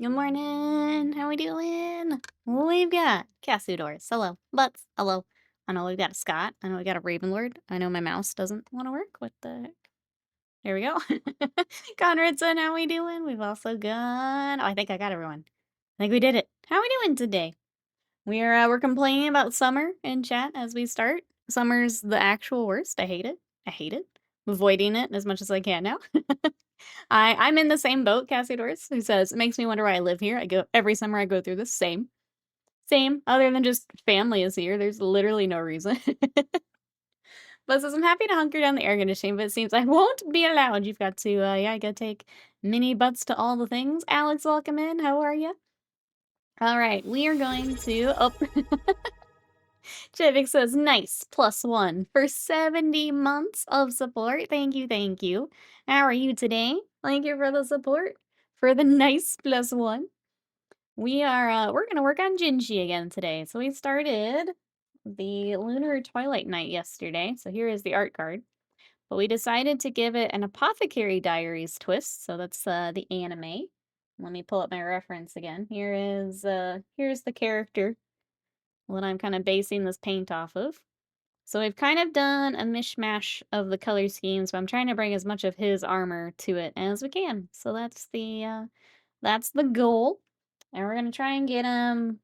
Good morning. How we doing? We've got Casudors. Hello. Butts. Hello. I know we've got a Scott. I know we got a Ravenlord. I know my mouse doesn't want to work. What the heck? There we go. Conradson, how we doing? We've also got... Oh, I think I got everyone. I think we did it. How we doing today? We're complaining about summer in chat as we start. Summer's the actual worst. I hate it. I hate it. I'm avoiding it as much as I can now. I'm in the same boat, Cassie Doris, who says, it makes me wonder why I live here. Every summer I go through this same. Same. Other than just family is here. There's literally no reason. But says, I'm happy to hunker down the air conditioning, but it seems I won't be allowed. You've got to, yeah, you gotta take mini butts to all the things. Alex, welcome in. How are you? All right, we are going to, oh, Chivik says, nice, +1 for 70 months of support. Thank you, thank you. How are you today? Thank you for the support. For the nice +1. We're gonna work on Jinshi again today. So we started the Lunar Twilight Knight yesterday. So here is the art card. But we decided to give it an Apothecary Diaries twist. So that's the anime. Let me pull up my reference again. Here's the character that I'm kind of basing this paint off of. So we've kind of done a mishmash of the color schemes, but I'm trying to bring as much of his armor to it as we can. So that's the goal. And we're gonna try and get him.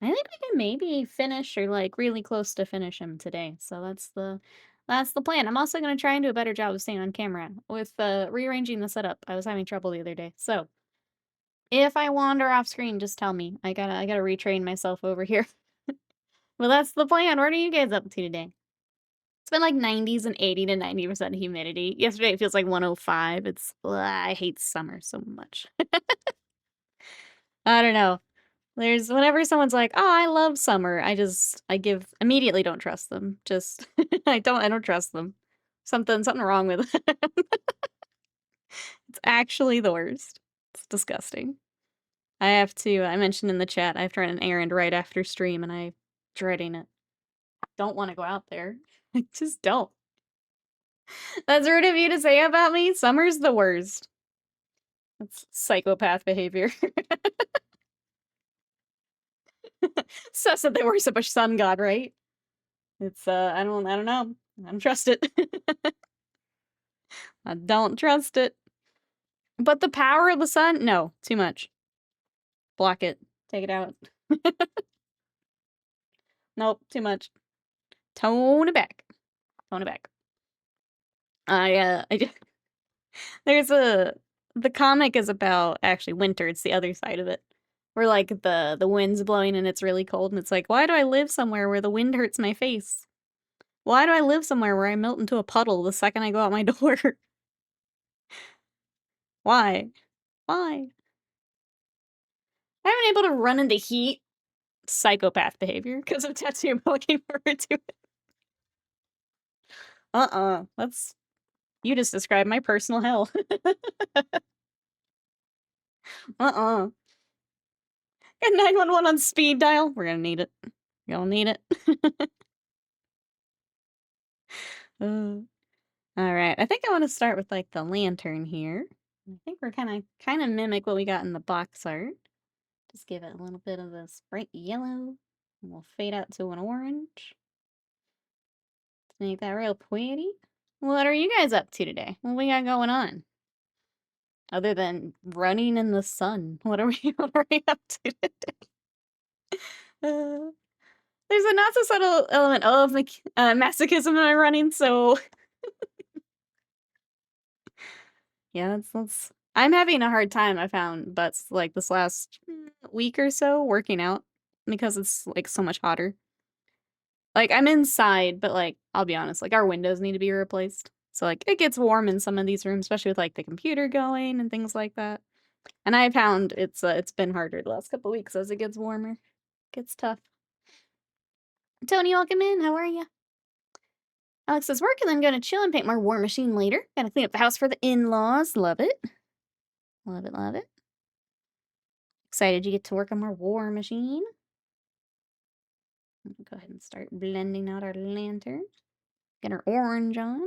I think we can maybe finish or like really close to finish him today. So that's the plan. I'm also gonna try and do a better job of staying on camera with rearranging the setup. I was having trouble the other day. So if I wander off screen, just tell me. I gotta retrain myself over here. Well, that's the plan. What are you guys up to today? It's been like 90s and 80 to 90% humidity. Yesterday it feels like 105. I hate summer so much. I don't know. There's whenever someone's like, "Oh, I love summer," immediately don't trust them. Just I don't trust them. Something wrong with it. It's actually the worst. It's disgusting. I mentioned in the chat, I have to run an errand right after stream and I'm dreading it. Don't want to go out there. I just don't. That's rude of you to say about me. Summer's the worst. That's psychopath behavior. Sus that they worship a sun god, right? It's I don't know. I don't trust it. I don't trust it. But the power of the sun? No, too much. Block it. Take it out. Nope, too much. Tone it back. Tone it back. There's the comic is about actually winter. It's the other side of it. Where like the wind's blowing and it's really cold and it's like, why do I live somewhere where the wind hurts my face? Why do I live somewhere where I melt into a puddle the second I go out my door? Why? Why? I haven't been able to run into heat. Psychopath behavior because of tattoo. I'm looking forward to it. That's you just described my personal hell. Got 911 on speed dial. We're gonna need it. You'll need it. All right. I think I want to start with like the lantern here. I think we're kind of mimic what we got in the box art. Just give it a little bit of this bright yellow. And we'll fade out to an orange. To make that real pretty. What are you guys up to today? What we got going on? Other than running in the sun. What are we up to today? There's a not so subtle element of masochism in my running, so yeah, that's I'm having a hard time, I found, but like this last week or so working out because it's like so much hotter. Like I'm inside, but like I'll be honest, like our windows need to be replaced. So like it gets warm in some of these rooms, especially with like the computer going and things like that. And I found it's been harder the last couple weeks as it gets warmer. Gets tough. Tony, welcome in. How are you? Alex says work and then gonna chill and paint more War Machine later. Gotta clean up the house for the in-laws. Love it. Love it, love it. Excited you get to work on more War Machine. Go ahead and start blending out our lantern. Get our orange on.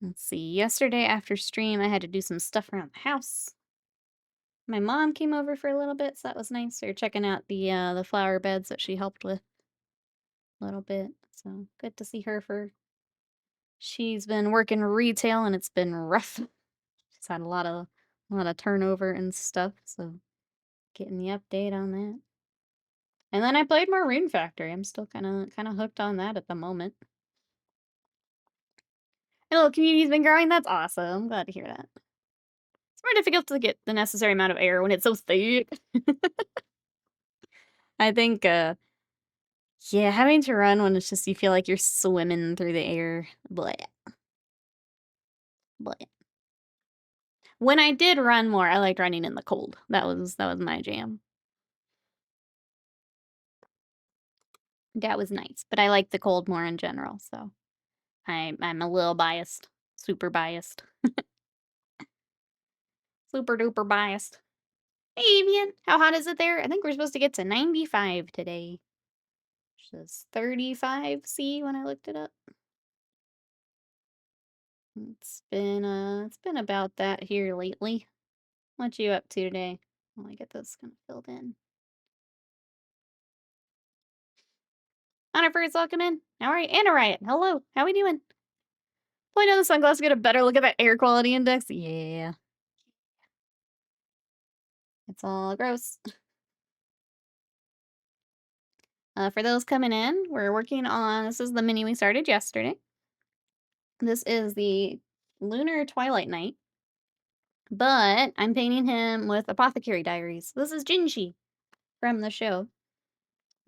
Let's see. Yesterday after stream, I had to do some stuff around the house. My mom came over for a little bit, so that was nice. We were checking out the flower beds that she helped with a little bit. So good to see her for she's been working retail and it's been rough. She's had a lot of turnover and stuff, so getting the update on that. And then I played more Rune Factory. I'm still kinda hooked on that at the moment. And little community's been growing. That's awesome. Glad to hear that. It's more difficult to get the necessary amount of air when it's so thick. I think, yeah, having to run when it's just you feel like you're swimming through the air. Bleh. Bleh. When I did run more, I liked running in the cold. That was my jam. That was nice, but I like the cold more in general, so I'm a little biased. Super biased. Super duper biased. Hey, Avian, how hot is it there? I think we're supposed to get to 95 today. Which is 35 C when I looked it up. It's been about that here lately. What you up to today? While I get this kind of filled in. Honor welcome in. All right, Anna Riot. Hello. How we doing? Point on the sunglasses, get a better look at that air quality index. Yeah. It's all gross. For those coming in, we're working on this is the mini we started yesterday. This is the Lunar Twilight Knight. But I'm painting him with Apothecary Diaries. This is Jinshi from the show.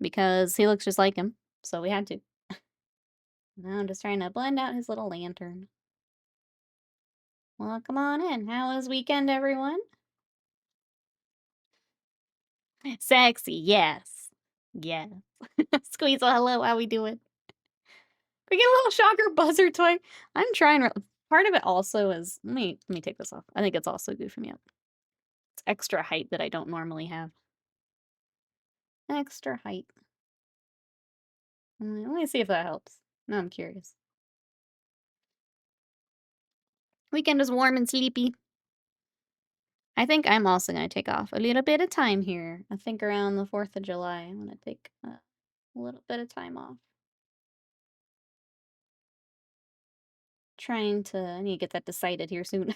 Because he looks just like him. So we had to. Now I'm just trying to blend out his little lantern. Well, come on in. How was weekend, everyone? Sexy, yes. Yes. Squeezel, hello, how we doing? We get a little shocker buzzer toy. I'm trying. Part of it also is let me take this off. I think it's also goofing me up. It's extra height that I don't normally have. Extra height. Let me see if that helps. Now I'm curious. Weekend is warm and sleepy. I think I'm also going to take off a little bit of time here. I think around the 4th of July, I'm going to take a little bit of time off. I need to get that decided here soon.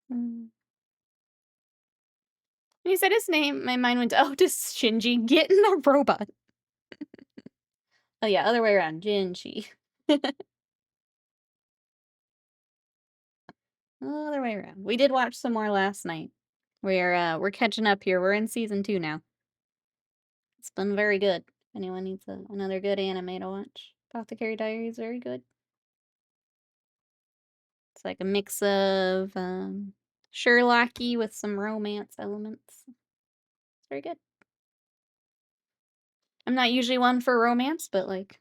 When you said his name, my mind went to, oh, to Shinji, get in the robot. Oh yeah, other way around, Jinshi. Other way around. We did watch some more last night. We're catching up here. We're in season 2 now. It's been very good. If anyone needs another good anime to watch, Apothecary Diaries, very good. It's like a mix of Sherlocky with some romance elements. It's very good. I'm not usually one for romance, but like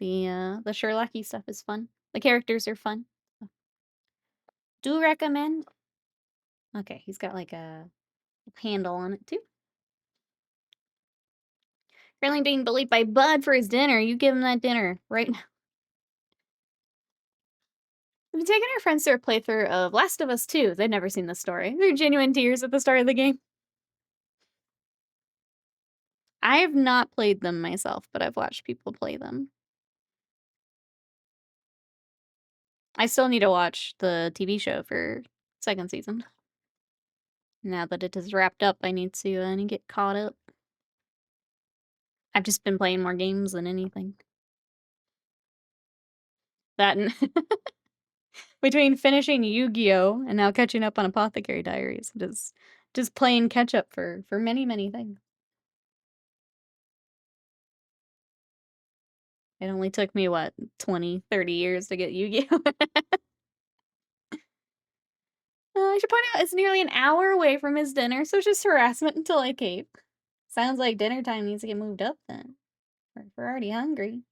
the Sherlocky stuff is fun. The characters are fun. Do recommend. Okay, he's got like a handle on it too. Currently being bullied by Bud for his dinner. You give him that dinner right now. We've been taking our friends through a playthrough of Last of Us 2. They've never seen this story. They're genuine tears at the start of the game. I have not played them myself, but I've watched people play them. I still need to watch the TV show for second season. Now that it is wrapped up, I need to get caught up. I've just been playing more games than anything. That and between finishing Yu-Gi-Oh! And now catching up on Apothecary Diaries, just playing catch up for many, many things. It only took me, what, 20, 30 years to get Yu-Gi-Oh! I should point out it's nearly an hour away from his dinner, so it's just harassment until I cave. Sounds like dinner time needs to get moved up then. We're already hungry.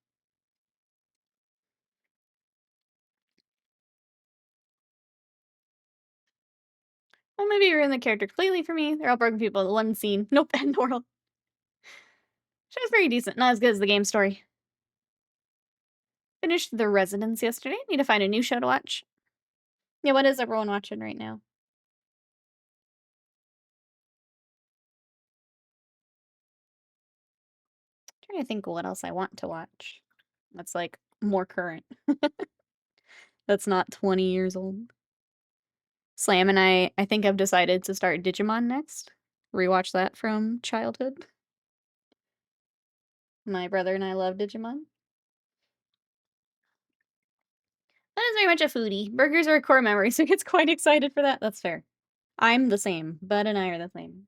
Well, maybe you ruined the character completely for me. They're all broken people. The one scene. Nope, end world. Show's pretty decent. Not as good as the game story. Finished The Residence yesterday. Need to find a new show to watch. Yeah, what is everyone watching right now? Trying to think what else I want to watch. That's like more current. That's not 20 years old. Slam and I think I've decided to start Digimon next. Rewatch that from childhood. My brother and I love Digimon. That is very much a foodie. Burgers are a core memory, so he gets quite excited for that. That's fair. I'm the same. Bud and I are the same.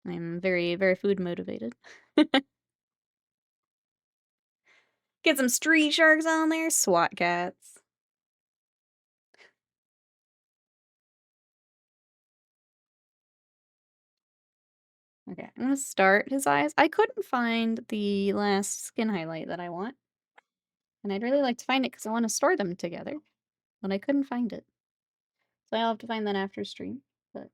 I'm very, very food motivated. Get some street sharks on there. SWAT cats. Okay, I'm gonna start his eyes. I couldn't find the last skin highlight that I want. And I'd really like to find it because I want to store them together. But I couldn't find it. So I'll have to find that after stream. But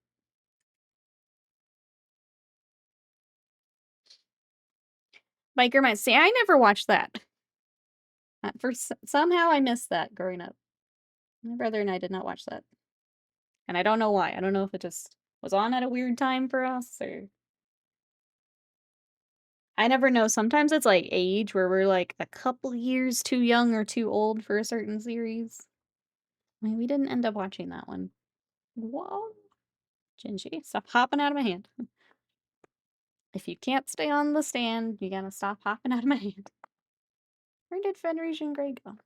Biker might say, I never watched that. Somehow I missed that growing up. My brother and I did not watch that. And I don't know why. I don't know if it just was on at a weird time for us or I never know. Sometimes it's like age where we're like a couple years too young or too old for a certain series. I mean, we didn't end up watching that one. Whoa. Jinshi, stop hopping out of my hand. If you can't stay on the stand, you gotta stop hopping out of my hand. Where did Federation Grey go? I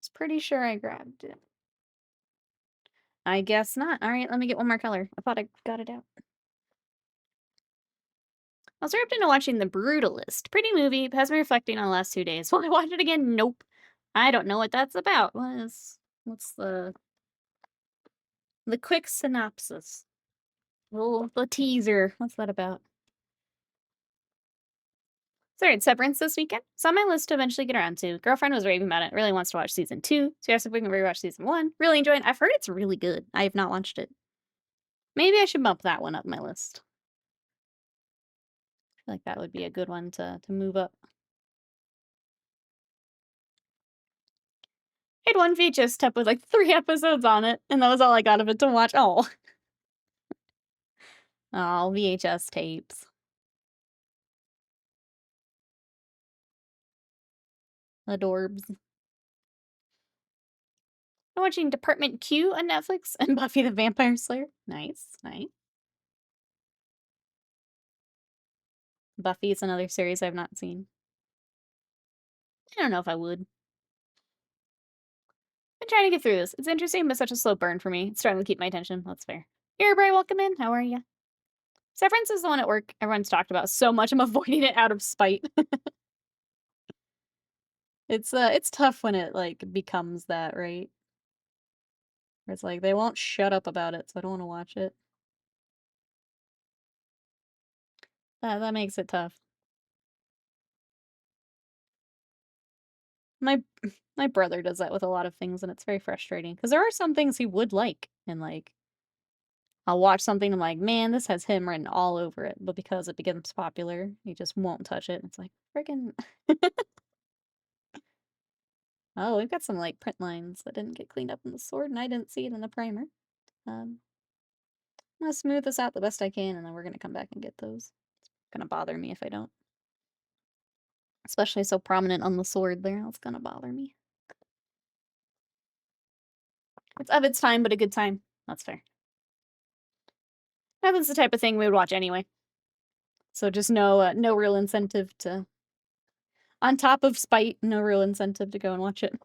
was pretty sure I grabbed it. I guess not. Alright, let me get one more color. I thought I got it out. I was ripped into watching The Brutalist. Pretty movie, has me reflecting on the last 2 days. Will I watch it again? Nope. I don't know what that's about. What's the quick synopsis? The teaser. What's that about? Sorry, Severance this weekend. It's on my list to eventually get around to. Girlfriend was raving about it. Really wants to watch season 2. So asked if we can rewatch season 1. Really enjoying it. I've heard it's really good. I have not watched it. Maybe I should bump that one up my list. I feel like that would be a good one to move up. I had one VHS tape with like 3 episodes on it, and that was all I got of it to watch. Oh. Oh, VHS tapes. Adorbs. I'm watching Department Q on Netflix and Buffy the Vampire Slayer. Nice, nice. Buffy is another series I've not seen. I don't know if I would. I'm trying to get through this. It's interesting, but such a slow burn for me. It's starting to keep my attention. That's fair. Here, Bray, welcome in. How are you? Severance is the one at work everyone's talked about so much. I'm avoiding it out of spite. It's tough when it like becomes that, right? Where it's like they won't shut up about it, so I don't want to watch it. That makes it tough. My my brother does that with a lot of things, and it's very frustrating because there are some things he would like, and like I'll watch something and I'm like, man, this has him written all over it, but because it becomes popular, he just won't touch it. It's like freaking. Oh, we've got some like print lines that didn't get cleaned up in the sword, and I didn't see it in the primer. I'm gonna smooth this out the best I can, and then we're gonna come back and get those. It's gonna bother me if I don't. Especially so prominent on the sword there, it's gonna bother me. It's of its time, but a good time. That's fair. That's the type of thing we would watch anyway. So just no real incentive to. On top of spite, no real incentive to go and watch it.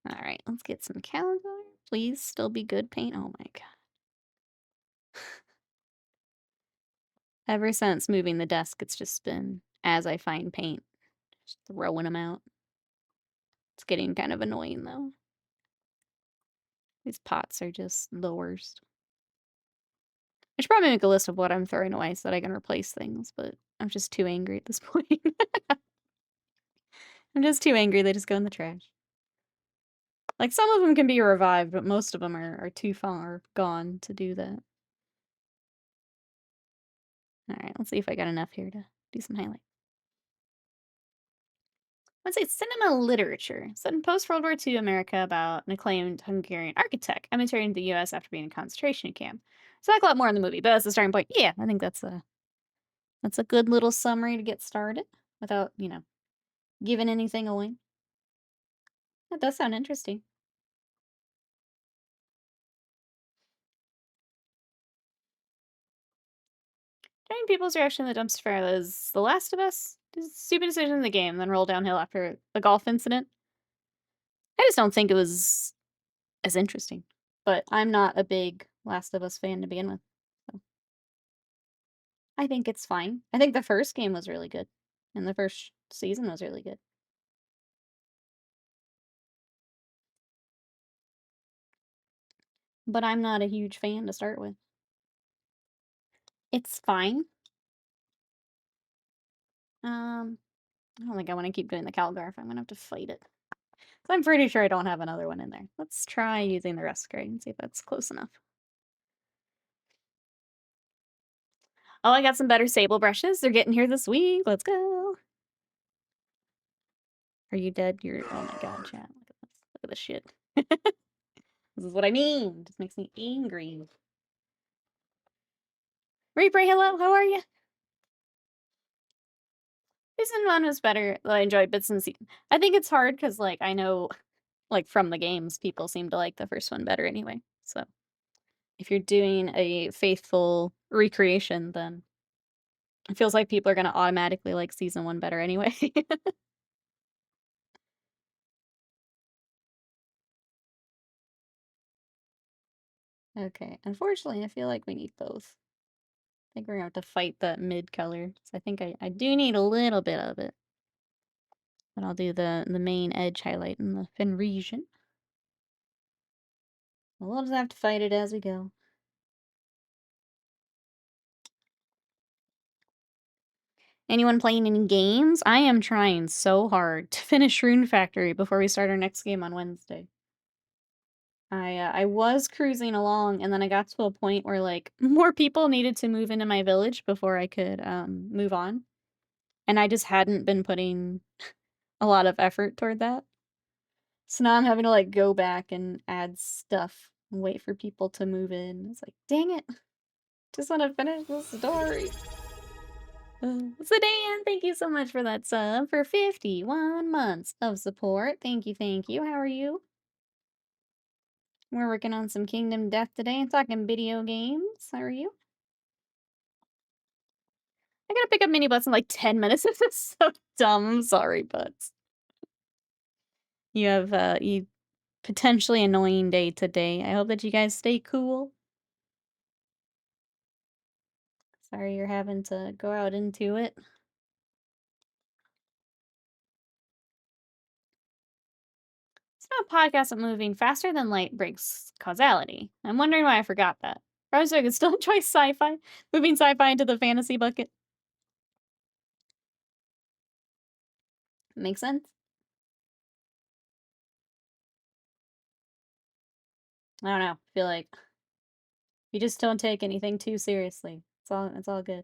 Alright, let's get some calendar. Please still be good paint. Oh my god. Ever since moving the desk, it's just been as I find paint, just throwing them out. It's getting kind of annoying though. These pots are just the worst. I should probably make a list of what I'm throwing away so that I can replace things, but I'm just too angry at this point. I'm just too angry, they just go in the trash. Like, some of them can be revived, but most of them are too far gone to do that. Alright, let's see if I got enough here to do some highlights. I'd say cinema literature, set in post-World War II America about an acclaimed Hungarian architect emigrating to the US after being in a concentration camp. So I lot more in the movie, but that's the starting point. Yeah, I think that's a good little summary to get started without, giving anything away. That does sound interesting. Judging people's reaction to the dumpster fire is The Last of Us. Stupid decision in the game, then roll downhill after the golf incident. I just don't think it was as interesting. But I'm not a big Last of Us fan to begin with. So I think it's fine. I think the first game was really good. And the first season was really good. But I'm not a huge fan to start with. It's fine. I don't think I want to keep doing the Calgarf. I'm gonna have to fight it. So I'm pretty sure I don't have another one in there. Let's try using the rest grade and see if that's close enough. Oh, I got some better sable brushes. They're getting here this week. Let's go. Are you dead? Oh my god, chat. Look at this. Look at this shit. This is what I mean. It just makes me angry. Reaper, hello, how are you? Season 1 was better. I enjoyed bits and season. I think it's hard because, I know, from the games, people seem to like the first one better anyway. So, if you're doing a faithful recreation, then it feels like people are going to automatically like season 1 better anyway. Okay, unfortunately, I feel like we need both. I think we're going to have to fight the mid color. So I think I do need a little bit of it. But I'll do the main edge highlight in the fin region. We'll just have to fight it as we go. Anyone playing any games? I am trying so hard to finish Rune Factory before we start our next game on Wednesday. I was cruising along, and then I got to a point where, more people needed to move into my village before I could, move on. And I just hadn't been putting a lot of effort toward that. So now I'm having to, go back and add stuff and wait for people to move in. It's like, dang it. Just want to finish the story. Sedan, thank you so much for that sub for 51 months of support. Thank you, thank you. How are you? We're working on some Kingdom Death today and talking video games. How are you? I gotta pick up mini butts in 10 minutes. This is so dumb. I'm sorry, butts. You have you potentially annoying day today. I hope that you guys stay cool. Sorry you're having to go out into it. It's not a podcast of moving faster than light breaks causality. I'm wondering why I forgot that. Probably so I could still enjoy sci-fi. Moving sci-fi into the fantasy bucket. Makes sense? I don't know. I feel like you just don't take anything too seriously. It's all good.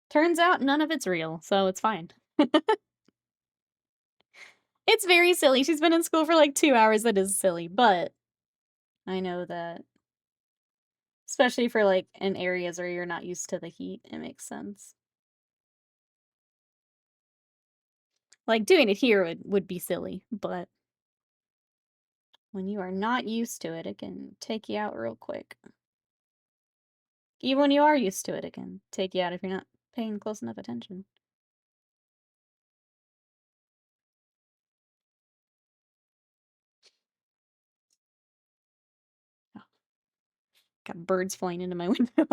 Turns out none of it's real, so it's fine. It's very silly. She's been in school for 2 hours. That is silly, but I know that especially for in areas where you're not used to the heat, it makes sense. Doing it here would be silly, but when you are not used to it, it can take you out real quick. Even when you are used to it, it can take you out if you're not paying close enough attention. Oh, got birds flying into my window.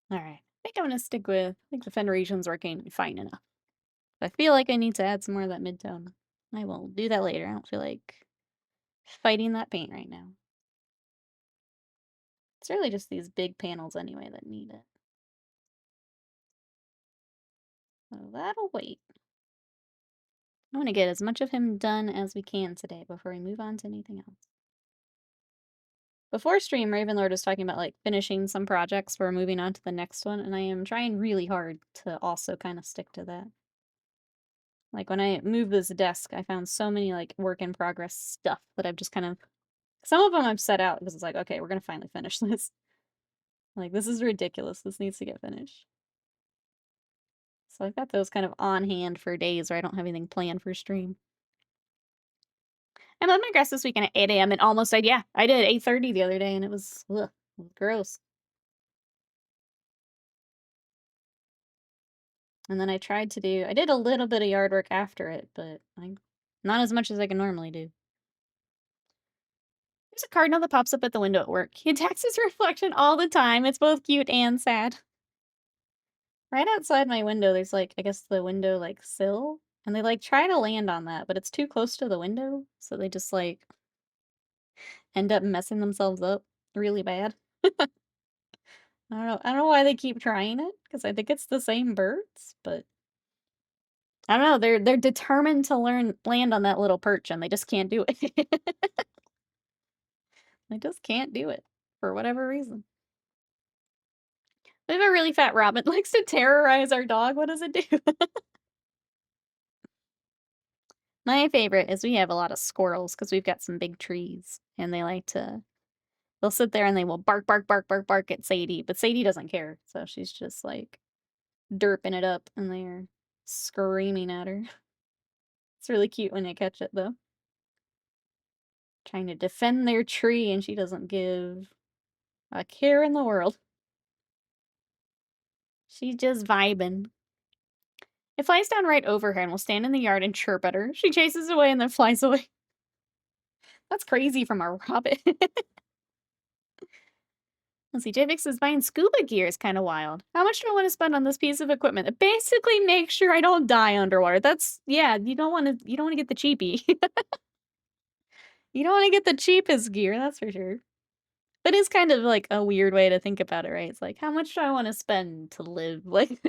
Alright. I think I'm gonna stick with I think the Fen region's working fine enough. If I feel like I need to add some more of that mid-tone, I will do that later. I don't feel like fighting that paint right now. It's really just these big panels anyway that need it. So that'll wait. I want to get as much of him done as we can today before we move on to anything else. Before stream, Ravenlord was talking about, like, finishing some projects for moving on to the next one, and I am trying really hard to also kinda stick to that. Like, when I moved this desk, I found so many, like, work in progress stuff that I've just kind of some of them I've set out because it's like, "Okay, we're gonna finally finish this." Like, "This is ridiculous, this needs to get finished." So I've got those kind of on hand for days where I don't have anything planned for stream. I mowed my grass this weekend at 8 AM and almost died. Yeah, I did 8:30 the other day, and it was, ugh, it was gross. And then I did a little bit of yard work after it, but not as much as I can normally do. There's a cardinal that pops up at the window at work. He attacks his reflection all the time. It's both cute and sad. Right outside my window, there's, like, I guess the window, like, sill, and they, like, try to land on that, but it's too close to the window, so they just, like, end up messing themselves up really bad. I don't know why they keep trying it, because I think it's the same birds, but I don't know, they're determined to land on that little perch, and they just can't do it. They just can't do it for whatever reason. We have a really fat robin, likes to terrorize our dog. What does it do? My favorite is we have a lot of squirrels because 'cause we've got some big trees, and they'll sit there and they will bark, bark, bark, bark, bark at Sadie, but Sadie doesn't care, so she's just, like, derping it up, and they're screaming at her. It's really cute when you catch it, though. Trying to defend their tree, and she doesn't give a care in the world. She's just vibing. It flies down right over her and will stand in the yard and chirp at her. She chases away and then flies away. That's crazy from a robin. Let's see, JVix is buying scuba gear is kind of wild. How much do I want to spend on this piece of equipment? It basically makes sure I don't die underwater. That's yeah, you don't want to get the cheapie. You don't want to get the cheapest gear, that's for sure. But it's kind of like a weird way to think about it, right? It's like, how much do I want to spend to live? Like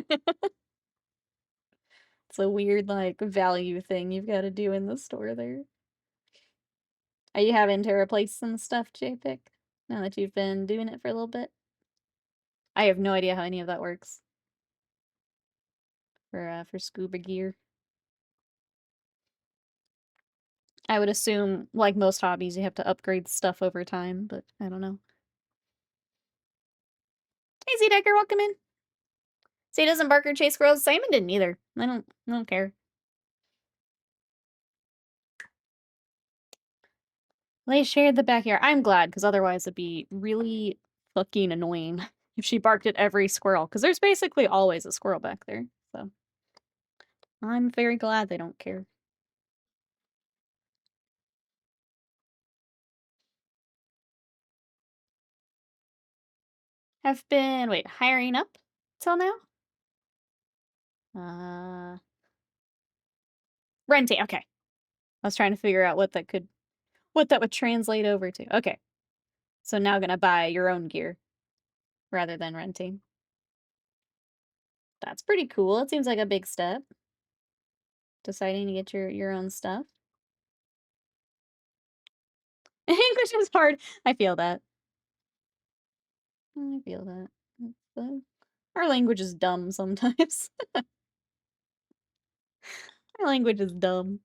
it's a weird like value thing you've got to do in the store there. Are you having to replace some stuff, JPic? Now that you've been doing it for a little bit? I have no idea how any of that works for scuba gear. I would assume, like most hobbies, you have to upgrade stuff over time, but I don't know. Hey, Z Decker, welcome in. Say doesn't Barker chase squirrels. Simon didn't either. I don't care. They shared the backyard. I'm glad, because otherwise it'd be really fucking annoying if she barked at every squirrel, because there's basically always a squirrel back there. So I'm very glad they don't care. Have been, wait, hiring up till now? Renting, okay. I was trying to figure out what that would translate over to. Okay. So now gonna buy your own gear rather than renting. That's pretty cool. It seems like a big step. Deciding to get your own stuff. English is hard. I feel that. I feel that. Our language is dumb sometimes. Our language is dumb.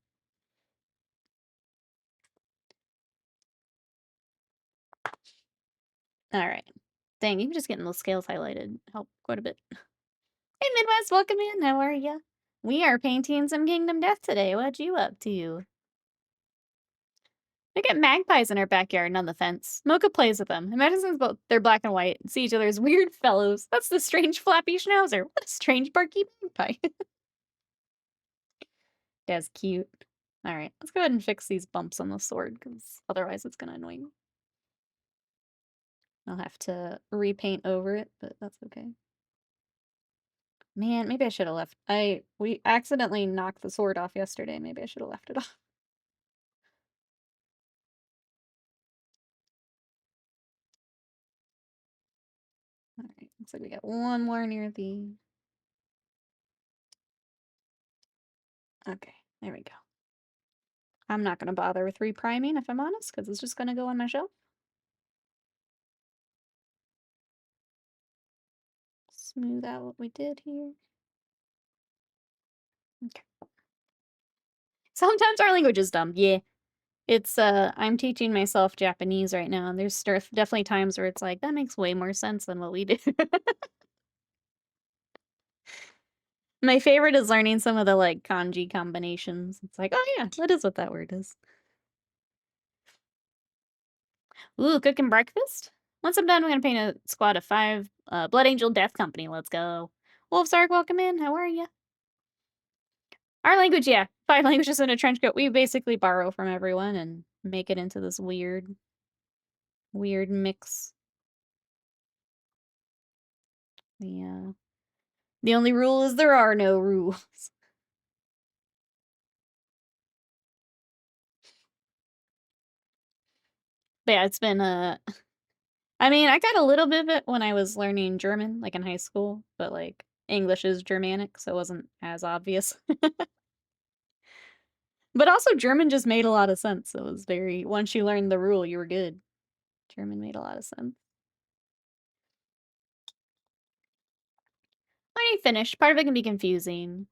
Alright. Dang, even just getting those scales highlighted helped quite a bit. Hey, Midwest, welcome in. How are ya? We are painting some Kingdom Death today. What you up to? We get magpies in our backyard and on the fence. Mocha plays with them. Imagine since both they're black and white and see each other as weird fellows. That's the strange flappy schnauzer. What a strange barky magpie. That's cute. Alright, let's go ahead and fix these bumps on the sword, because otherwise it's gonna annoy me. I'll have to repaint over it, but that's okay. Man, maybe I should have left. We accidentally knocked the sword off yesterday. Maybe I should have left it off. Alright, looks like we got one more near the... Okay, there we go. I'm not gonna bother with repriming if I'm honest, because it's just gonna go on my shelf. smooth out what we did here. Okay. Sometimes our language is dumb. Yeah. It's, I'm teaching myself Japanese right now, and there's definitely times where it's like, that makes way more sense than what we do. My favorite is learning some of the, like, kanji combinations. It's like, oh yeah, that is what that word is. Ooh, cooking breakfast? Once I'm done, I'm gonna paint a squad of 5, Blood Angel Death Company. Let's go. Wolfsark, welcome in. How are ya? Our language, yeah. 5 languages in a trench coat. We basically borrow from everyone and make it into this weird mix. Yeah. The only rule is there are no rules. But yeah, it's been, I mean, I got a little bit of it when I was learning German, like, in high school, but, like, English is Germanic, so it wasn't as obvious. But also German just made a lot of sense. It was very once you learned the rule, you were good. German made a lot of sense. Learning Finnish, part of it can be confusing.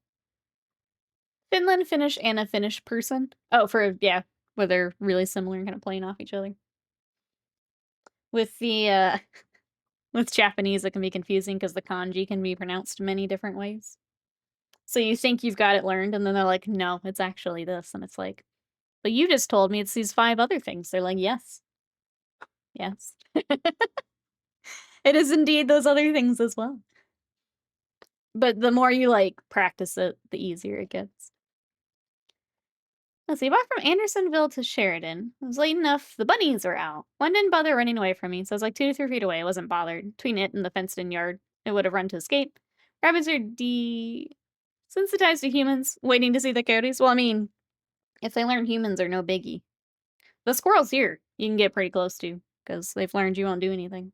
Finland, Finnish, and a Finnish person. Oh, yeah, where they're really similar and kind of playing off each other. With the, with Japanese, it can be confusing because the kanji can be pronounced many different ways. So you think you've got it learned, and then they're like, no, it's actually this. And it's like, but you just told me it's these 5 other things. They're like, yes. Yes. It is indeed those other things as well. But the more you, like, practice it, the easier it gets. Let's see, walked from Andersonville to Sheridan. It was late enough, the bunnies were out. One didn't bother running away from me, so I was like 2 to 3 feet away. I wasn't bothered. Between it and the fenced-in yard, it would have run to escape. Rabbits are desensitized to humans, waiting to see the coyotes. Well, I mean, if they learn humans are no biggie. The squirrels here, you can get pretty close to, because they've learned you won't do anything.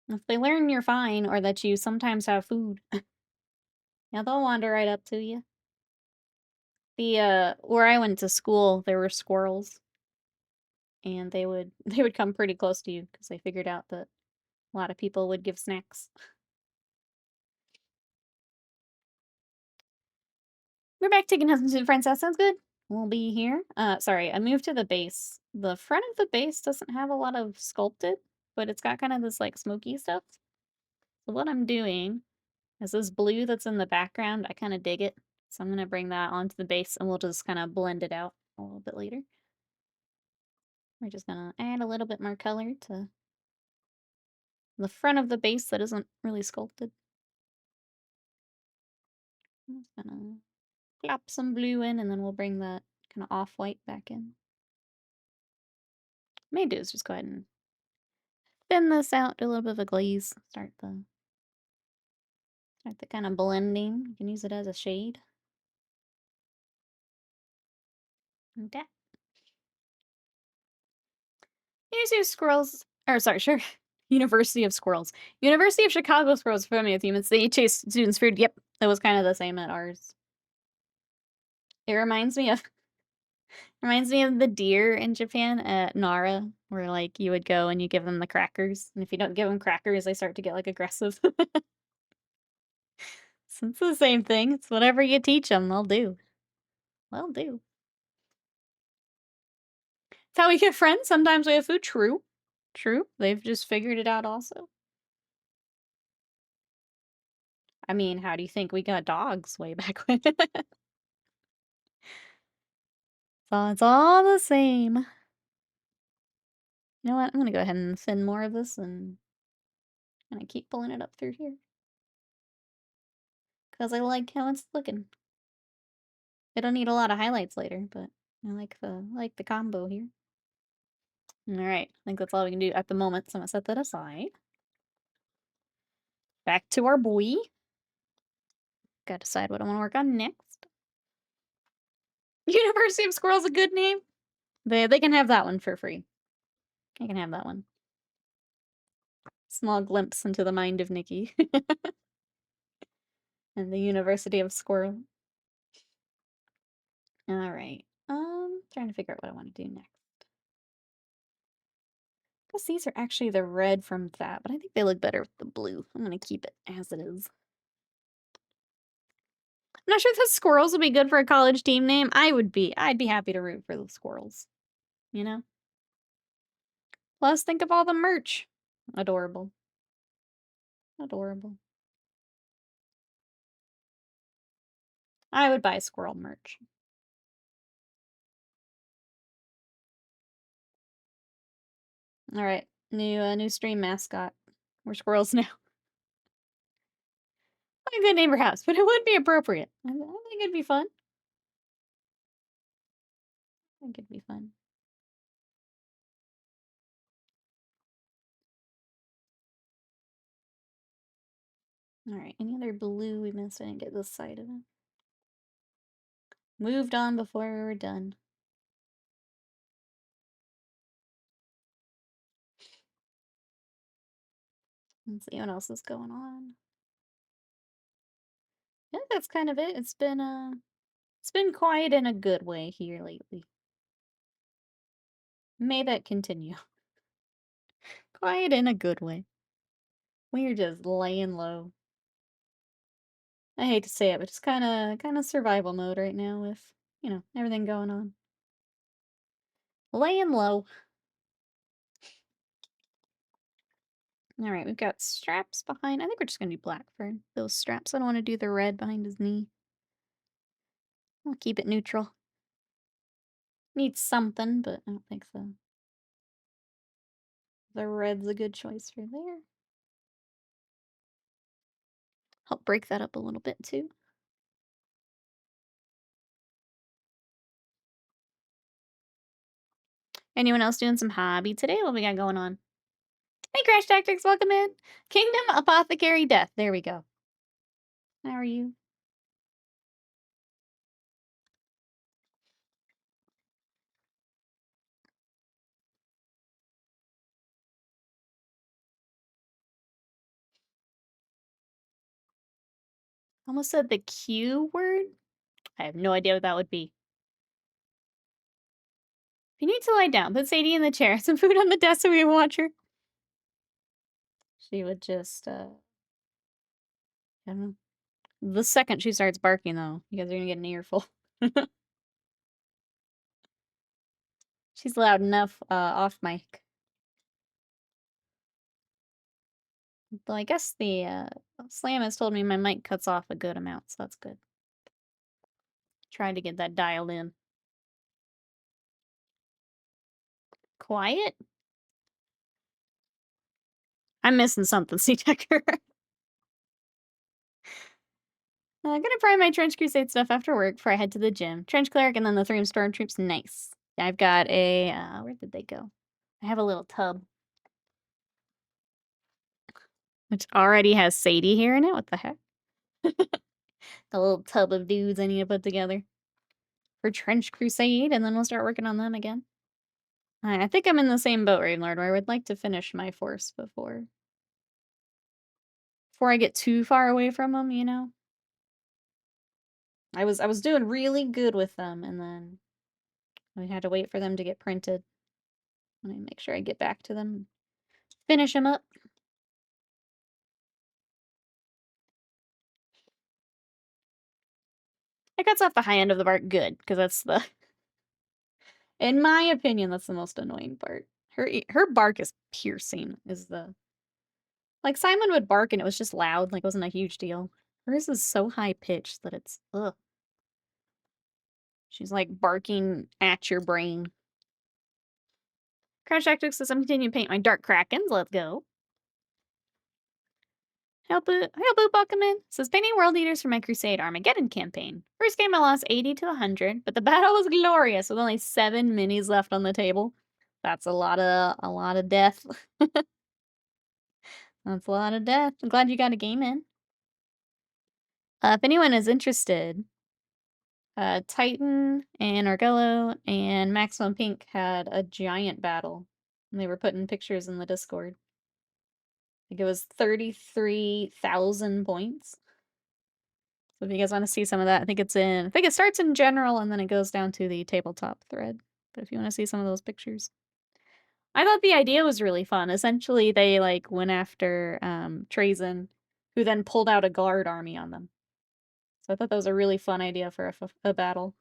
If they learn you're fine, or that you sometimes have food, yeah, they'll wander right up to you. Where I went to school, there were squirrels, and they would come pretty close to you because they figured out that a lot of people would give snacks. We're back taking husband to the friend's house. Sounds good. We'll be here. Sorry, I moved to the base. The front of the base doesn't have a lot of sculpted, but it's got kind of this, like, smoky stuff. So what I'm doing is this blue that's in the background, I kind of dig it. So I'm gonna bring that onto the base, and we'll just kind of blend it out a little bit later. We're just gonna add a little bit more color to the front of the base that isn't really sculpted. I'm just gonna plop some blue in, and then we'll bring that kind of off-white back in. What I may do is just go ahead and thin this out, do a little bit of a glaze, start the kind of blending. You can use it as a shade. Like that. University of Squirrels, or sorry, sure. University of Squirrels. University of Chicago Squirrels for me with humans. They eat chase students' food. Yep, that was kind of the same at ours. It reminds me of the deer in Japan at Nara, where, like, you would go and you give them the crackers, and if you don't give them crackers, they start to get, like, aggressive. So it's the same thing. It's whatever you teach them, they'll do. They'll do. It's how we get friends. Sometimes we have food. True. True. They've just figured it out also. I mean, how do you think we got dogs way back when? So it's all the same. You know what? I'm gonna go ahead and thin more of this and kinda keep pulling it up through here. Cause I like how it's looking. It'll need a lot of highlights later, but I like the combo here. Alright, I think that's all we can do at the moment, so I'm gonna set that aside. Back to our boy. Gotta decide what I wanna work on next. University of Squirrel's a good name. They can have that one for free. They can have that one. Small glimpse into the mind of Nikki. And the University of Squirrel. Alright. Trying to figure out what I wanna do next. guess these are actually the red from that, but I think they look better with the blue. I'm gonna keep it as it is. I'm not sure if the squirrels would be good for a college team name. I'd be happy to root for the squirrels, you know? Plus, think of all the merch. Adorable. Adorable. I would buy squirrel merch. All right, new stream mascot. We're squirrels now. A good name perhaps, but it would be appropriate. I think it'd be fun. I think it'd be fun. All right, any other blue we missed? I didn't get this side of it. Moved on before we were done. Let's see what else is going on. Yeah, that's kind of it. It's been quiet in a good way here lately. May that continue. Quiet in a good way. We're just laying low. I hate to say it, but it's kind of survival mode right now with, everything going on. Laying low. All right, we've got straps behind. I think we're just gonna do black for those straps. I don't want to do the red behind his knee. I'll keep it neutral. Needs something, but I don't think so. The red's a good choice for there. Help break that up a little bit too. Anyone else doing some hobby today? What we got going on? Hey, Crash Tactics, welcome in. Kingdom Apothecary Death. There we go. How are you? Almost said the Q word. I have no idea what that would be. If you need to lie down, put Sadie in the chair. Some food on the desk so we can watch her. She would just, I don't know. The second she starts barking, though, you guys are gonna get an earful. She's loud enough off mic. Though I guess the Slam has told me my mic cuts off a good amount, so that's good. Trying to get that dialed in. Quiet? I'm missing something, C-Decker. I'm gonna prime my Trench Crusade stuff after work before I head to the gym. Trench Cleric and then the 3 Stormtroops, nice. I've got a, where did they go? I have a little tub. Which already has Sadie here in it, what the heck? A little tub of dudes I need to put together. For Trench Crusade, and then we'll start working on them again. I think I'm in the same boat, Ravenlord, where I would like to finish my force before I get too far away from them, you know? I was doing really good with them, and then we had to wait for them to get printed. Let me make sure I get back to them. Finish them up. It cuts off the high end of the bark good, because that's the... In my opinion, that's the most annoying part. Her bark is piercing, is the... Like, Simon would bark and it was just loud, like it wasn't a huge deal. Hers is so high-pitched that it's... Ugh. She's, like, barking at your brain. Crash Tactics says I'm continuing to paint my Dark Krakens. Let's go. Help welcome in. Says painting world leaders for my Crusade Armageddon campaign. First game I lost 80 to 100, but the battle was glorious with only 7 minis left on the table. That's a lot of death. That's a lot of death. I'm glad you got a game in. If anyone is interested, Titan and Argello and Maximum Pink had a giant battle. And they were putting pictures in the Discord. I think it was 33,000 points. So if you guys want to see some of that, I think it starts in general and then it goes down to the tabletop thread. But if you want to see some of those pictures. I thought the idea was really fun. Essentially, they, like, went after, Trazen, who then pulled out a guard army on them. So I thought that was a really fun idea for a battle.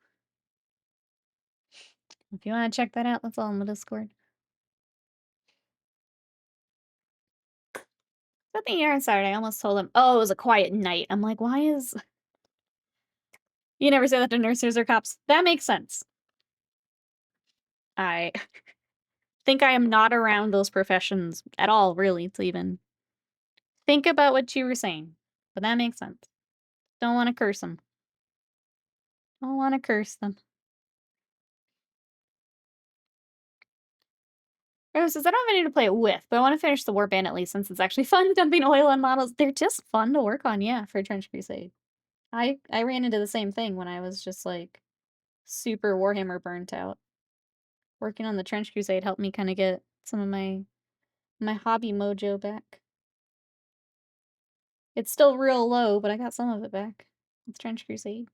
If you wanna check that out, that's all in the Discord. But the year on Saturday, I almost told him, "Oh, it was a quiet night." I'm like, "Why is" You never say that to nurses or cops. That makes sense. I think I am not around those professions at all, really, to even think about what you were saying, but that makes sense. Don't wanna curse them. Don't wanna curse them. Rose says, "I don't have any to play it with, but I wanna finish the Warband at least since it's actually fun dumping oil on models." They're just fun to work on, yeah, for Trench Crusade. I ran into the same thing when I was just, like, super Warhammer burnt out. Working on the Trench Crusade helped me kinda get some of my hobby mojo back. It's still real low, but I got some of it back. It's Trench Crusade.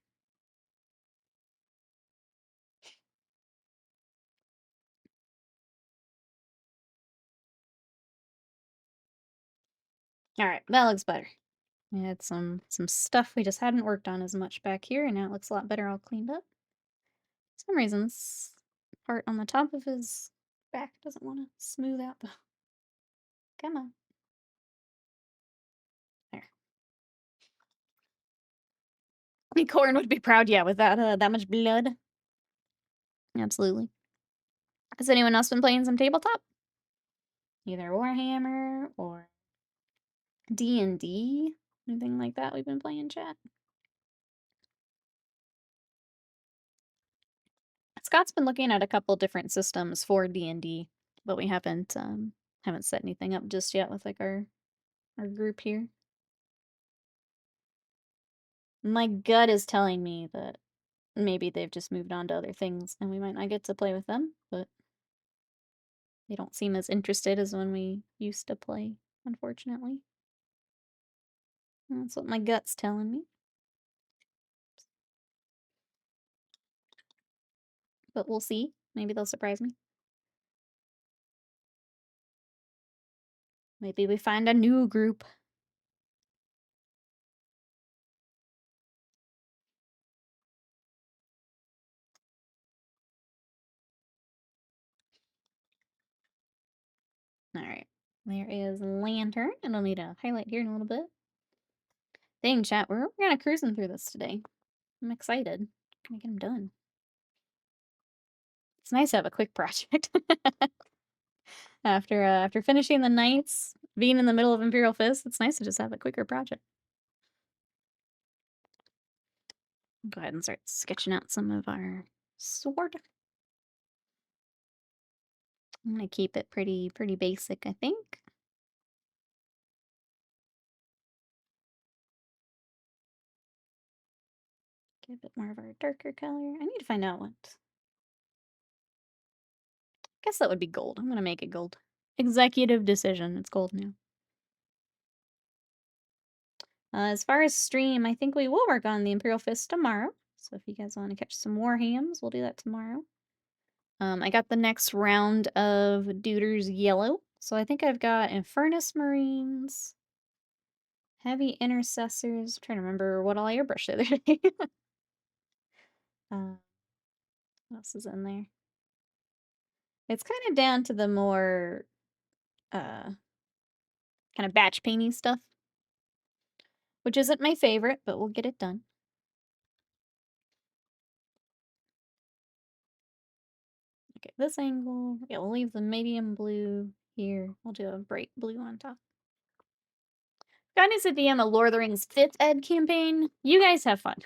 Alright, that looks better. We had some stuff we just hadn't worked on as much back here, and now it looks a lot better all cleaned up. For some reason, this part on the top of his back doesn't want to smooth out though. Come on. There. I mean, Corn would be proud, yeah, with that much blood. Absolutely. Has anyone else been playing some tabletop? Either Warhammer or D&D? Anything like that we've been playing, chat? Scott's been looking at a couple different systems for D&D, but we haven't set anything up just yet with, like, our group here. My gut is telling me that maybe they've just moved on to other things, and we might not get to play with them, but they don't seem as interested as when we used to play, unfortunately. That's what my gut's telling me. But we'll see. Maybe they'll surprise me. Maybe we find a new group. Alright. There is Lantern, and I'll need to highlight here in a little bit. Dang, chat, we're kind of cruising through this today. I'm excited. Gonna get them done. It's nice to have a quick project. After finishing the Knights, being in the middle of Imperial Fist, it's nice to just have a quicker project. Go ahead and start sketching out some of our sword. I'm gonna keep it pretty basic, I think. Get a bit more of our darker color. I need to find out what. I guess that would be gold. I'm gonna make it gold. Executive decision. It's gold now. As far as stream, I think we will work on the Imperial Fist tomorrow. So if you guys want to catch some more hams, we'll do that tomorrow. I got the next round of Deuter's Yellow. So I think I've got Infernus Marines, Heavy Intercessors. I'm trying to remember what all I airbrushed the other day. What else is in there? It's kind of down to the more kind of batch painting stuff, which isn't my favorite, but we'll get it done. Okay, this angle. Yeah, we'll leave the medium blue here. We'll do a bright blue on top. Got needs to DM a Lord of the Rings 5th ed campaign. You guys have fun.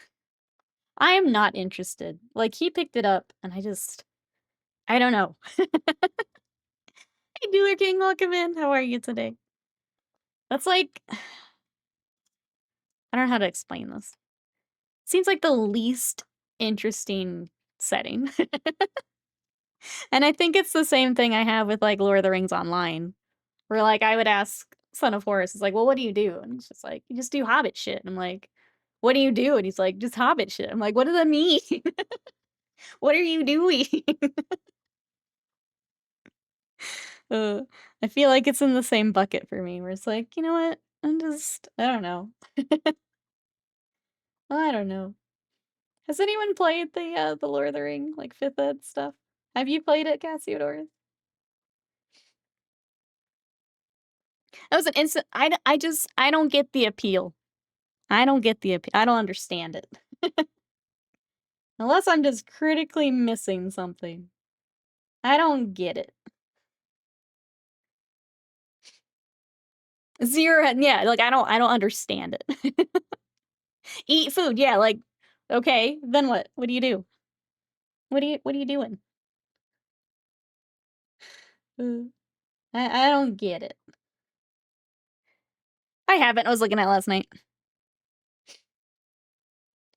I am not interested. Like, he picked it up, and I don't know. Hey, Dealer King, welcome in. How are you today? That's like, I don't know how to explain this. Seems like the least interesting setting. And I think it's the same thing I have with, like, Lord of the Rings Online, where, like, I would ask Son of Horus, it's like, "Well, what do you do?" And it's just like, "You just do Hobbit shit." And I'm like, "What do you do?" And he's like, "Just Hobbit shit." I'm like, "What does that mean? What are you doing?" I feel like it's in the same bucket for me, where it's like, you know what? I don't know. I don't know. Has anyone played the Lord of the Ring, like, 5th ed stuff? Have you played it, Cassiodorus? That was an instant I don't get the appeal. I don't get the I don't understand it. Unless I'm just critically missing something. I don't get it. 0 yeah, like, I don't understand it. Eat food, yeah, like, okay, then what? What do you do? What are you doing? Uh, I don't get it. I haven't, I was looking at it last night.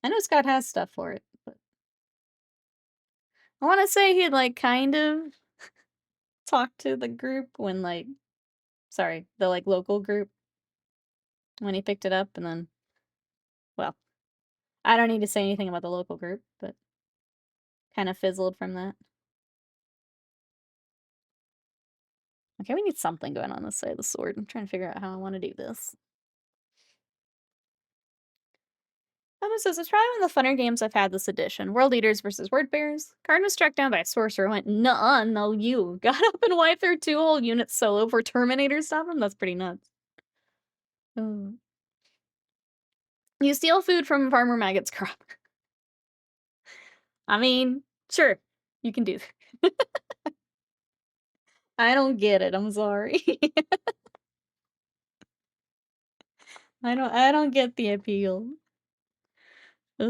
I know Scott has stuff for it, but I wanna say he, like, kind of talked to the group when, like sorry, the, like, local group when he picked it up, and then well, I don't need to say anything about the local group, but kinda fizzled from that. Okay, we need something going on this side of the sword. I'm trying to figure out how I wanna do this. Emma says, "It's probably one of the funner games I've had this edition. World Eaters versus Word Bears. Card was struck down by a sorcerer, went, nuh-uh, no you. Got up and wiped through 2 whole units solo for Terminator stuff, and that's pretty nuts. Oh. You steal food from Farmer Maggot's crop. I mean, sure, you can do that. I don't get it, I'm sorry. I don't get the appeal. Ugh.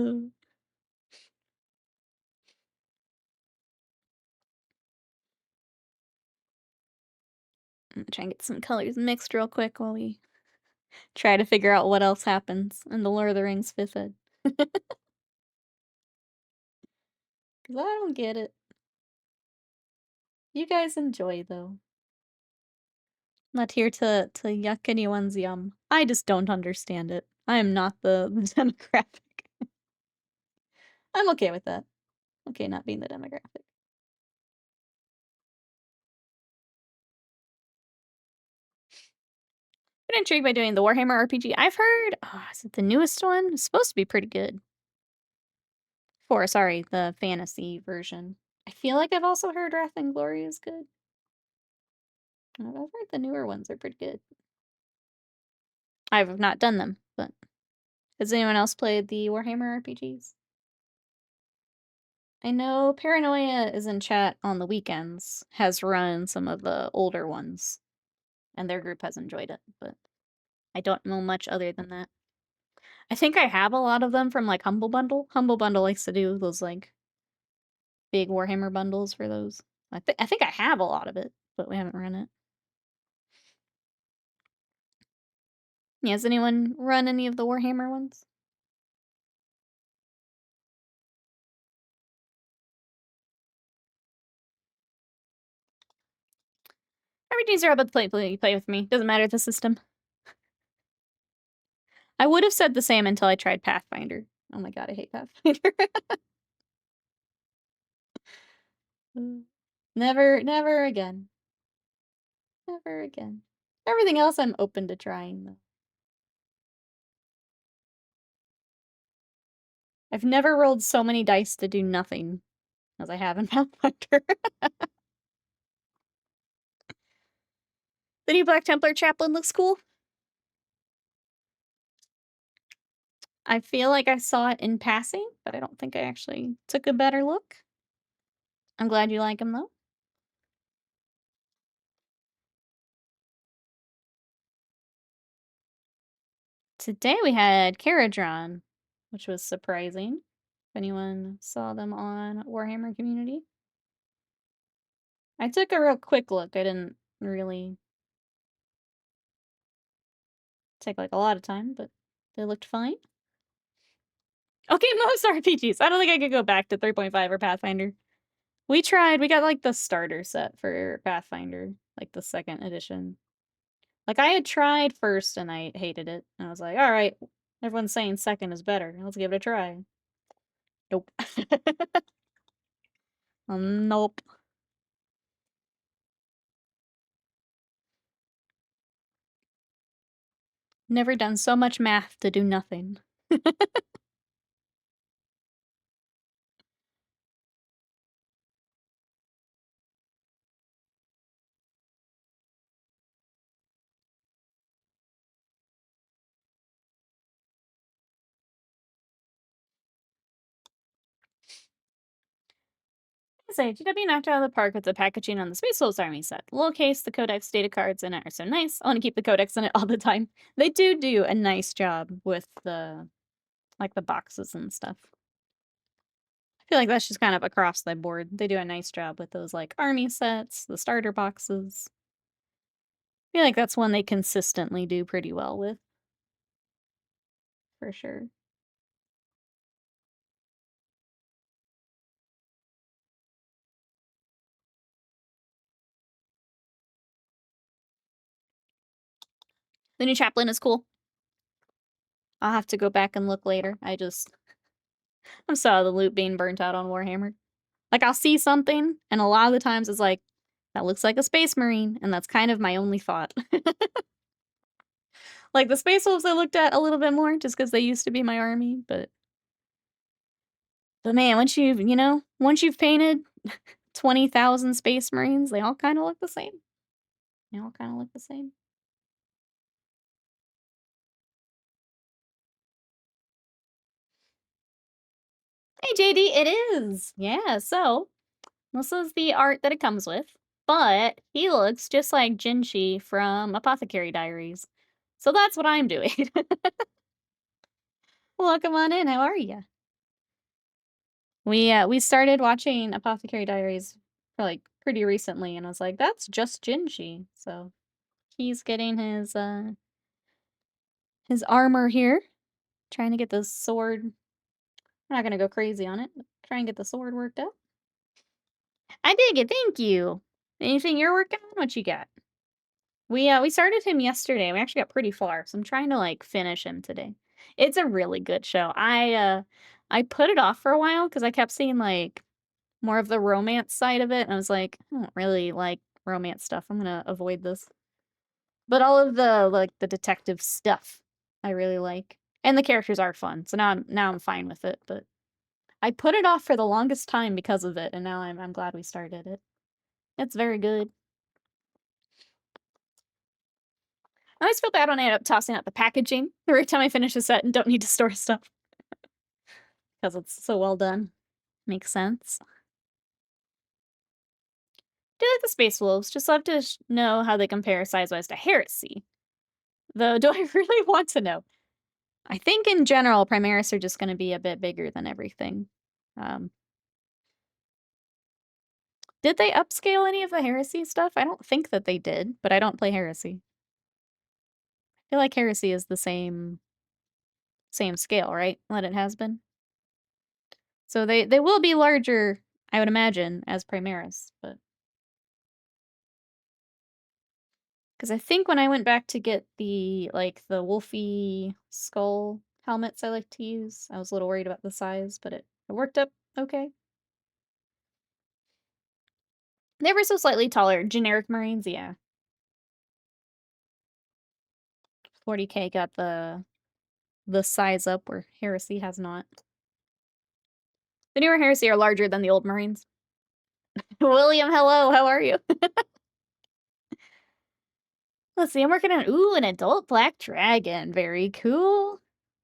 I'm gonna try and get some colors mixed real quick while we try to figure out what else happens in the Lord of the Rings 5th ed. 'Cause I don't get it. You guys enjoy, though. Not here to yuck anyone's yum. I just don't understand it. I am not the demographic. I'm okay with that. Okay, not being the demographic. Been intrigued by doing the Warhammer RPG. I've heard, is it the newest one? It's supposed to be pretty good. Sorry, the fantasy version. I feel like I've also heard Wrath and Glory is good. I've heard the newer ones are pretty good. I've not done them, but has anyone else played the Warhammer RPGs? I know Paranoia is in chat on the weekends, has run some of the older ones, and their group has enjoyed it, but I don't know much other than that. I think I have a lot of them from, like, Humble Bundle. Humble Bundle likes to do those, like, big Warhammer bundles for those. I think I have a lot of it, but we haven't run it. Yeah, has anyone run any of the Warhammer ones? RPGs are about to play with me. Doesn't matter the system. I would have said the same until I tried Pathfinder. Oh my god, I hate Pathfinder. Never again. Never again. Everything else I'm open to trying, though. I've never rolled so many dice to do nothing as I have in Pathfinder. The new Black Templar chaplain looks cool. I feel like I saw it in passing, but I don't think I actually took a better look. I'm glad you like him, though. Today we had Caradron, which was surprising. If anyone saw them on Warhammer Community. I took a real quick look. I didn't really take, like, a lot of time, but they looked fine. Okay, most RPGs. I don't think I could go back to 3.5 or Pathfinder. We tried. We got, like, the starter set for Pathfinder, like, the 2nd edition. Like, I had tried 1st and I hated it. And I was like, alright, everyone's saying 2nd is better. Let's give it a try. Nope. Nope. Never done so much math to do nothing. Say, GW knocked out of the park with the packaging on the Space Wolves Army set. The little case, the Codex data cards in it are so nice. I want to keep the Codex in it all the time. They do a nice job with the, like, the boxes and stuff. I feel like that's just kind of across the board. They do a nice job with those, like, army sets, the starter boxes. I feel like that's one they consistently do pretty well with. For sure. The new chaplain is cool. I'll have to go back and look later. I'm so the loot being burnt out on Warhammer. Like, I'll see something, and a lot of the times it's like, that looks like a Space Marine, and that's kind of my only thought. Like, the Space Wolves I looked at a little bit more, just because they used to be my army, but man, once you've painted 20,000 Space Marines, they all kind of look the same. They all kind of look the same. Hey, JD, it is! Yeah, so, this is the art that it comes with, but he looks just like Jinshi from Apothecary Diaries. So that's what I'm doing. Welcome on in, how are you? We started watching Apothecary Diaries for, like, pretty recently, and I was like, "That's just Jinshi." So, he's getting his armor here, trying to get the sword. I'm not gonna go crazy on it, but try and get the sword worked out. I dig it, thank you. Anything you're working on? What you got? We started him yesterday, we actually got pretty far, so I'm trying to, like, finish him today. It's a really good show. I put it off for a while because I kept seeing, like, more of the romance side of it, and I was like, "I don't really like romance stuff, I'm gonna avoid this." But all of the, like, the detective stuff, I really like, and the characters are fun, so now I'm fine with it, but I put it off for the longest time because of it, and now I'm glad we started it. It's very good. I always feel bad when I end up tossing out the packaging every time I finish a set and don't need to store stuff because it's so well done. Makes sense. Do like the Space Wolves, just love to know how they compare size-wise to Heresy. Though, do I really want to know? I think in general, Primaris are just gonna be a bit bigger than everything. Um, did they upscale any of the Heresy stuff? I don't think that they did, but I don't play Heresy. I feel like Heresy is the same scale, right? That it has been. So they will be larger, I would imagine, as Primaris, but because I think when I went back to get the, like, the wolfy skull helmets I like to use, I was a little worried about the size, but it worked up okay. They were so slightly taller. Generic Marines, yeah. 40K got the size up where Heresy has not. The newer Heresy are larger than the old Marines. William, hello, how are you? Let's see, I'm working on, an adult black dragon. Very cool.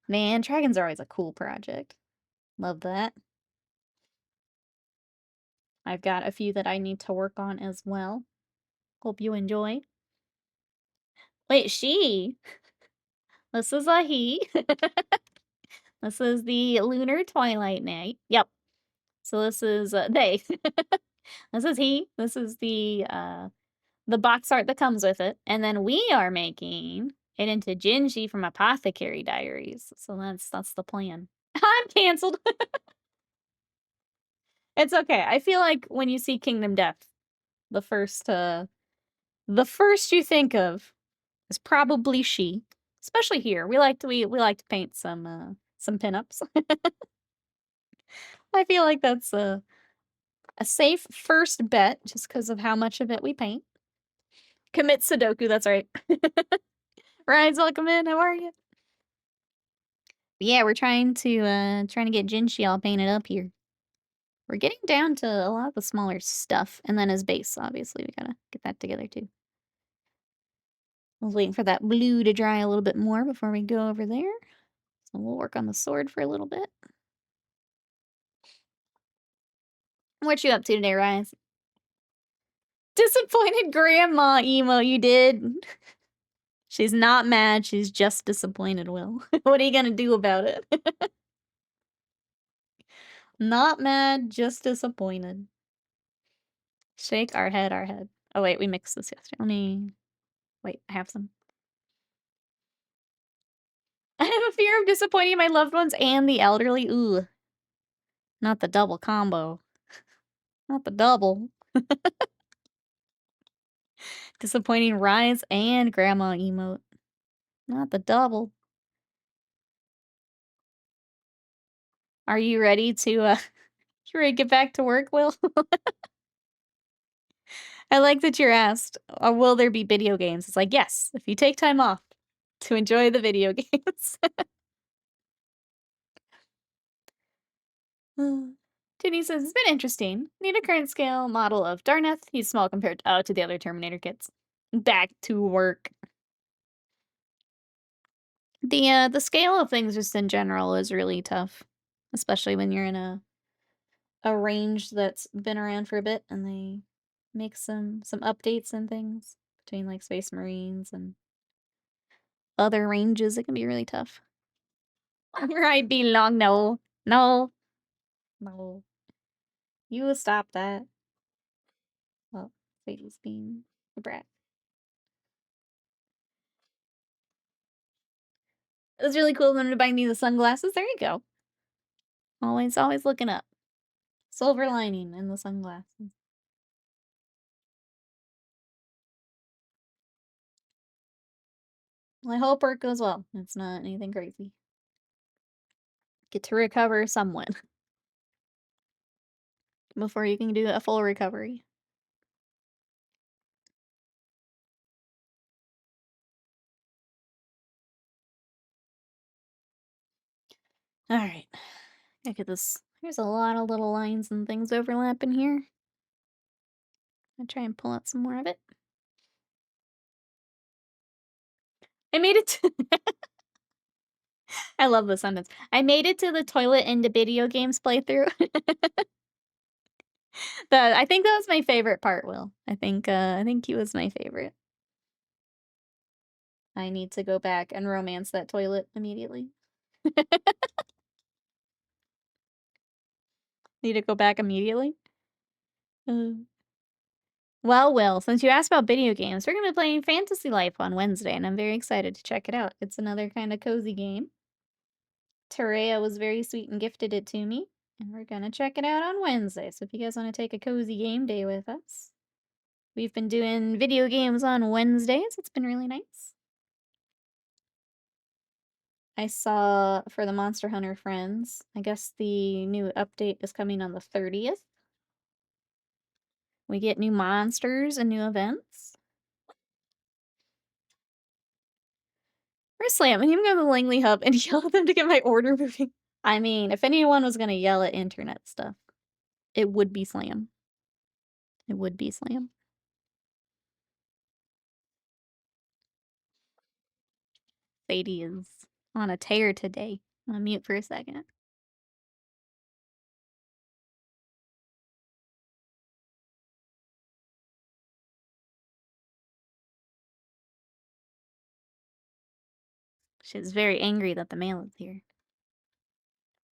Man, dragons are always a cool project. Love that. I've got a few that I need to work on as well. Hope you enjoy. Wait, she? This is a he. This is the Lunar Twilight Knight. Yep. So this is, they. This is he. This is the box art that comes with it. And then we are making it into Jinshi from Apothecary Diaries. So that's the plan. I'm canceled. It's okay. I feel like when you see Kingdom Death, the first you think of is probably she. Especially here. We like to paint some pinups. I feel like that's a safe first bet just because of how much of it we paint. Commit Sudoku, that's right. Rise, welcome in. How are you? Yeah, we're trying to get Jinshi all painted up here. We're getting down to a lot of the smaller stuff, and then his base, obviously, we gotta get that together too. I was waiting for that blue to dry a little bit more before we go over there. So we'll work on the sword for a little bit. What you up to today, Rise? Disappointed grandma emo, you did. She's not mad, she's just disappointed, Will. What are you gonna do about it? Not mad, just disappointed. Shake our head, our head. Oh wait, we mixed this yesterday. Let me... Wait, I have some. I have a fear of disappointing my loved ones and the elderly. Ooh. Not the double combo. Not the double. Disappointing Rise and Grandma emote. Not the double. Are you ready to get back to work, Will? I like that you're asked, will there be video games? It's like, yes, if you take time off to enjoy the video games. Tinny says, it's been interesting. Need a current scale model of Darneth. He's small compared to the other Terminator kits. Back to work. The scale of things just in general is really tough. Especially when you're in a range that's been around for a bit and they make some updates and things between like Space Marines and other ranges. It can be really tough. Where I belong, no. No. No. You stop that. Well, Sadie's being a brat. It was really cool of them to buy me the sunglasses. There you go. Always looking up. Silver lining in the sunglasses. Well, I hope work goes well. It's not anything crazy. Get to recover somewhat before you can do a full recovery. Alright. Gotta get this. There's a lot of little lines and things overlapping here. I'll try and pull out some more of it. I made it to I love the sentence. I made it to the toilet in the video games playthrough. I think that was my favorite part, Will. I think he was my favorite. I need to go back and romance that toilet immediately. Need to go back immediately? Well, Will, since you asked about video games, we're going to be playing Fantasy Life on Wednesday, and I'm very excited to check it out. It's another kind of cozy game. Terea was very sweet and gifted it to me, and we're going to check it out on Wednesday. So if you guys want to take a cozy game day with us, we've been doing video games on Wednesdays. It's been really nice. I saw for the Monster Hunter friends, I guess the new update is coming on the 30th. We get new monsters and new events. We're slamming him go to the Langley Hub and yell at them to get my order moving. I mean, if anyone was gonna yell at internet stuff, it would be Slam. It would be Slam. Sadie is on a tear today. I'm gonna mute for a second. She's very angry that the mail is here.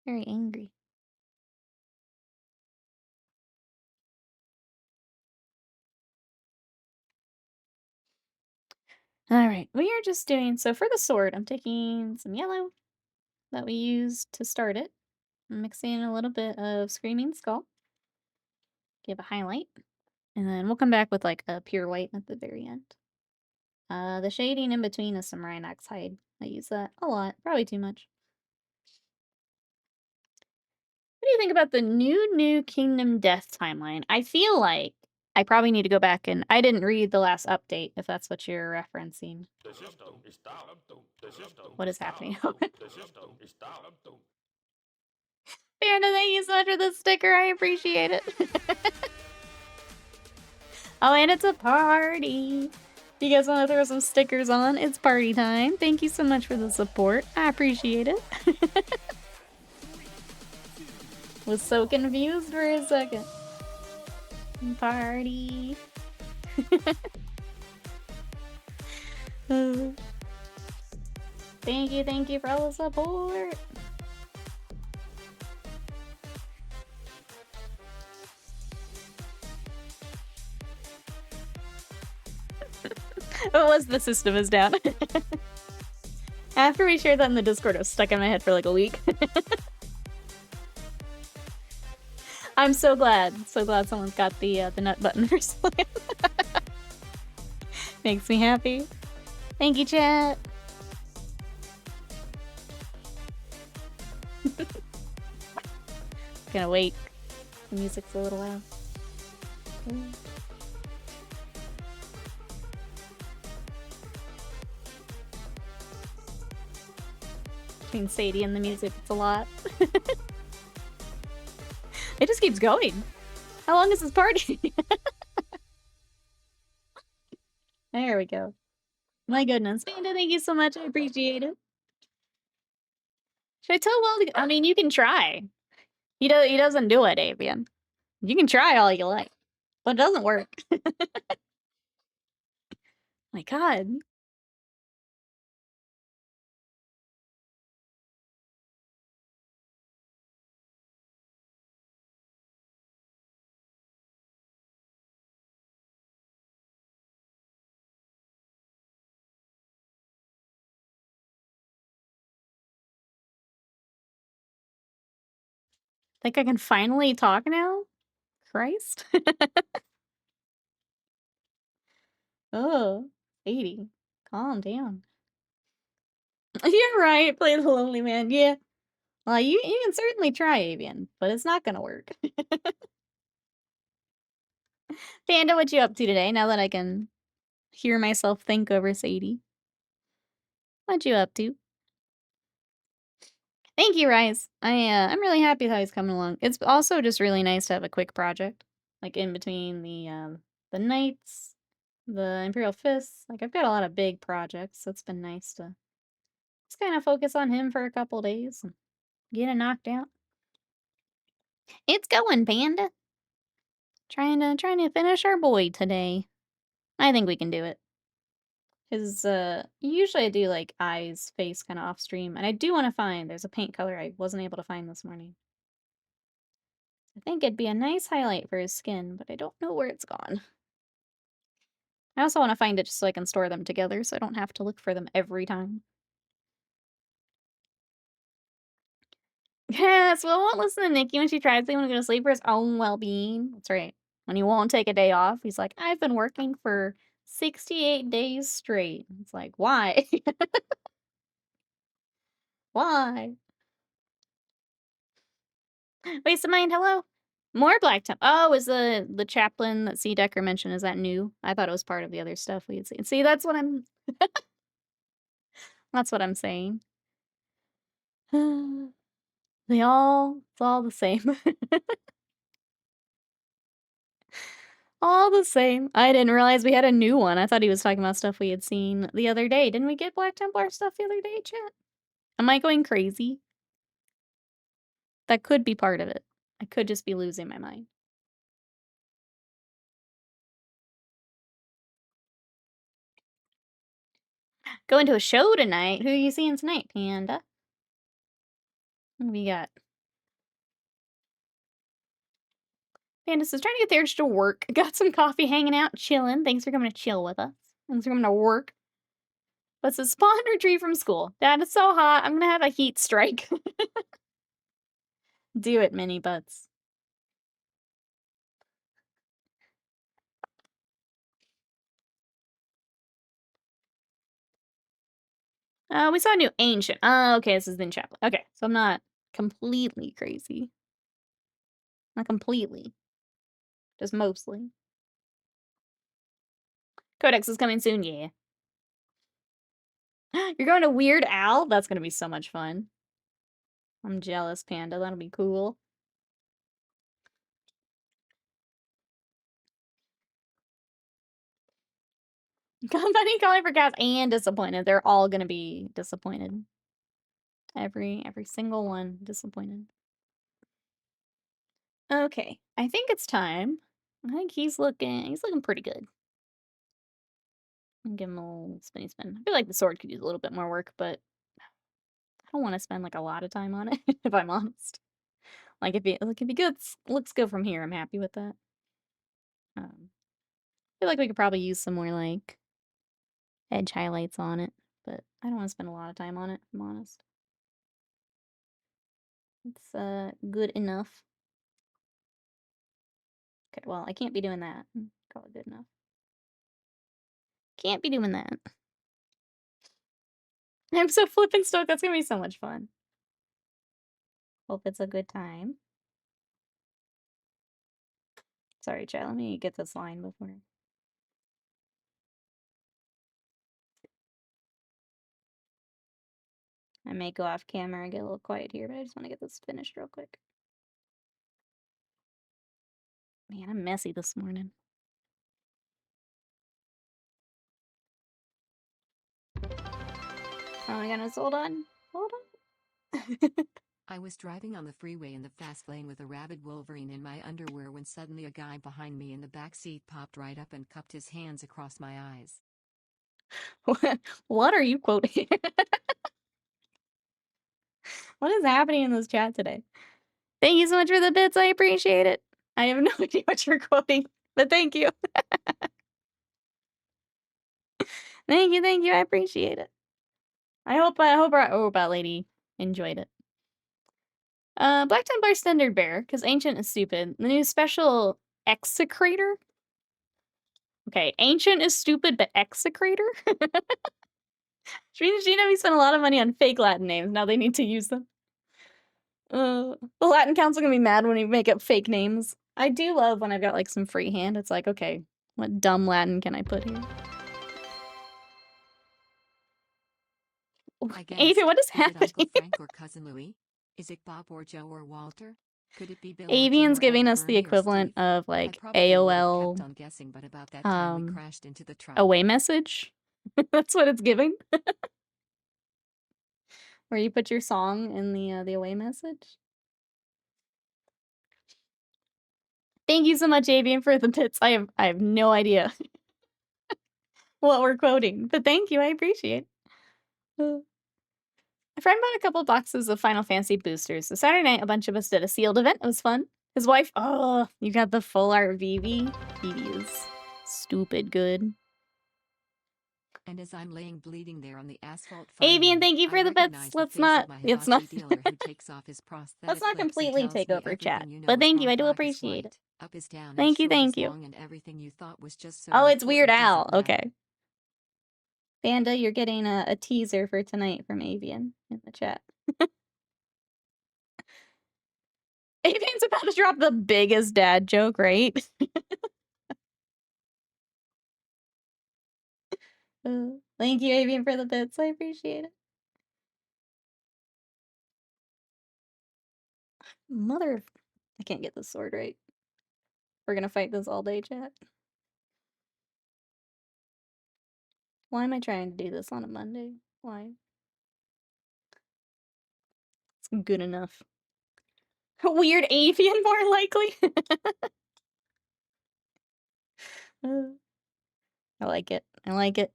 Very angry. Alright, we are just doing... So for the sword, I'm taking some yellow that we used to start it. I'm mixing in a little bit of Screaming Skull. Give a highlight. And then we'll come back with like a pure white at the very end. The shading in between is some Rhinox hide. I use that a lot. Probably too much. What do you think about the new Kingdom Death timeline? I feel like I probably need to go back and I didn't read the last update, if that's what you're referencing. What is happening? Panda, thank you so much for the sticker. I appreciate it. Oh, and it's a party. You guys want to throw some stickers on? It's party time. Thank you so much for the support. I appreciate it. Was so confused for a second. Party. Thank you for all the support. It was the system is down. After we shared that in the Discord, it was stuck in my head for like a week. I'm so glad. So glad someone's got the nut button for Slam. Makes me happy. Thank you, chat. Gonna wait. The music's a little loud. Between Sadie and the music, it's a lot. It just keeps going. How long is this party? There we go. My goodness. Panda, thank you so much. I appreciate it. Should I tell Will to... I mean, you can try. He doesn't do it, Avian. You can try all you like. But it doesn't work. My god. Think I can finally talk now? Christ. Oh, 80. Calm down. You're right. Play the lonely man. Yeah. Well, you can certainly try, Avian, but it's not gonna work. Panda, what you up to today? Now that I can hear myself think over Sadie. What you up to? Thank you, Rise. I'm really happy how he's coming along. It's also just really nice to have a quick project, like in between the Knights, the Imperial Fists. Like I've got a lot of big projects, so it's been nice to just kind of focus on him for a couple days and get it knocked out. It's going, Panda. Trying to finish our boy today. I think we can do it. His usually I do like eyes, face kind of off stream, and I do want to find there's a paint color I wasn't able to find this morning. I think it'd be a nice highlight for his skin, but I don't know where it's gone. I also want to find it just so I can store them together so I don't have to look for them every time. Yes, well, I won't listen to Nikki when she tries to go to sleep for his own well-being. That's right. When he won't take a day off, he's like, I've been working for 68 days straight. It's like, why? Why? Waste of mind, hello? More Black Temp. Oh, is the chaplain that C. Decker mentioned, is that new? I thought it was part of the other stuff we had seen. See, that's what I'm... That's what I'm saying. It's all the same. All the same. I didn't realize we had a new one. I thought he was talking about stuff we had seen the other day. Didn't we get Black Templar stuff the other day, chat? Am I going crazy? That could be part of it. I could just be losing my mind. Going to a show tonight? Who are you seeing tonight, Panda? What do we got? Panda says, trying to get the urge to work. Got some coffee, hanging out, chilling. Thanks for coming to chill with us. Thanks for coming to work. But a spawn retreat from school. Dad, it's so hot. I'm gonna have a heat strike. Do it, mini butts. We saw a new ancient. Oh, okay, this is the chaplain. Okay, so I'm not completely crazy. Not completely. Just mostly. Codex is coming soon, yeah. You're going to Weird Al? That's gonna be so much fun. I'm jealous, Panda. That'll be cool. Company calling for gas and disappointed. They're all gonna be disappointed. Every single one disappointed. Okay, I think it's time. I think he's looking pretty good. I'll give him a little spinny spin. I feel like the sword could use a little bit more work, but I don't want to spend like a lot of time on it, if I'm honest. Like if he good, looks good from here, I'm happy with that. I feel like we could probably use some more like edge highlights on it, but I don't want to spend a lot of time on it, if I'm honest. It's good enough. Okay, well, I can't be doing that. Call it good enough. Can't be doing that. I'm so flippin' stoked. That's gonna be so much fun. Hope it's a good time. Sorry, chat. Let me get this line before. I may go off camera and get a little quiet here, but I just want to get this finished real quick. Man, I'm messy this morning. Oh my goodness, hold on. Hold on. I was driving on the freeway in the fast lane with a rabid Wolverine in my underwear when suddenly a guy behind me in the back seat popped right up and cupped his hands across my eyes. What are you quoting? What is happening in this chat today? Thank you so much for the bits. I appreciate it. I have no idea what you're quoting, but thank you. Thank you. I appreciate it. I hope our lady enjoyed it. Black Templar Standard Bear, because Ancient is stupid. The new special Execrator? Okay, Ancient is stupid, but Execrator? She spent a lot of money on fake Latin names. Now they need to use them. The Latin Council gonna be mad when we make up fake names. I do love when I've got like some free hand. It's like, okay, what dumb Latin can I put here? Ethan, what is happening? Is it Uncle Frank or Cousin Louie? Is it Bob or Joe or Walter? Could it be Bill Avian's or giving Ed, us the Bernie equivalent of like AOL kept on guessing, but about that time we crashed into the truck. away message. That's what it's giving. Where you put your song in the away message. Thank you so much, Avian, for the bits. I have no idea what we're quoting, but thank you. I appreciate it. A friend bought a couple boxes of Final Fantasy boosters. So Saturday night, a bunch of us did a sealed event. It was fun. His wife, oh, you got the full art Vivi. Vivi is stupid good. And as I'm laying bleeding there on the asphalt, Avian, thank you for the bits. Let's not let's not completely take over chat. But thank you, I do appreciate it. Up is down, thank you. and everything you thought was just so oh, it's Weird Al. Okay. Panda, you're getting a teaser for tonight from Avian in the chat. Avian's about to drop the biggest dad joke, right? Thank you, Avian, for the bits. I appreciate it. Mother of... I can't get this sword right. We're gonna fight this all day, chat. Why am I trying to do this on a Monday? Why? It's good enough. Weird Avian, more likely. I like it. I like it.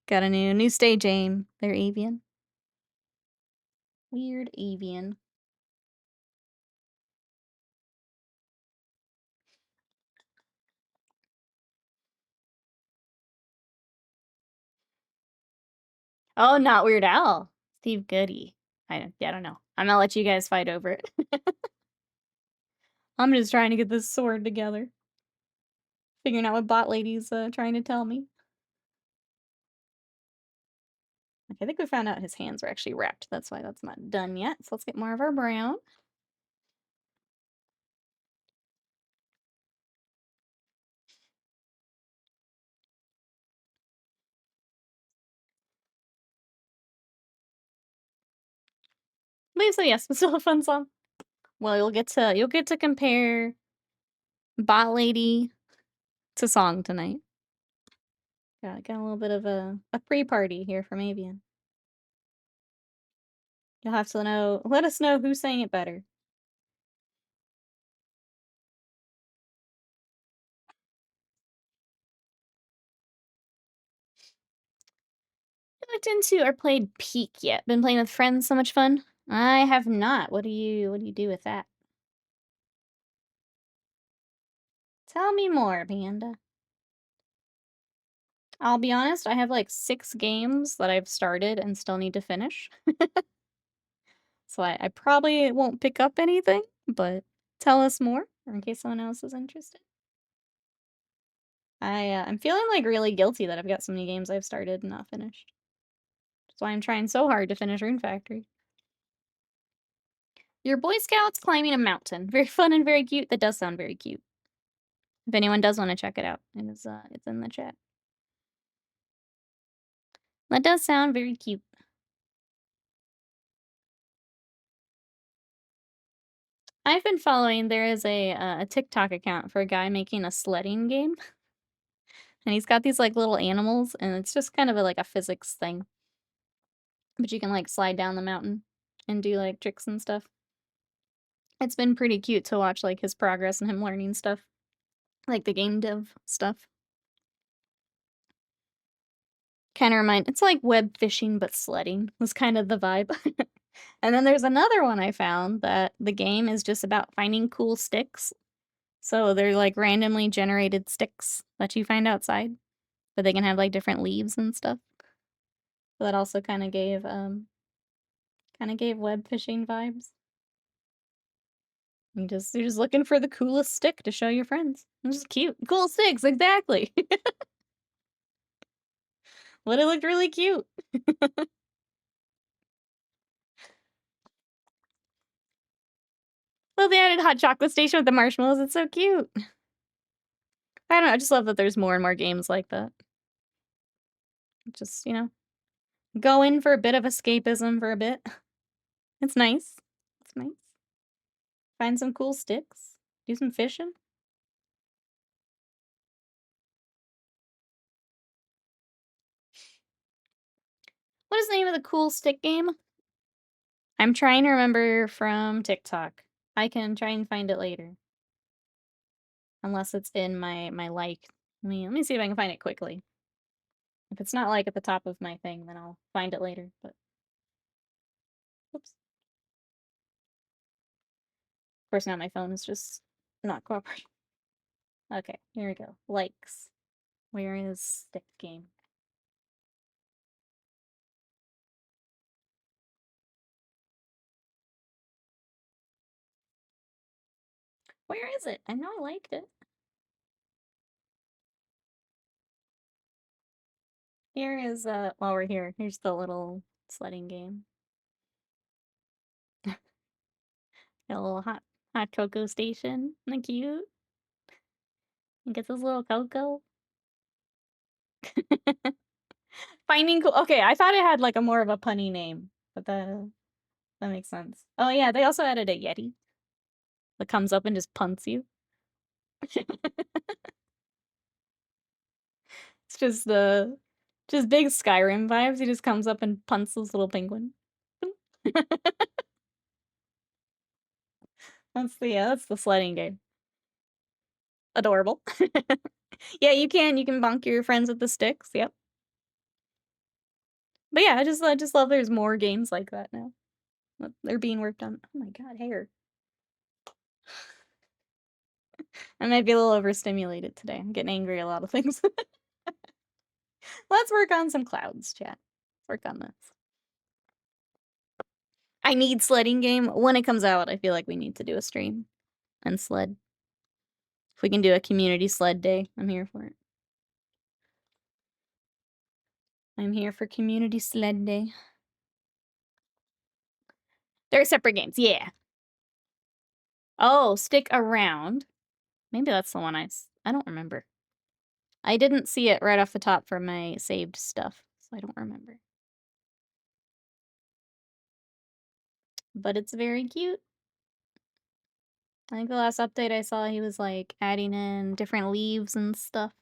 Got a new stage aim. There, Avian. Weird Avian. Oh, not Weird Al. Steve Goody. I don't know. I'm gonna let you guys fight over it. I'm just trying to get this sword together. Figuring out what bot lady's trying to tell me. Okay, I think we found out his hands were actually wrapped. That's why that's not done yet. So let's get more of our brown. But so yes, it's still a fun song. Well, you'll get to compare Bot Lady to song tonight. Got a little bit of a pre-party here from Avian. You'll have to let us know who sang it better. I looked into or played Peak yet. Been playing with friends, so much fun. I have not. What do you do with that? Tell me more, Panda. I'll be honest, I have like 6 games that I've started and still need to finish. So I probably won't pick up anything, but tell us more in case someone else is interested. I'm feeling like really guilty that I've got so many games I've started and not finished. That's why I'm trying so hard to finish Rune Factory. Your Boy Scouts climbing a mountain. Very fun and very cute. That does sound very cute. If anyone does want to check it out, it's in the chat. That does sound very cute. I've been following, there is a TikTok account for a guy making a sledding game. And he's got these like little animals, and it's just kind of like a physics thing. But you can like slide down the mountain and do like tricks and stuff. It's been pretty cute to watch like his progress and him learning stuff. Like the game dev stuff. Kinda it's like web fishing but sledding was kind of the vibe. And then there's another one I found that the game is just about finding cool sticks. So they're like randomly generated sticks that you find outside, but they can have like different leaves and stuff. So that also kinda gave web fishing vibes. You're just looking for the coolest stick to show your friends. It's just cute. Cool sticks, exactly. But it looked really cute. Well, they added hot chocolate station with the marshmallows. It's so cute. I don't know. I just love that there's more and more games like that. Just, go in for a bit of escapism for a bit. It's nice. It's nice. Find some cool sticks. Do some fishing. What is the name of the cool stick game? I'm trying to remember from TikTok. I can try and find it later. Unless it's in my like. Let me see if I can find it quickly. If it's not like at the top of my thing, then I'll find it later. But oops. Of course, now my phone is just not cooperating. Okay, here we go. Likes. Where is stick game? Where is it? I know I liked it. Here is while we're here, here's the little sledding game. A little hot cocoa station. Isn't that cute? He gets his little cocoa. Finding cool. Okay, I thought it had like a more of a punny name, but that makes sense. Oh yeah, they also added a Yeti that comes up and just punts you. It's just big Skyrim vibes. He just comes up and punts this little penguin. That's the sledding game. Adorable. Yeah, you can bonk your friends with the sticks. Yep. But yeah, I just love there's more games like that now. They're being worked on. Oh my god, hair. I might be a little overstimulated today. I'm getting angry at a lot of things. Let's work on some clouds, chat. Let's work on this. I need sledding game. When it comes out, I feel like we need to do a stream and sled. If we can do a community sled day, I'm here for it. I'm here for community sled day. They're separate games, yeah. Oh, stick around. Maybe that's the one I don't remember. I didn't see it right off the top for my saved stuff, so I don't remember. but it's very cute. I think the last update I saw, he was, like, adding in different leaves and stuff.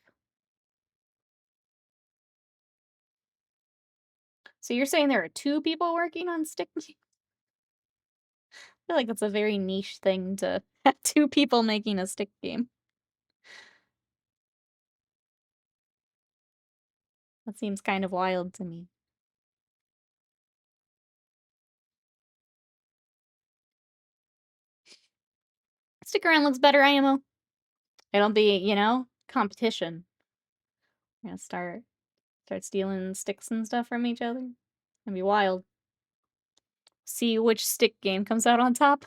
So you're saying there are 2 people working on stick I feel like that's a very niche thing to have 2 people making a stick game. That seems kind of wild to me. Stick around looks better, IMO. It'll be, you know, competition. We're gonna start stealing sticks and stuff from each other. It'll be wild. See which stick game comes out on top.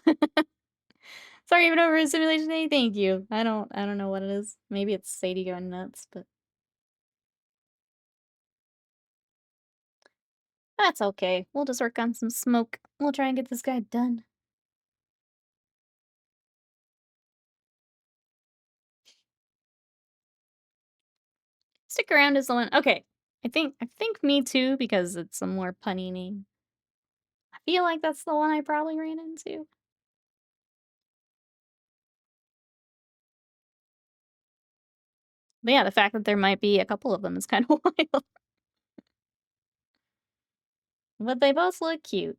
Sorry, even over a simulation day. Thank you. I don't know what it is. Maybe it's Sadie going nuts, but that's okay. We'll just work on some smoke. We'll try and get this guy done. Stick around is the one. Okay. I think me too, because it's a more punny name. I feel like that's the one I probably ran into. But yeah, the fact that there might be a couple of them is kind of wild. But they both look cute.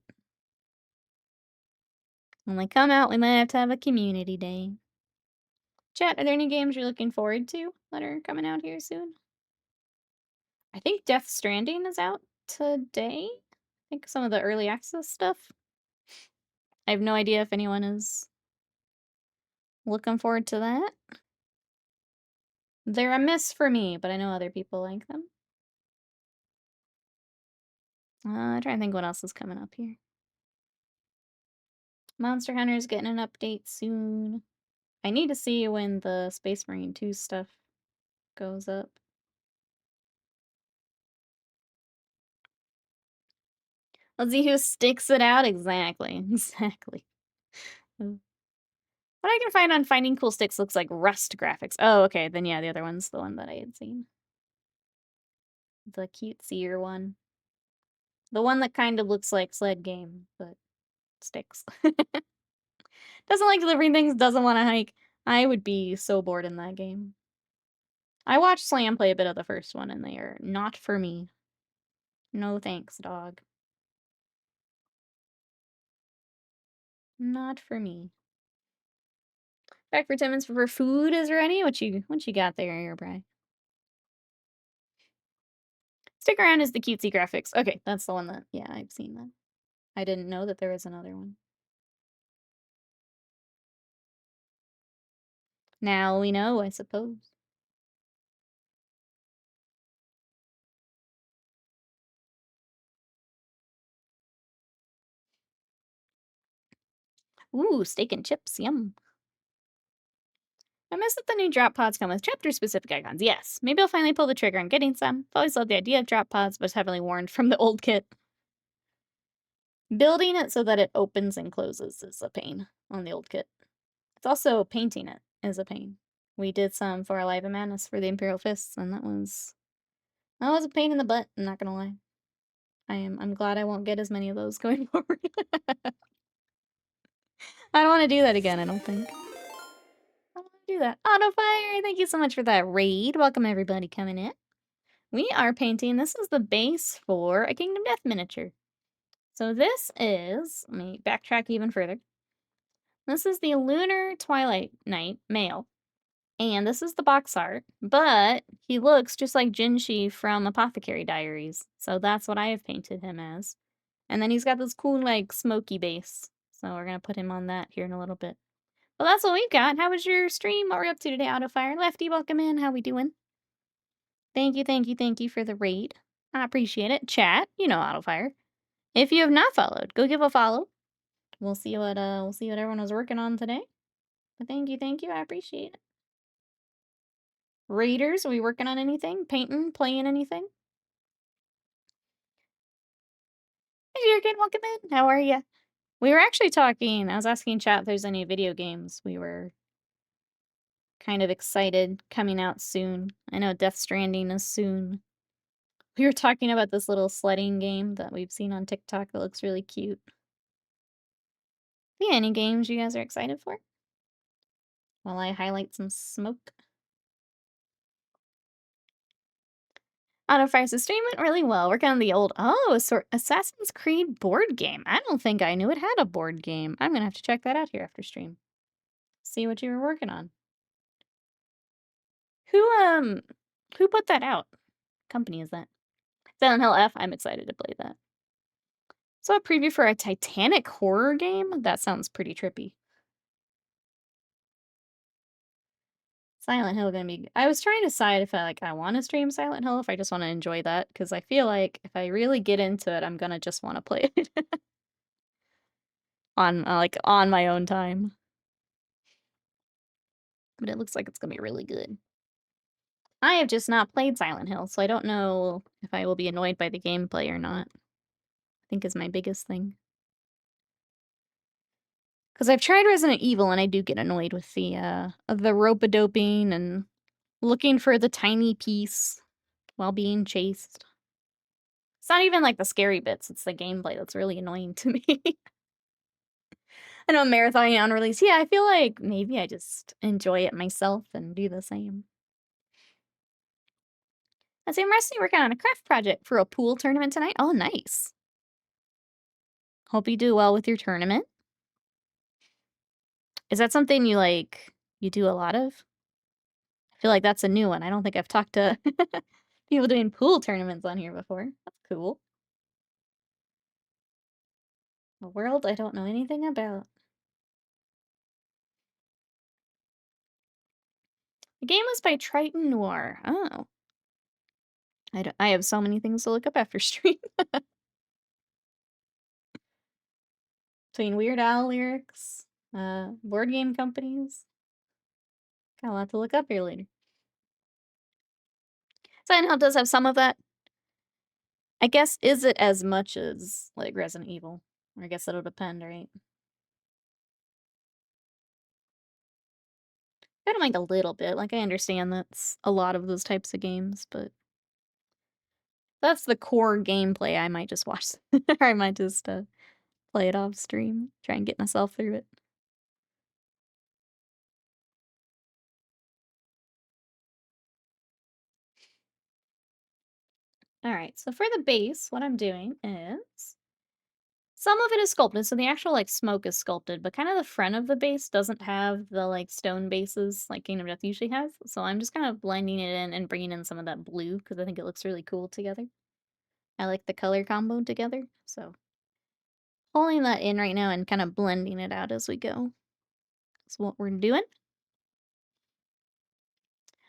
When they come out, we might have to have a community day. Chat, are there any games you're looking forward to that are coming out here soon? I think Death Stranding is out today. I think some of the early access stuff. I have no idea if anyone is looking forward to that. They're a miss for me, but I know other people like them. I'm trying to think what else is coming up here. Monster Hunter's getting an update soon. I need to see when the Space Marine 2 stuff goes up. Let's see who sticks it out. Exactly. Exactly. What I can find on Finding Cool Sticks looks like Rust graphics. Oh, okay. Then yeah, the other one's the one that I had seen. The cutesier one. The one that kind of looks like Sled Game, but sticks. Doesn't like delivering things, doesn't want to hike. I would be so bored in that game. I watched Slam play a bit of the first one, and they are not for me. No thanks, dog. Not for me. Back for 10 minutes before food is ready. What you got there, your Bri? Stick around is the cutesy graphics. Okay, that's the one that yeah, I've seen that. I didn't know that there was another one. Now we know, I suppose. Ooh, steak and chips, yum. I miss that the new drop pods come with chapter-specific icons. Yes, maybe I'll finally pull the trigger on getting some. I've always loved the idea of drop pods, but was heavily warned from the old kit. Building it so that it opens and closes is a pain on the old kit. It's also painting it is a pain. We did some for Alive and Madness for the Imperial Fists, and that was a pain in the butt, I'm not gonna lie. I'm glad I won't get as many of those going forward. I don't wanna do that again, I don't think. I don't wanna do that. Autofire, thank you so much for that raid. Welcome everybody coming in. We are painting this is the base for a Kingdom Death miniature. So this is let me backtrack even further. This is the Lunar Twilight Knight male. And this is the box art, but he looks just like Jinshi from Apothecary Diaries. So that's what I have painted him as. And then he's got this cool, like, smoky base. So we're gonna put him on that here in a little bit. Well, that's what we've got. How was your stream? What we're up to today, Autofire? Lefty, welcome in. How we doing? Thank you, thank you, thank you for the raid. I appreciate it. Chat, you know Autofire. If you have not followed, go give a follow. We'll see what everyone was working on today. But thank you, I appreciate it. Raiders, are we working on anything? Painting? Playing anything? Hey, Jurgen, welcome in. How are you? We were actually talking. I was asking chat if there's any video games we were kind of excited coming out soon. I know Death Stranding is soon. We were talking about this little sledding game that we've seen on TikTok that looks really cute. Yeah, any games you guys are excited for? While I highlight some smoke. Autofire's stream went really well. Working on the old Assassin's Creed board game. I don't think I knew it had a board game. I'm gonna have to check that out here after stream. See what you were working on. Who who put that out? Company is that? Silent Hill F. I'm excited to play that. So a preview for a Titanic horror game? That sounds pretty trippy. Silent Hill gonna be I was trying to decide if I wanna stream Silent Hill, if I just wanna enjoy that, because I feel like if I really get into it, I'm gonna just wanna play it on my own time. But it looks like it's gonna be really good. I have just not played Silent Hill, so I don't know if I will be annoyed by the gameplay or not, I think is my biggest thing. Because I've tried Resident Evil and I do get annoyed with the rope-a-doping and looking for the tiny piece while being chased. It's not even like the scary bits, it's the gameplay that's really annoying to me. I know marathoning on release. Yeah, I feel like maybe I just enjoy it myself and do the same. I see I'm actually working on a craft project for a pool tournament tonight. Oh, nice. Hope you do well with your tournament. Is that something you do a lot of? I feel like that's a new one. I don't think I've talked to people doing pool tournaments on here before. That's cool. A world I don't know anything about. The game was by Triton Noir. Oh. I have so many things to look up after stream. Between Weird Al lyrics, board game companies. Got a lot to look up here later. Silent Hill does have some of that. I guess, is it as much as, like, Resident Evil? Or I guess that'll depend, right? I don't mind a little bit, like, I understand that's a lot of those types of games, but that's the core gameplay, I might just watch or I might just, play it off stream, try and get myself through it. Alright, so for the base, what I'm doing is some of it is sculpted, so the actual, like, smoke is sculpted, but kinda the front of the base doesn't have the, like, stone bases like Kingdom Death usually has, so I'm just kind of blending it in and bringing in some of that blue because I think it looks really cool together. I like the color combo together, so pulling that in right now and kinda blending it out as we go is what we're doing.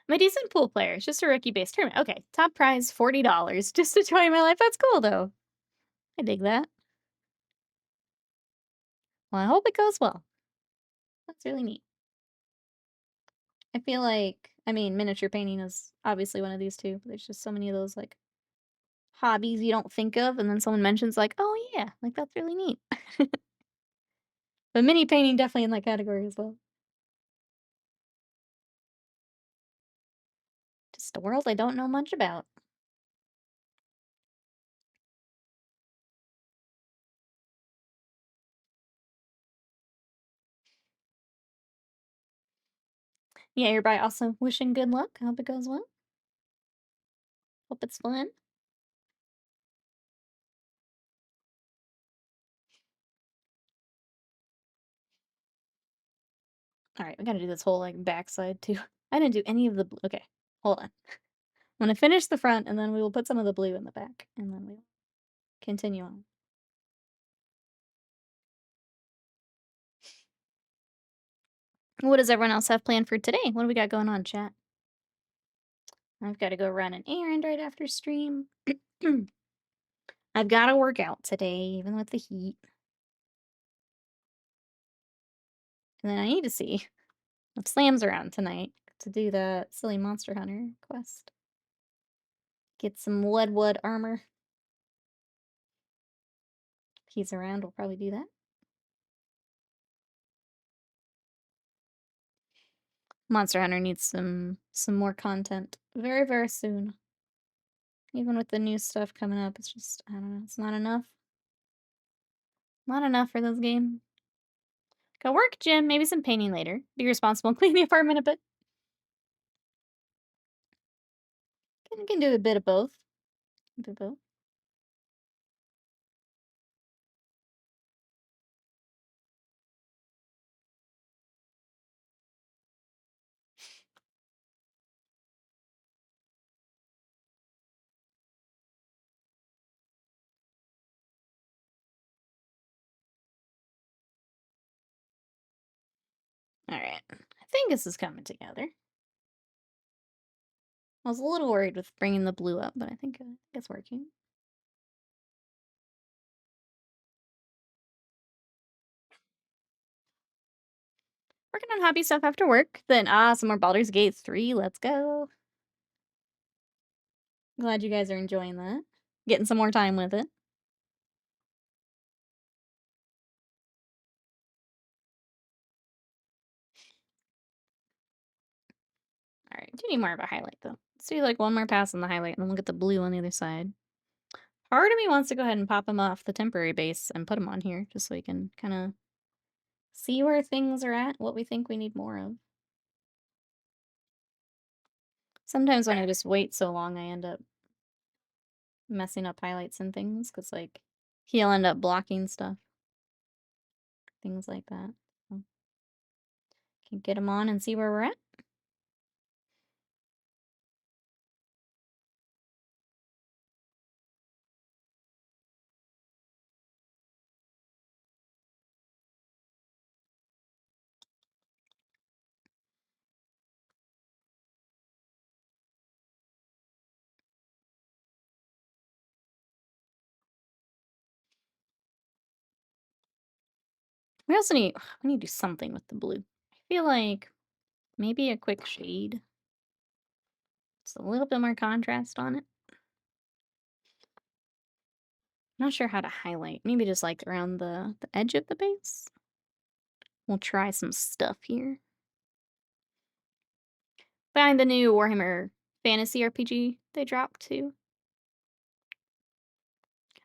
I'm a decent pool player, it's just a rookie-based tournament. Okay, top prize, $40, just enjoying my life, that's cool, though. I dig that. Well, I hope it goes well. That's really neat. I feel like I mean, miniature painting is obviously one of these too, but there's just so many of those, like, hobbies you don't think of, and then someone mentions, like, "Oh, yeah," like, that's really neat. But mini painting definitely in that category as well. Just a world I don't know much about. Yeah, everybody also wishing good luck. I hope it goes well. Hope it's fun. Alright, we gotta do this whole, like, backside too. I didn't do any of the okay, hold on. I'm gonna finish the front, and then we will put some of the blue in the back, and then we'll continue on. What does everyone else have planned for today? What do we got going on, chat? I've gotta go run an errand right after stream. I've gotta work out today, even with the heat. And then I need to see if Slam's around tonight to do the silly Monster Hunter quest. Get some wood armor. If he's around, we'll probably do that. Monster Hunter needs some more content very, very soon. Even with the new stuff coming up, it's just I don't know, it's not enough. Not enough for this game. Go work, gym, maybe some painting later. Be responsible and clean the apartment a bit. Can do a bit of both. A bit of both. Alright. I think this is coming together. I was a little worried with bringing the blue up, but I think it's working. Working on hobby stuff after work. Then, some more Baldur's Gate 3. Let's go. Glad you guys are enjoying that. Getting some more time with it. Alright, do need more of a highlight, though. Let's do, like, one more pass on the highlight, and then we'll get the blue on the other side. Part of me wants to go ahead and pop them off the temporary base and put them on here, just so we can kinda see where things are at, what we think we need more of. Sometimes when I just wait so long, I end up messing up highlights and things, because like, he'll end up blocking stuff, things like that. So, can get them on and see where we're at. We need to do something with the blue. I feel like maybe a quick shade. Just a little bit more contrast on it. Not sure how to highlight. Maybe just like around the edge of the base. We'll try some stuff here. Find the new Warhammer Fantasy RPG they dropped too.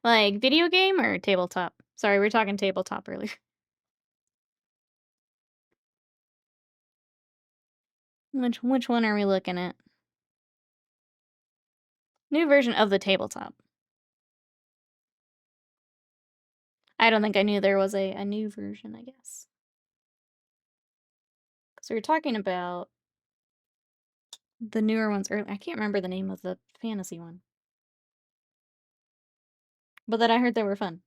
Like video game or tabletop? Sorry, we were talking tabletop earlier. Which one are we looking at? New version of the tabletop. I don't think I knew there was a new version, I guess. Because we were talking about the newer ones earlier. I can't remember the name of the fantasy one. But that I heard they were fun.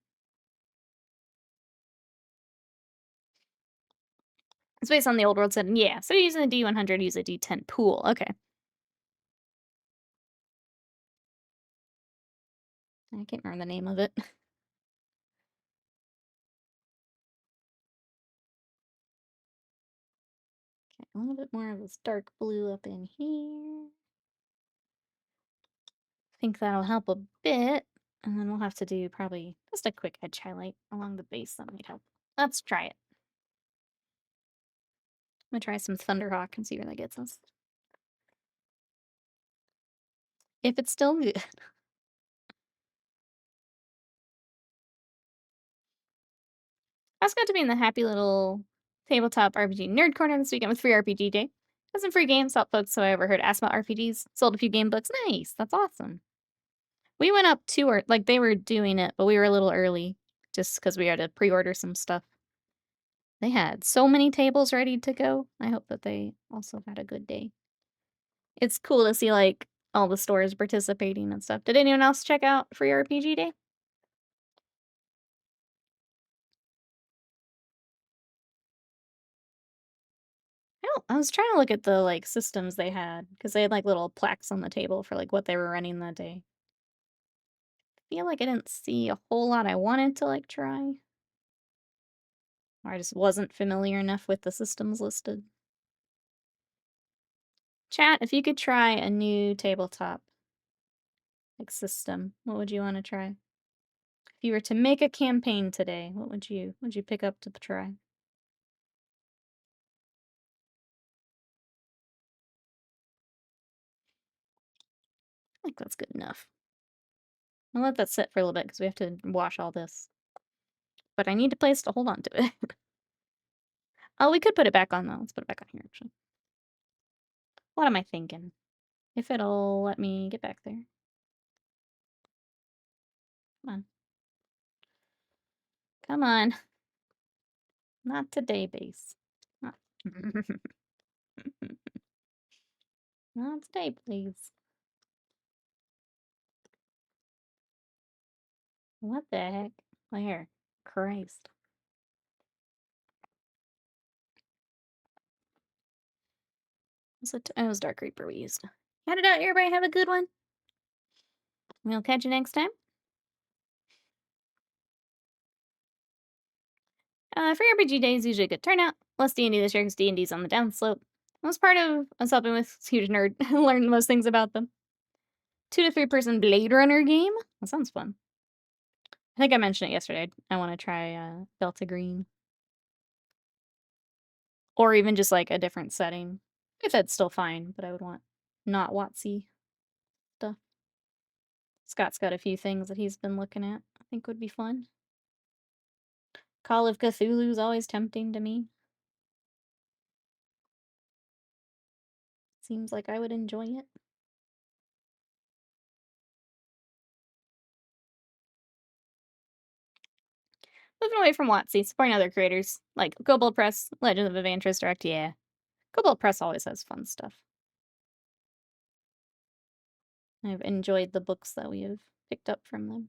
It's based on the old world setting. Yeah, so using a D100, use a D10 pool. Okay. I can't remember the name of it. Okay, a little bit more of this dark blue up in here. I think that'll help a bit. And then we'll have to do probably just a quick edge highlight along the base. That might help. Let's try it. I'm gonna try some Thunderhawk and see where that gets us. If it's still good. I was got to be in the happy little tabletop RPG nerd corner this weekend with free RPG day. Got some free games, help folks who I overheard ask about RPGs. Sold a few game books. Nice, that's awesome. We went up to or like they were doing it, but we were a little early just because we had to pre-order some stuff. They had so many tables ready to go. I hope that they also had a good day. It's cool to see like all the stores participating and stuff. Did anyone else check out free RPG day? I was trying to look at the, like, systems they had because they had, like, little plaques on the table for, like, what they were running that day. Feel like I didn't see a whole lot I wanted to, like, try. Or I just wasn't familiar enough with the systems listed. Chat, if you could try a new tabletop, like, system, what would you wanna try? If you were to make a campaign today, what would you pick up to try? I think that's good enough. I'll let that sit for a little bit because we have to wash all this. But I need a place to hold on to it. Oh, we could put it back on, though. Let's put it back on here, actually. What am I thinking? If it'll let me get back there. Come on. Come on. Not today, base. Not, not today, please. What the heck? Where? Christ. It was Dark Reaper we used. Had it out, everybody. Have a good one. We'll catch you next time. Free RPG Day is usually a good turnout. Less D&D this year because D&D's on the downslope. I was part of us helping with huge nerd learn the most things about them. 2 to 3 person Blade Runner game? That sounds fun. I think I mentioned it yesterday. I want to try Delta Green. Or even just like a different setting. If that's still fine, but I would want not WotC stuff. Scott's got a few things that he's been looking at I think would be fun. Call of Cthulhu's always tempting to me. Seems like I would enjoy it. Moving away from WotC, supporting other creators, like Kobold Press, Legend of Adventures Direct, yeah. Kobold Press always has fun stuff. I've enjoyed the books that we have picked up from them.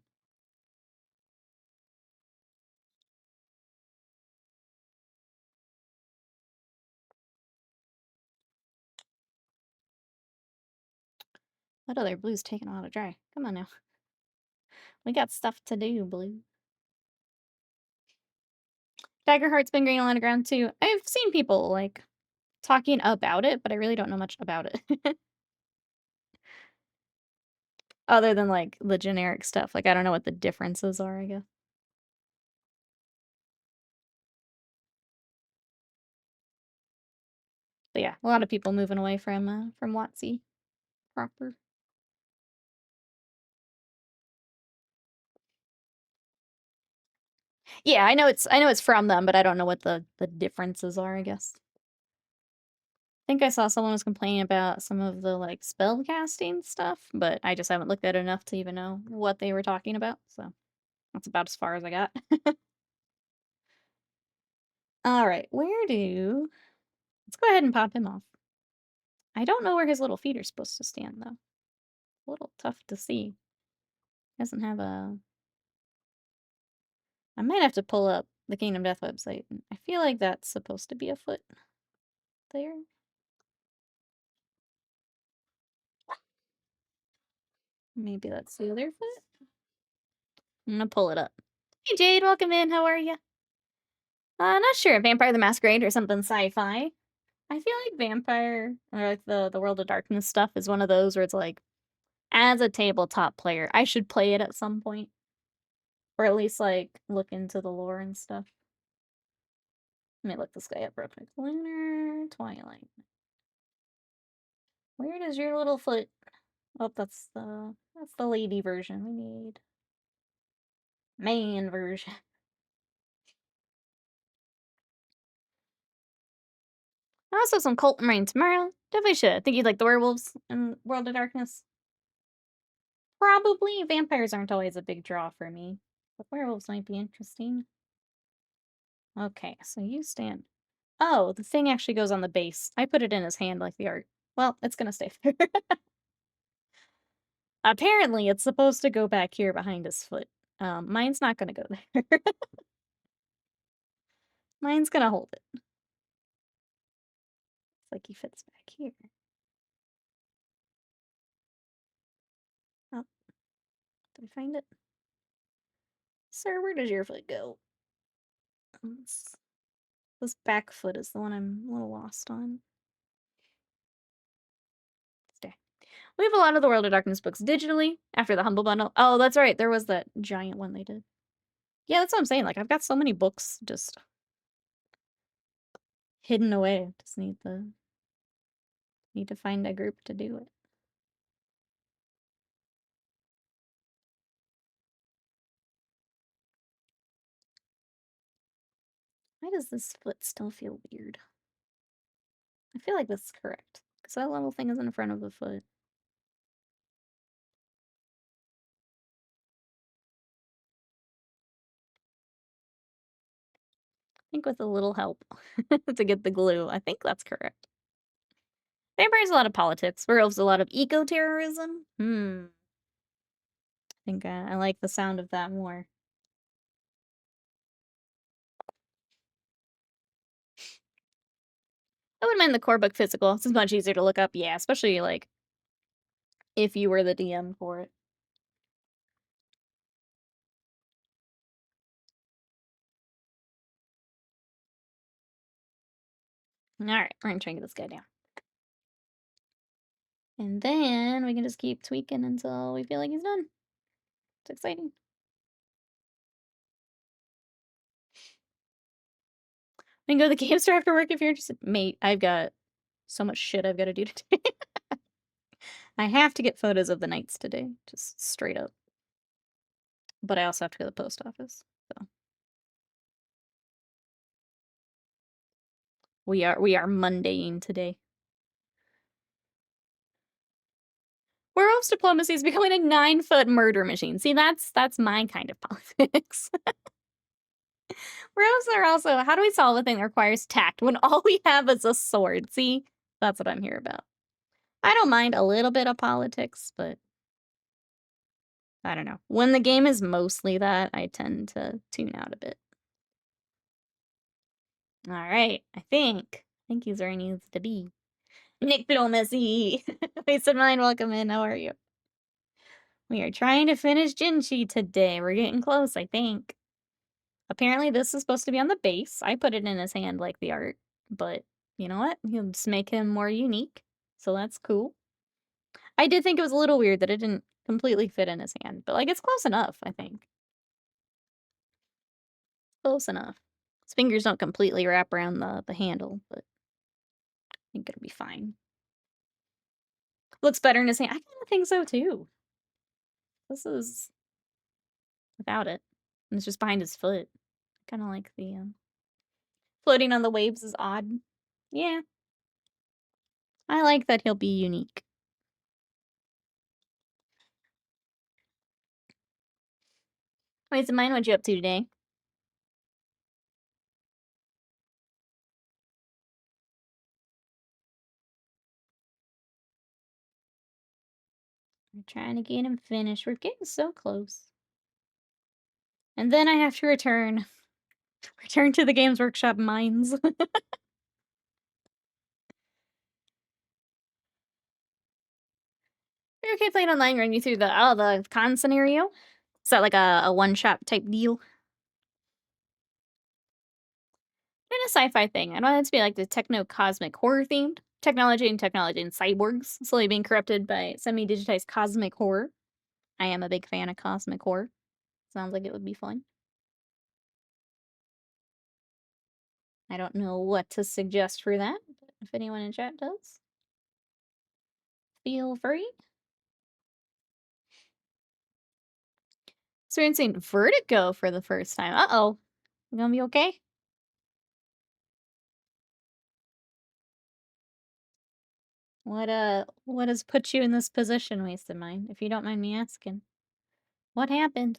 That other blue's taking a while to dry. Come on now. We got stuff to do, blue. Daggerheart's been green on the ground too. I've seen people, like, talking about it, but I really don't know much about it. Other than, like, the generic stuff. Like, I don't know what the differences are, I guess. But yeah, a lot of people moving away from WotC proper. Yeah, I know it's from them, but I don't know what the differences are, I guess. I think I saw someone was complaining about some of the, like, spell casting stuff, but I just haven't looked at it enough to even know what they were talking about, so that's about as far as I got. Alright, let's go ahead and pop him off. I don't know where his little feet are supposed to stand, though. A little tough to see. Doesn't have a... I might have to pull up the Kingdom Death website. I feel like that's supposed to be a foot there. Maybe that's the other foot? I'm gonna pull it up. Hey Jade, welcome in. How are you? Not sure. Vampire the Masquerade or something sci-fi. I feel like Vampire or like the World of Darkness stuff is one of those where it's like, as a tabletop player, I should play it at some point, or at least like look into the lore and stuff. Let me look this guy up real quick. Lunar Twilight. Where does your little foot? Oh, that's the lady version. We need man version. Also, some Cult and Rain tomorrow. Definitely should. I think you'd like the werewolves in World of Darkness. Probably. Vampires aren't always a big draw for me, but werewolves might be interesting. Okay, so you stand. Oh, the thing actually goes on the base. I put it in his hand like the art. Well, it's gonna stay there. Apparently, it's supposed to go back here behind his foot. Mine's not gonna go there. Mine's gonna hold it. It's like he fits back here. Oh, did I find it? Sir, where does your foot go? This back foot is the one I'm a little lost on. Stay. We have a lot of the World of Darkness books digitally after the Humble Bundle. Oh, that's right. There was that giant one they did. Yeah, that's what I'm saying. Like, I've got so many books just hidden away. Just need to find a group to do it. I Why does this foot still feel weird? I feel like this is correct. Because that little thing is in front of the foot. I think with a little help to get the glue, I think that's correct. Vampires a lot of politics. Werewolves a lot of eco-terrorism. I think I like the sound of that more. I wouldn't mind the core book physical. It's much easier to look up. Yeah, especially, like, if you were the DM for it. Alright, we're gonna try and get this guy down. And then we can just keep tweaking until we feel like he's done. It's exciting. We can go to the game store after work if you're interested. Mate, I've got so much shit I've gotta do today. I have to get photos of the knights today, just straight up. But I also have to go to the post office, so. We are Mondaying today. Werewolves diplomacy is becoming a 9-foot murder machine. See, that's my kind of politics. Werewolves are also, how do we solve a thing that requires tact when all we have is a sword? See, that's what I'm here about. I don't mind a little bit of politics, but I don't know. When the game is mostly that, I tend to tune out a bit. All right, I think he's where he needs to be. Diplomacy. Wasted Mind, welcome in. How are you? We are trying to finish Jinshi today. We're getting close, I think. Apparently, this is supposed to be on the base. I put it in his hand like the art, but you know what? He'll just make him more unique, so that's cool. I did think it was a little weird that it didn't completely fit in his hand, but, like, it's close enough, I think. Close enough. His fingers don't completely wrap around the handle, but I think it'll be fine. Looks better in his hand. I kinda think so too. This is without it. And it's just behind his foot. Kinda like the, floating on the waves is odd. Yeah. I like that he'll be unique. Wait, so mine, what you up to today? We're trying to get him finished. We're getting so close. And then I have to return to the Games Workshop mines. You're okay playing online, run you through the con scenario? Is that like a one-shot type deal? And a sci-fi thing. I want it to be like the techno-cosmic horror themed. Technology and cyborgs slowly being corrupted by semi-digitized cosmic horror. I am a big fan of cosmic horror. Sounds like it would be fun. I don't know what to suggest for that, but if anyone in chat does, feel free. Experiencing vertigo for the first time. Uh-oh. You gonna be okay? What has put you in this position, Wasted Mind, if you don't mind me asking? What happened?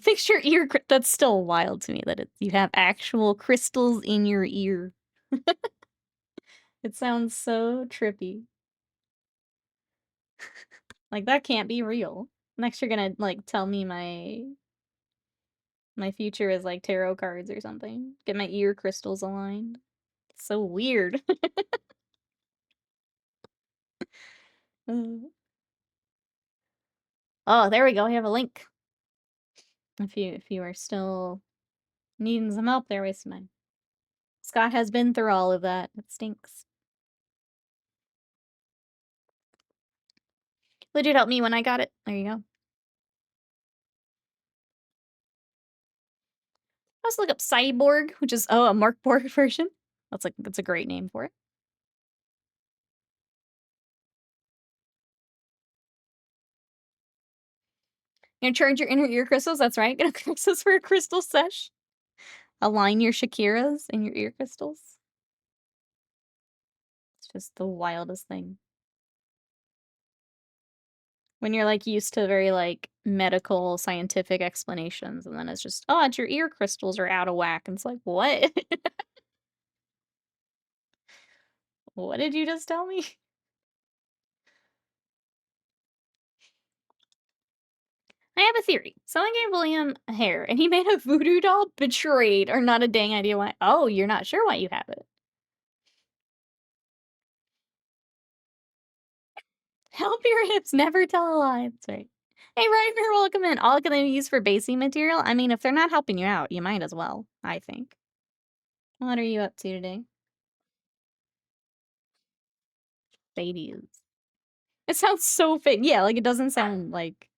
Fix your ear that's still wild to me that you have actual crystals in your ear. It sounds so trippy. Like, that can't be real. Next you're gonna, like, tell me my future is, like, tarot cards or something. Get my ear crystals aligned. It's so weird. Uh. Oh, there we go, we have a link. If you are still needing some help there, Wasted Mind. Scott has been through all of that. It stinks. Legit helped me when I got it. There you go. Let's look up Cyborg, which is a Markborg version. That's a great name for it. Gonna charge your inner ear crystals, that's right. Gonna access for a crystal sesh. Align your Shakiras and your ear crystals. It's just the wildest thing. When you're, like, used to very, like, medical, scientific explanations, and then it's just, "Oh, it's your ear crystals are out of whack," and it's like, "What? What did you just tell me?" I have a theory. Someone gave William a hair, and he made a voodoo doll betrayed or not a dang idea why. Oh, you're not sure why you have it. Help your hips, never tell a lie. That's right. Hey, Reimer, welcome in. All can they use for basing material? I mean, if they're not helping you out, you might as well, I think. What are you up to today? Ladies. It sounds so fake. Yeah, like, it doesn't sound like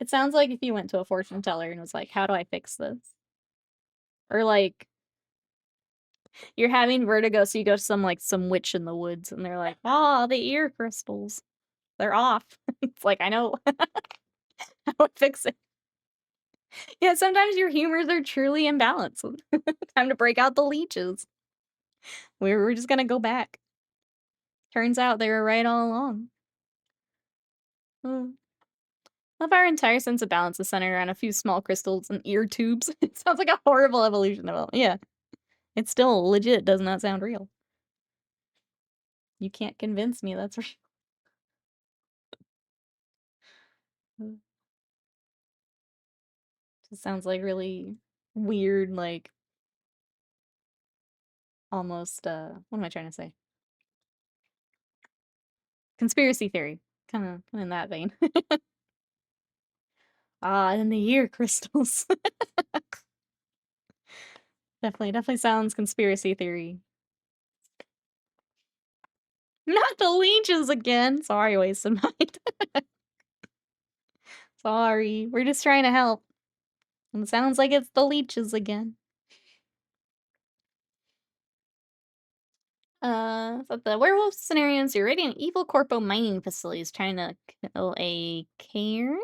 it sounds like if you went to a fortune teller and was like, "How do I fix this?" Or, like, you're having vertigo, so you go to some witch in the woods, and they're like, "Ah, the ear crystals. They're off." It's like, "I know. How do I fix it?" Yeah, sometimes your humors are truly imbalanced. Time to break out the leeches. We're just gonna go back. Turns out they were right all along. Mm. Love our entire sense of balance is centered around a few small crystals and ear tubes. It sounds like a horrible evolution of yeah. It's still legit, does not sound real. You can't convince me that's real. Just sounds like really weird, like almost what am I trying to say? Conspiracy theory. Kinda in that vein. Ah, and the ear crystals. Definitely sounds conspiracy theory. Not the leeches again. Sorry, wasted mine. Sorry. We're just trying to help. And it sounds like it's the leeches again. So the werewolf scenarios, you're raiding an evil corpo mining facilities trying to kill a Karen?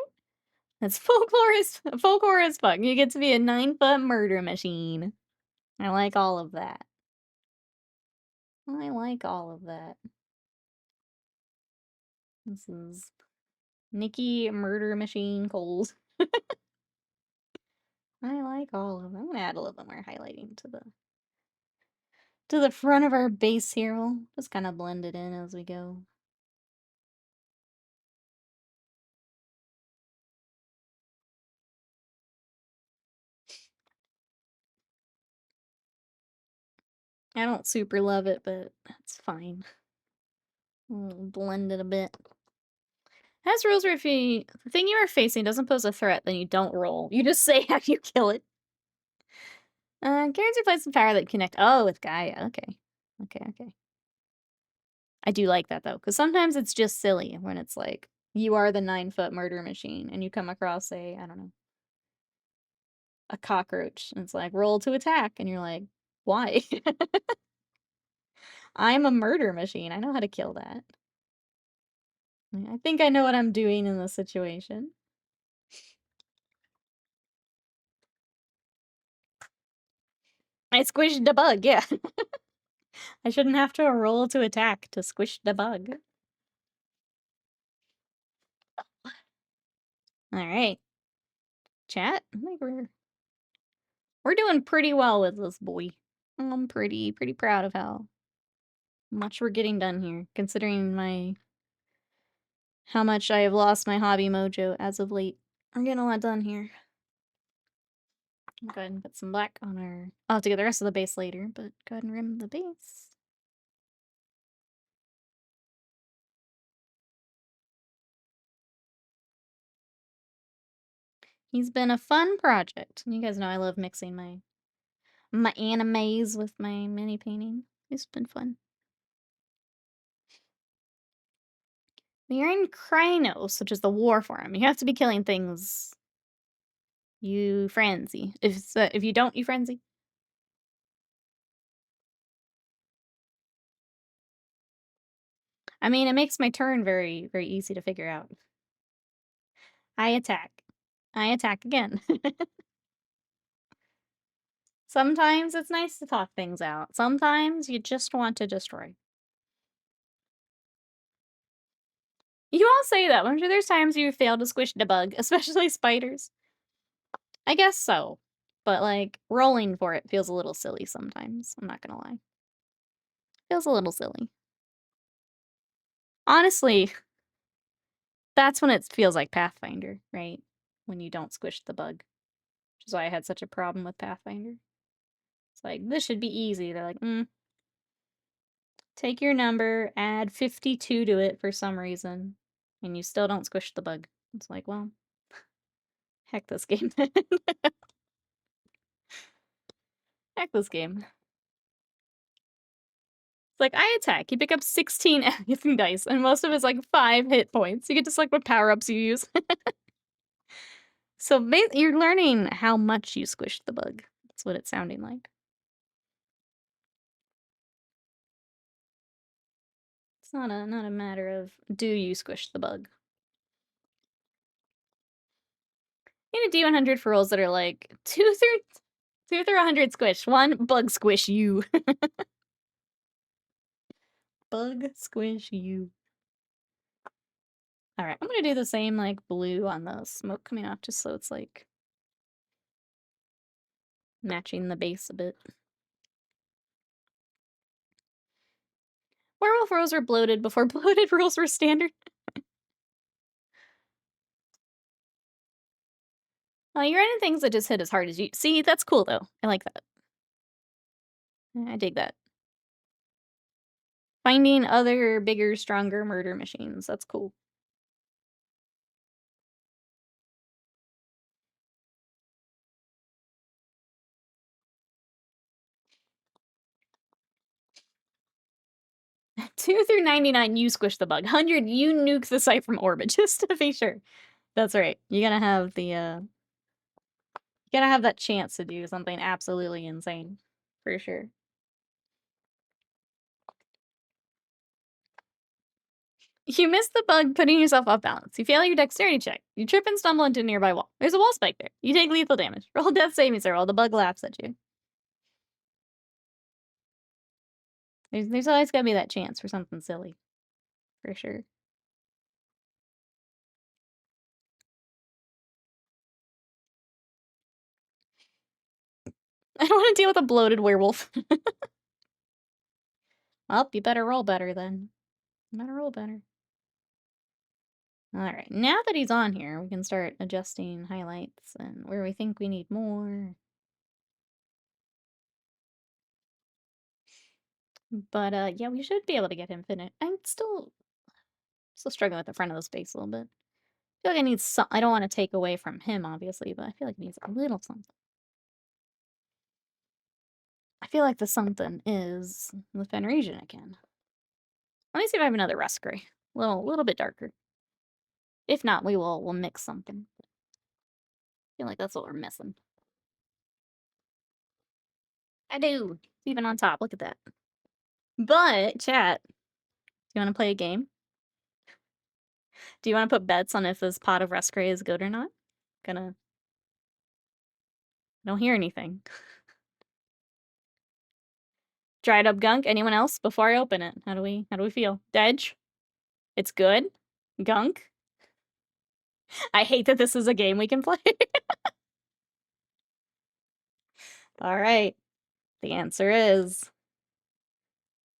That's folklore as fuck. You get to be a 9-foot murder machine. I like all of that. I like all of that. This is Nikki Murder Machine Coles. I like all of them. I'm gonna add a little bit more highlighting to the front of our base here. We'll just kind of blend it in as we go. I don't super love it, but that's fine. We'll blend it a bit. Has rules where if the thing you are facing doesn't pose a threat, then you don't roll. You just say how you kill it. Karen's replaced some power that connect. Oh, with Gaia. Okay. Okay. I do like that though, because sometimes it's just silly when it's like you are the 9-foot murder machine and you come across a, I don't know, a cockroach and it's like roll to attack and you're like, why? I'm a murder machine. I know how to kill that. I think I know what I'm doing in this situation. I squished the bug, yeah. I shouldn't have to roll to attack to squish the bug. Alright. Chat? I think we're doing pretty well with this boy. I'm pretty proud of how much we're getting done here, considering how much I have lost my hobby mojo as of late. We're getting a lot done here. Go ahead and put some black on our... I'll have to get the rest of the base later, but go ahead and rim the base. He's been a fun project. You guys know I love mixing my animes with my mini painting. It's been fun. You're in Krynos, which is the war form. You have to be killing things. You frenzy. If you don't, you frenzy. I mean, it makes my turn very easy to figure out. I attack. I attack again. Sometimes it's nice to talk things out. Sometimes you just want to destroy. You all say that. I'm sure there's times you fail to squish the bug, especially spiders. I guess so. But, like, rolling for it feels a little silly sometimes. I'm not gonna lie. Feels a little silly. Honestly, that's when it feels like Pathfinder, right? When you don't squish the bug. Which is why I had such a problem with Pathfinder. It's like, this should be easy. They're like, take your number, add 52 to it for some reason, and you still don't squish the bug. It's like, well, heck this game. Heck this game. It's like, I attack. You pick up 16 anything dice, and most of it's like 5 hit points. You get to select what power-ups you use. So you're learning how much you squish the bug. That's what it's sounding like. It's not a matter of do you squish the bug. You need a D100 for rolls that are like 2 through 100 squish. 1 bug squish you. Bug squish you. Alright, I'm gonna do the same, like, blue on the smoke coming off, just so it's, like, matching the base a bit. Werewolf rules were bloated before bloated rules were standard. You're in things that just hit as hard as you. See, that's cool, though. I like that. I dig that. Finding other, bigger, stronger murder machines. That's cool. Two through 99, you squish the bug. 100, you nuke the site from orbit, just to be sure. That's right. You gotta have the, you gotta have that chance to do something absolutely insane. For sure. You miss the bug putting yourself off balance. You fail your dexterity check. You trip and stumble into a nearby wall. There's a wall spike there. You take lethal damage. Roll death saving throw while the bug laughs at you. There's always gotta be that chance for something silly. For sure. I don't want to deal with a bloated werewolf. Well, you better roll better then. You better roll better. Alright, now that he's on here, we can start adjusting highlights and where we think we need more. But, yeah, we should be able to get him finished. I'm still struggling with the front of the space a little bit. I feel like I need some. I don't want to take away from him, obviously, but I feel like he needs a little something. I feel like the something is the Fenrisian again. Let me see if I have another rust gray. Little bit darker. If not, we'll mix something. I feel like that's what we're missing. I do. It's even on top. Look at that. But chat, do you want to play a game? Do you want to put bets on if this pot of rust gray is good or not? I don't hear anything. Dried up gunk. Anyone else before I open it? How do we feel? Dedge? It's good? Gunk? I hate that this is a game we can play. All right. The answer is...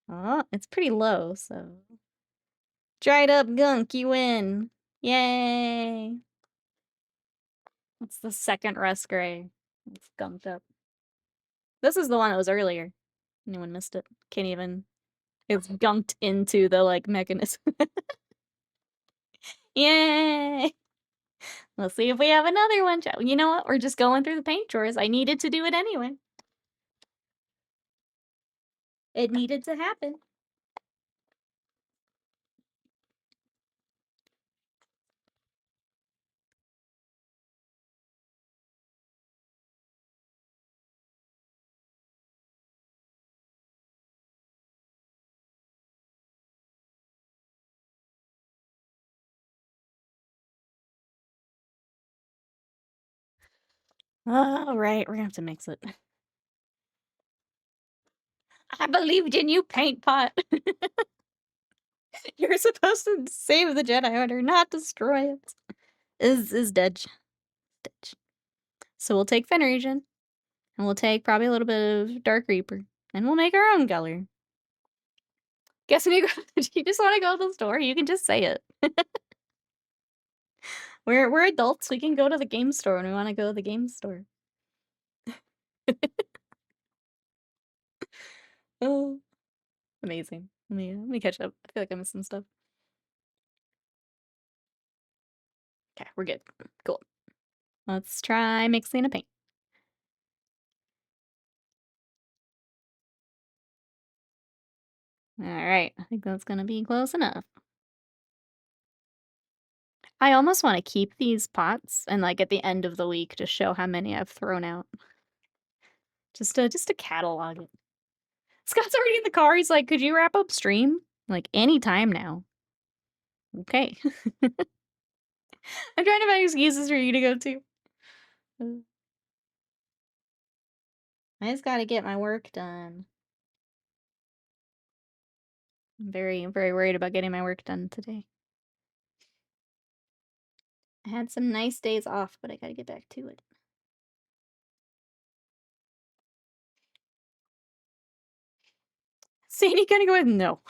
Oh, it's pretty low, so... Dried up gunk, you win. Yay. It's the second rust gray. It's gunked up. This is the one that was earlier. Anyone missed it? Can't even... It's gunked into the, like, mechanism. Yay! Let's see if we have another one. You know what? We're just going through the paint drawers. I needed to do it anyway. It needed to happen. Oh, right, we're gonna have to mix it. I believed in you, paint pot. You're supposed to save the Jedi Order, not destroy it. Is dead. Dead. So we'll take Fenrisian, and we'll take probably a little bit of Dark Reaper, and we'll make our own color. Guess when you go, you just want to go to the store, you can just say it. We're adults. We can go to the game store when we want to go to the game store. Oh, amazing. Let me catch up. I feel like I'm missing stuff. Okay, we're good. Cool. Let's try mixing a paint. All right, I think that's gonna be close enough. I almost want to keep these pots and like at the end of the week just show how many I've thrown out. Just to catalog it. Scott's already in the car. He's like, "Could you wrap up stream? Like anytime now." Okay. I'm trying to find excuses for you to go too. I just gotta get my work done. I'm very worried about getting my work done today. I had some nice days off, but I gotta get back to it. Sadie gonna go with no.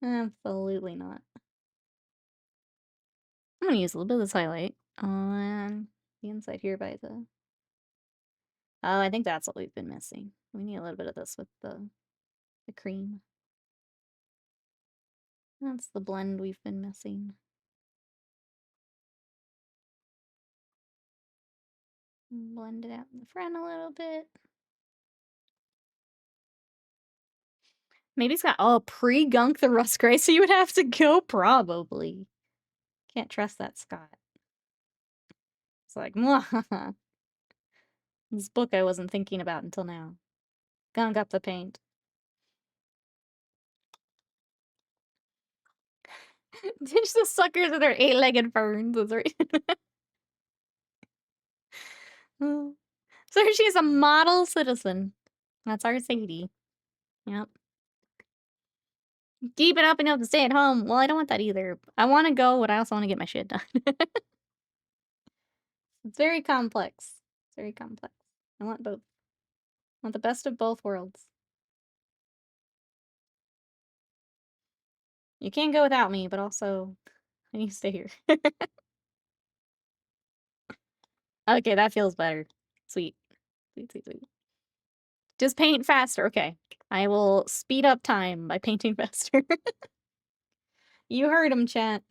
Absolutely not. I'm gonna use a little bit of this highlight on the inside here by the... Oh, I think that's what we've been missing. We need a little bit of this with the cream. That's the blend we've been missing. Blend it out in the front a little bit. Maybe it's got, oh, pre-gunk the rust gray, so you would have to go probably. Can't trust that Scott. It's like, mwah. This book I wasn't thinking about until now. Gunk up the paint. Ditch the suckers with their 8-legged ferns. That's right. So she's a model citizen. That's our Sadie. Yep. Keep it up and you have to stay at home. Well, I don't want that either. I want to go, but I also want to get my shit done. It's very complex. It's very complex. I want both. I want the best of both worlds. You can't go without me, but also I need to stay here. Okay, that feels better. Sweet. Sweet, sweet, sweet. Just paint faster. Okay. I will speed up time by painting faster. You heard him, chat.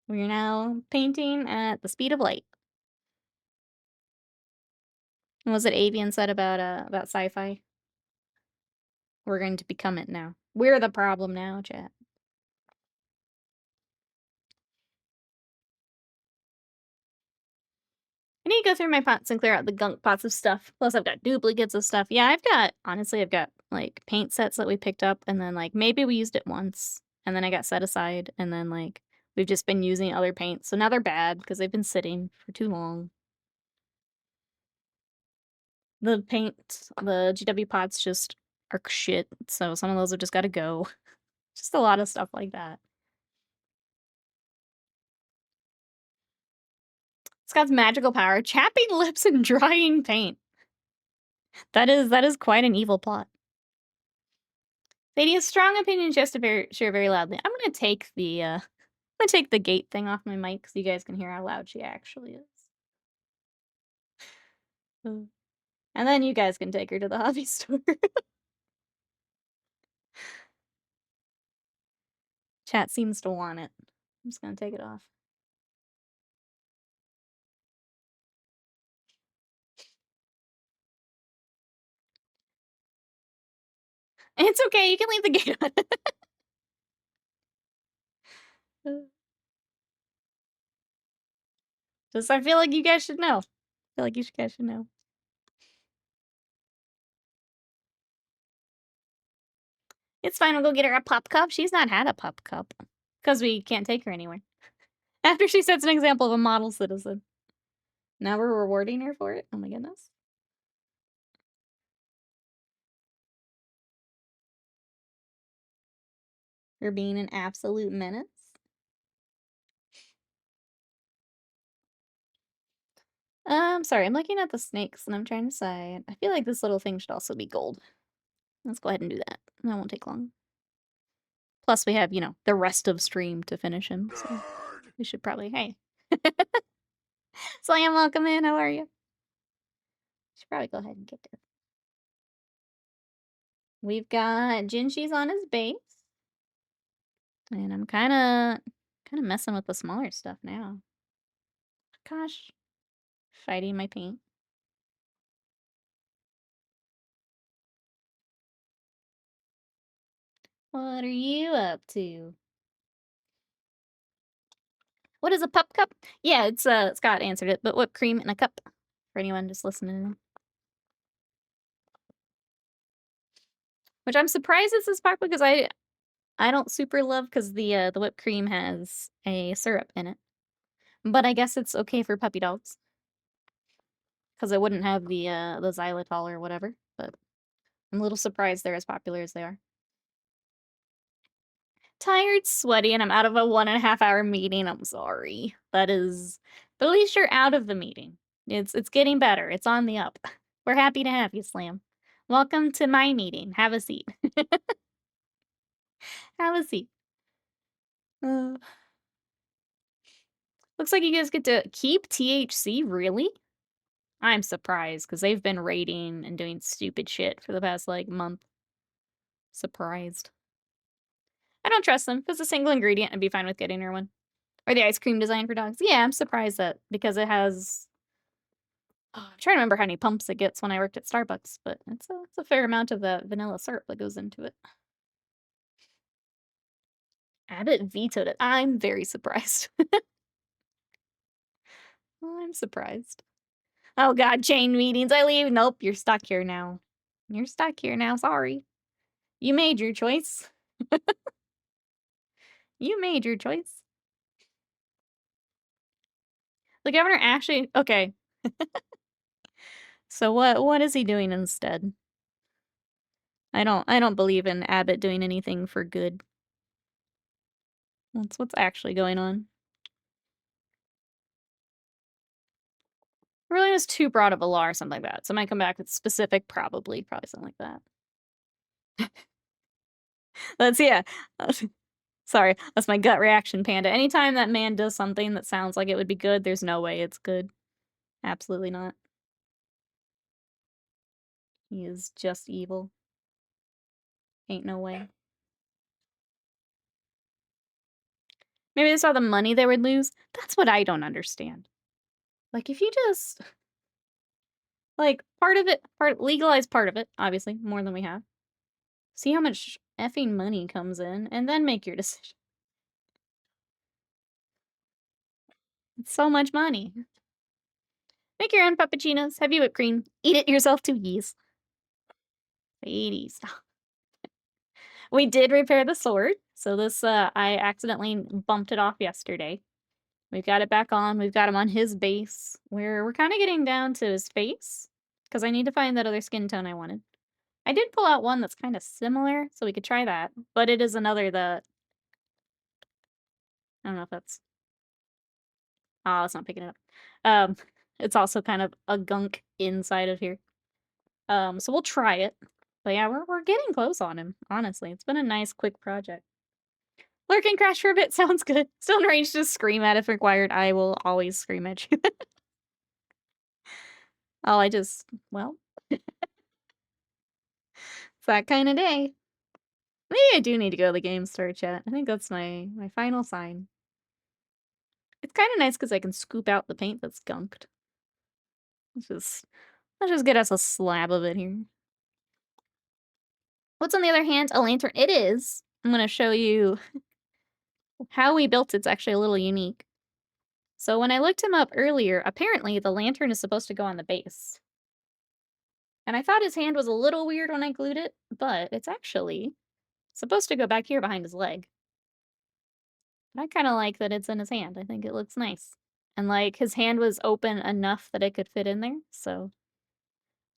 We're now painting at the speed of light. What was it Avian said about sci-fi? We're going to become it now. We're the problem now, chat. I need to go through my pots and clear out the gunk pots of stuff. Plus, I've got duplicates of stuff. Yeah, honestly, I've got, like, paint sets that we picked up, and then, like, maybe we used it once, and then I got set aside, and then, like, we've just been using other paints. So now they're bad, because they've been sitting for too long. The GW pots just are shit, so some of those have just gotta go. Just a lot of stuff like that. Scott's magical power, chapping lips and drying paint. That is quite an evil plot. Sadie has strong opinions, just to share very loudly. I'm gonna take the gate thing off my mic so you guys can hear how loud she actually is. And then you guys can take her to the hobby store. Chat seems to want it. I'm just gonna take it off. It's okay, you can leave the gate on. Just I feel like you guys should know. I feel like you guys should know. It's fine, we'll go get her a pup cup. She's not had a pup cup. Because we can't take her anywhere. After she sets an example of a model citizen. Now we're rewarding her for it? Oh my goodness. For being an absolute menace? Sorry, I'm looking at the snakes and I'm trying to decide. I feel like this little thing should also be gold. Let's go ahead and do that. That won't take long. Plus we have, you know, the rest of stream to finish him, so we should probably hey. Slam, welcome in, how are you? Should probably go ahead and get this. We've got Jinshi's on his base. And I'm kinda messing with the smaller stuff now. Gosh. Fighting my paint. What are you up to? What is a pup cup? Yeah, it's Scott answered it, but whipped cream in a cup for anyone just listening. Which I'm surprised it's this popular because I don't super love because the whipped cream has a syrup in it. But I guess it's okay for puppy dogs. Because it wouldn't have the xylitol or whatever, but I'm a little surprised they're as popular as they are. Tired, sweaty, and I'm out of a 1.5 hour meeting. I'm sorry. That is, but at least you're out of the meeting. It's getting better. It's on the up. We're happy to have you, Slam. Welcome to my meeting. Have a seat. Have a seat. Uh, looks like you guys get to keep THC, really? I'm surprised because they've been raiding and doing stupid shit for the past like month. Surprised. I don't trust them. If it's a single ingredient, I'd be fine with getting her one. Or the ice cream design for dogs. Yeah, I'm surprised that because it has. Oh, I'm trying to remember how many pumps it gets when I worked at Starbucks, but it's a fair amount of the vanilla syrup that goes into it. Abbott vetoed it. I'm very surprised. I'm surprised. Oh god, chain meetings. I leave. Nope, you're stuck here now. You're stuck here now. Sorry. You made your choice. You made your choice. The governor actually okay. So what is he doing instead? I don't believe in Abbott doing anything for good. What's actually going on? Really was too broad of a law or something like that. So I might come back with specific, probably something like that. That's yeah. Sorry, that's my gut reaction, Panda. Anytime that man does something that sounds like it would be good, there's no way it's good. Absolutely not. He is just evil. Ain't no way. Maybe they saw the money they would lose. That's what I don't understand. Like, if you just like legalize part of it, obviously more than we have. See how much effing money comes in, and then make your decision. It's so much money. Make your own puppuccinos. Heavy whipped cream. Eat it yourself too, yes. Ladies. We did repair the sword. So this, I accidentally bumped it off yesterday. We've got it back on. We've got him on his base. We're kind of getting down to his face because I need to find that other skin tone I wanted. I did pull out one that's kind of similar, so we could try that. But it is another that I don't know if that's. Oh, it's not picking it up. Um, it's also kind of a gunk inside of here. So we'll try it. But yeah, we're getting close on him, honestly. It's been a nice, quick project. Lurk and crash for a bit sounds good. Still in range to scream at if required. I will always scream at you. Oh, well, it's that kind of day. Maybe I do need to go to the game store chat. I think that's my final sign. It's kind of nice because I can scoop out the paint that's gunked. Let's just get us a slab of it here. What's on the other hand? A lantern. It is. I'm going to show you how we built it's actually a little unique. So when I looked him up earlier, apparently the lantern is supposed to go on the base. And I thought his hand was a little weird when I glued it, but it's actually supposed to go back here behind his leg. I kind of like that it's in his hand. I think it looks nice. And, like, his hand was open enough that it could fit in there, so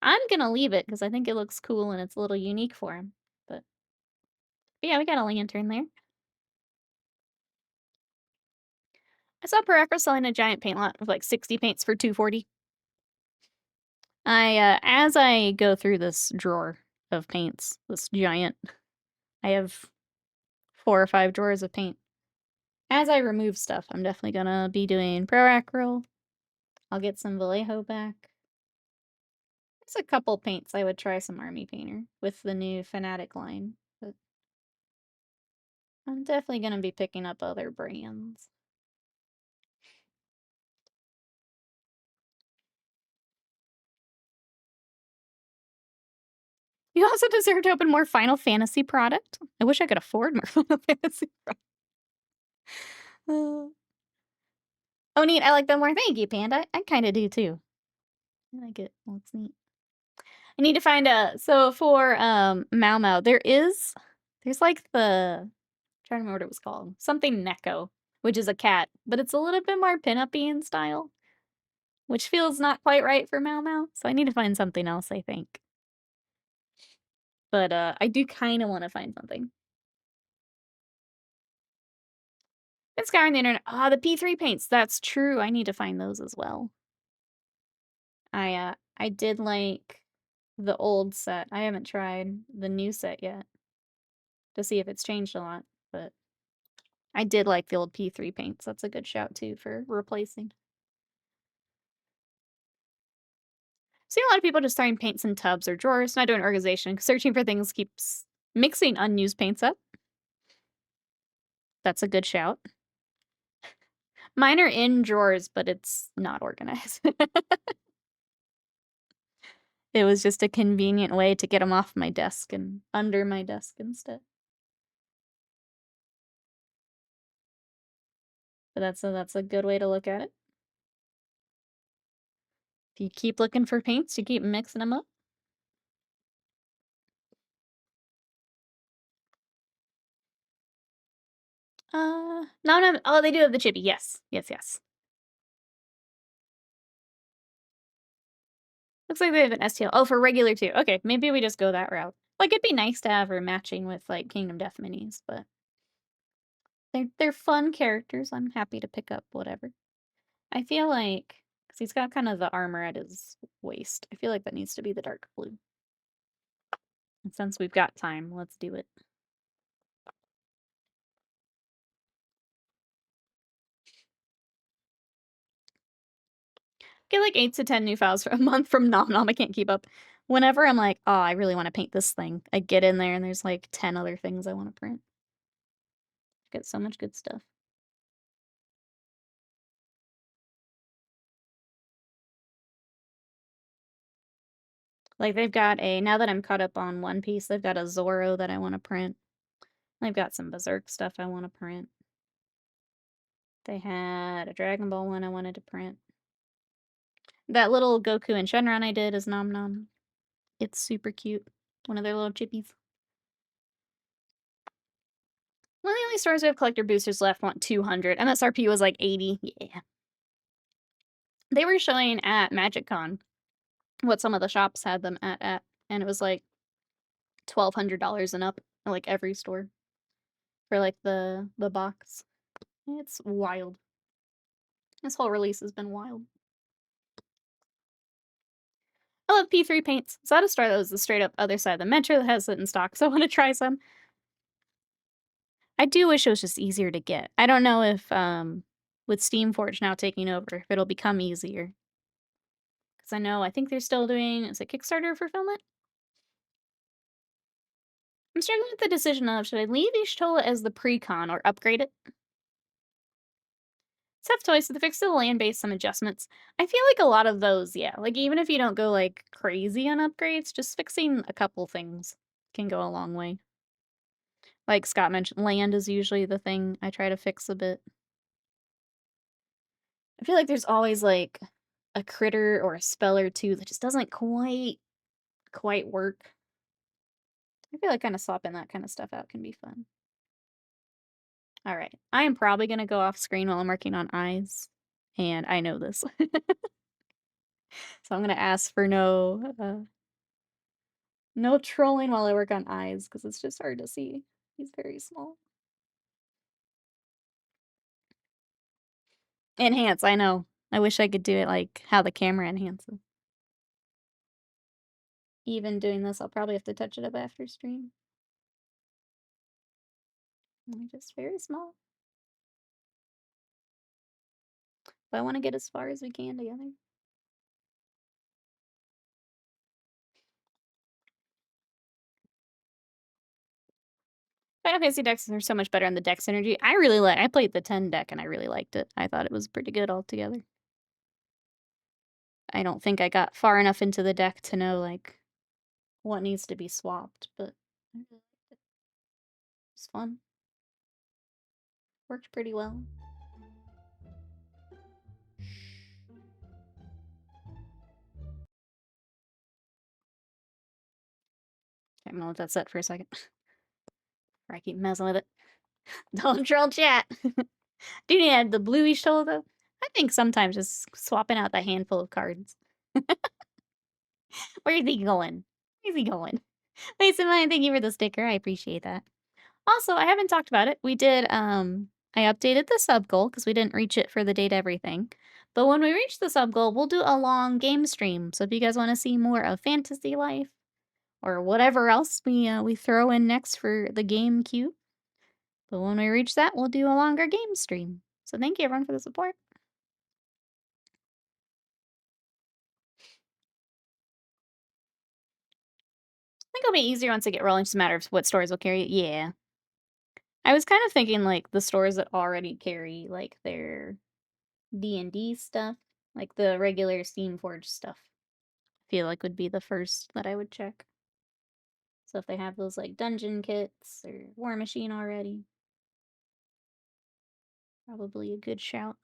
I'm gonna leave it because I think it looks cool and it's a little unique for him, but yeah, we got a lantern there. I saw Paracra selling a giant paint lot of, like, 60 paints for 240. As I go through this drawer of paints, this giant I have 4 or 5 drawers of paint. As I remove stuff, I'm definitely gonna be doing Paracryl. I'll get some Vallejo back. There's a couple paints I would try some Army Painter with the new Fanatic line, but I'm definitely gonna be picking up other brands. You also deserve to open more Final Fantasy product. I wish I could afford more Final Fantasy product. Uh, oh, neat. I like them more. Thank you, Panda. I kind of do too. I like it. Well, it's neat. I need to find a so for Mau Mau, there's like the I'm trying to remember what it was called. Something Neko, which is a cat, but it's a little bit more pin-up-y in style, which feels not quite right for Mau Mau. So I need to find something else, I think. But I do kind of want to find something. It's scouring the internet. Ah, the P3 paints. That's true. I need to find those as well. I did like the old set. I haven't tried the new set yet to see if it's changed a lot, but I did like the old P3 paints. That's a good shout too for replacing. See a lot of people just throwing paints in tubs or drawers, not doing organization. Searching for things keeps mixing unused paints up. That's a good shout. Mine are in drawers, but it's not organized. It was just a convenient way to get them off my desk and under my desk instead. But that's a good way to look at it. If you keep looking for paints, you keep mixing them up. No, oh, they do have the chibi. Yes. Yes, yes. Looks like they have an STL. Oh, for regular too. Okay, maybe we just go that route. Like, it'd be nice to have her matching with, like, Kingdom Death minis, but they're fun characters. I'm happy to pick up whatever. I feel like, because he's got kind of the armor at his waist, I feel like that needs to be the dark blue. And since we've got time, let's do it. Get like 8 to 10 new files for a month from Nom Nom. I can't keep up. Whenever I'm like, oh, I really want to paint this thing, I get in there and there's like 10 other things I want to print. Get so much good stuff. Like they've got now that I'm caught up on One Piece, they've got a Zoro that I want to print. They've got some Berserk stuff I want to print. They had a Dragon Ball one I wanted to print. That little Goku and Shenron I did is Nom Nom. It's super cute. One of their little chippies. One of the only stores we have collector boosters left want 200. MSRP was like 80. Yeah. They were showing at MagicCon what some of the shops had them at, and it was like $1,200 and up, like every store for like the box. It's wild. This whole release has been wild. I love P3 paints. So I had a store that was the straight up other side of the metro that has it in stock, so I want to try some. I do wish it was just easier to get. I don't know if with Steamforge now taking over, if it'll become easier. Because I think they're still doing, is it Kickstarter fulfillment? I'm struggling with the decision of should I leave Ishtola as the pre-con or upgrade it? Tough choice. With the fix to the land base, some adjustments. I feel like a lot of those, yeah. Like even if you don't go like crazy on upgrades, just fixing a couple things can go a long way. Like Scott mentioned, land is usually the thing I try to fix a bit. I feel like there's always like a critter or a spell or two that just doesn't quite work. I feel like kind of swapping that kind of stuff out can be fun. All right. I am probably going to go off screen while I'm working on eyes and I know this. So I'm gonna ask for no trolling while I work on eyes, because it's just hard to see. He's very small. Enhance, I know. I wish I could do it like how the camera enhances. Even doing this, I'll probably have to touch it up after stream. They're just very small. But I wanna get as far as we can together. Final Fantasy decks are so much better on the Dex Energy. I played the 10 deck and I really liked it. I thought it was pretty good altogether. I don't think I got far enough into the deck to know, like, what needs to be swapped, but I really liked it. It was fun. Worked pretty well. Okay, I'm gonna let that set for a second. Or I keep messing with it. Don't troll chat. Do you need the bluish tool though? I think sometimes just swapping out the handful of cards. Where is he going? Where's he going? Mason Mine, thank you for the sticker. I appreciate that. Also, I haven't talked about it. We did, I updated the sub goal because we didn't reach it for the date everything. But when we reach the sub goal, we'll do a long game stream. So if you guys want to see more of Fantasy Life or whatever else we throw in next for the game queue, but when we reach that, we'll do a longer game stream. So thank you everyone for the support. I think it'll be easier once I get rolling. It's just a matter of what stores will carry it. Yeah. I was kind of thinking like the stores that already carry like their D&D stuff, like the regular Steamforged stuff. I feel like would be the first that I would check. So if they have those like dungeon kits or War Machine already, probably a good shout.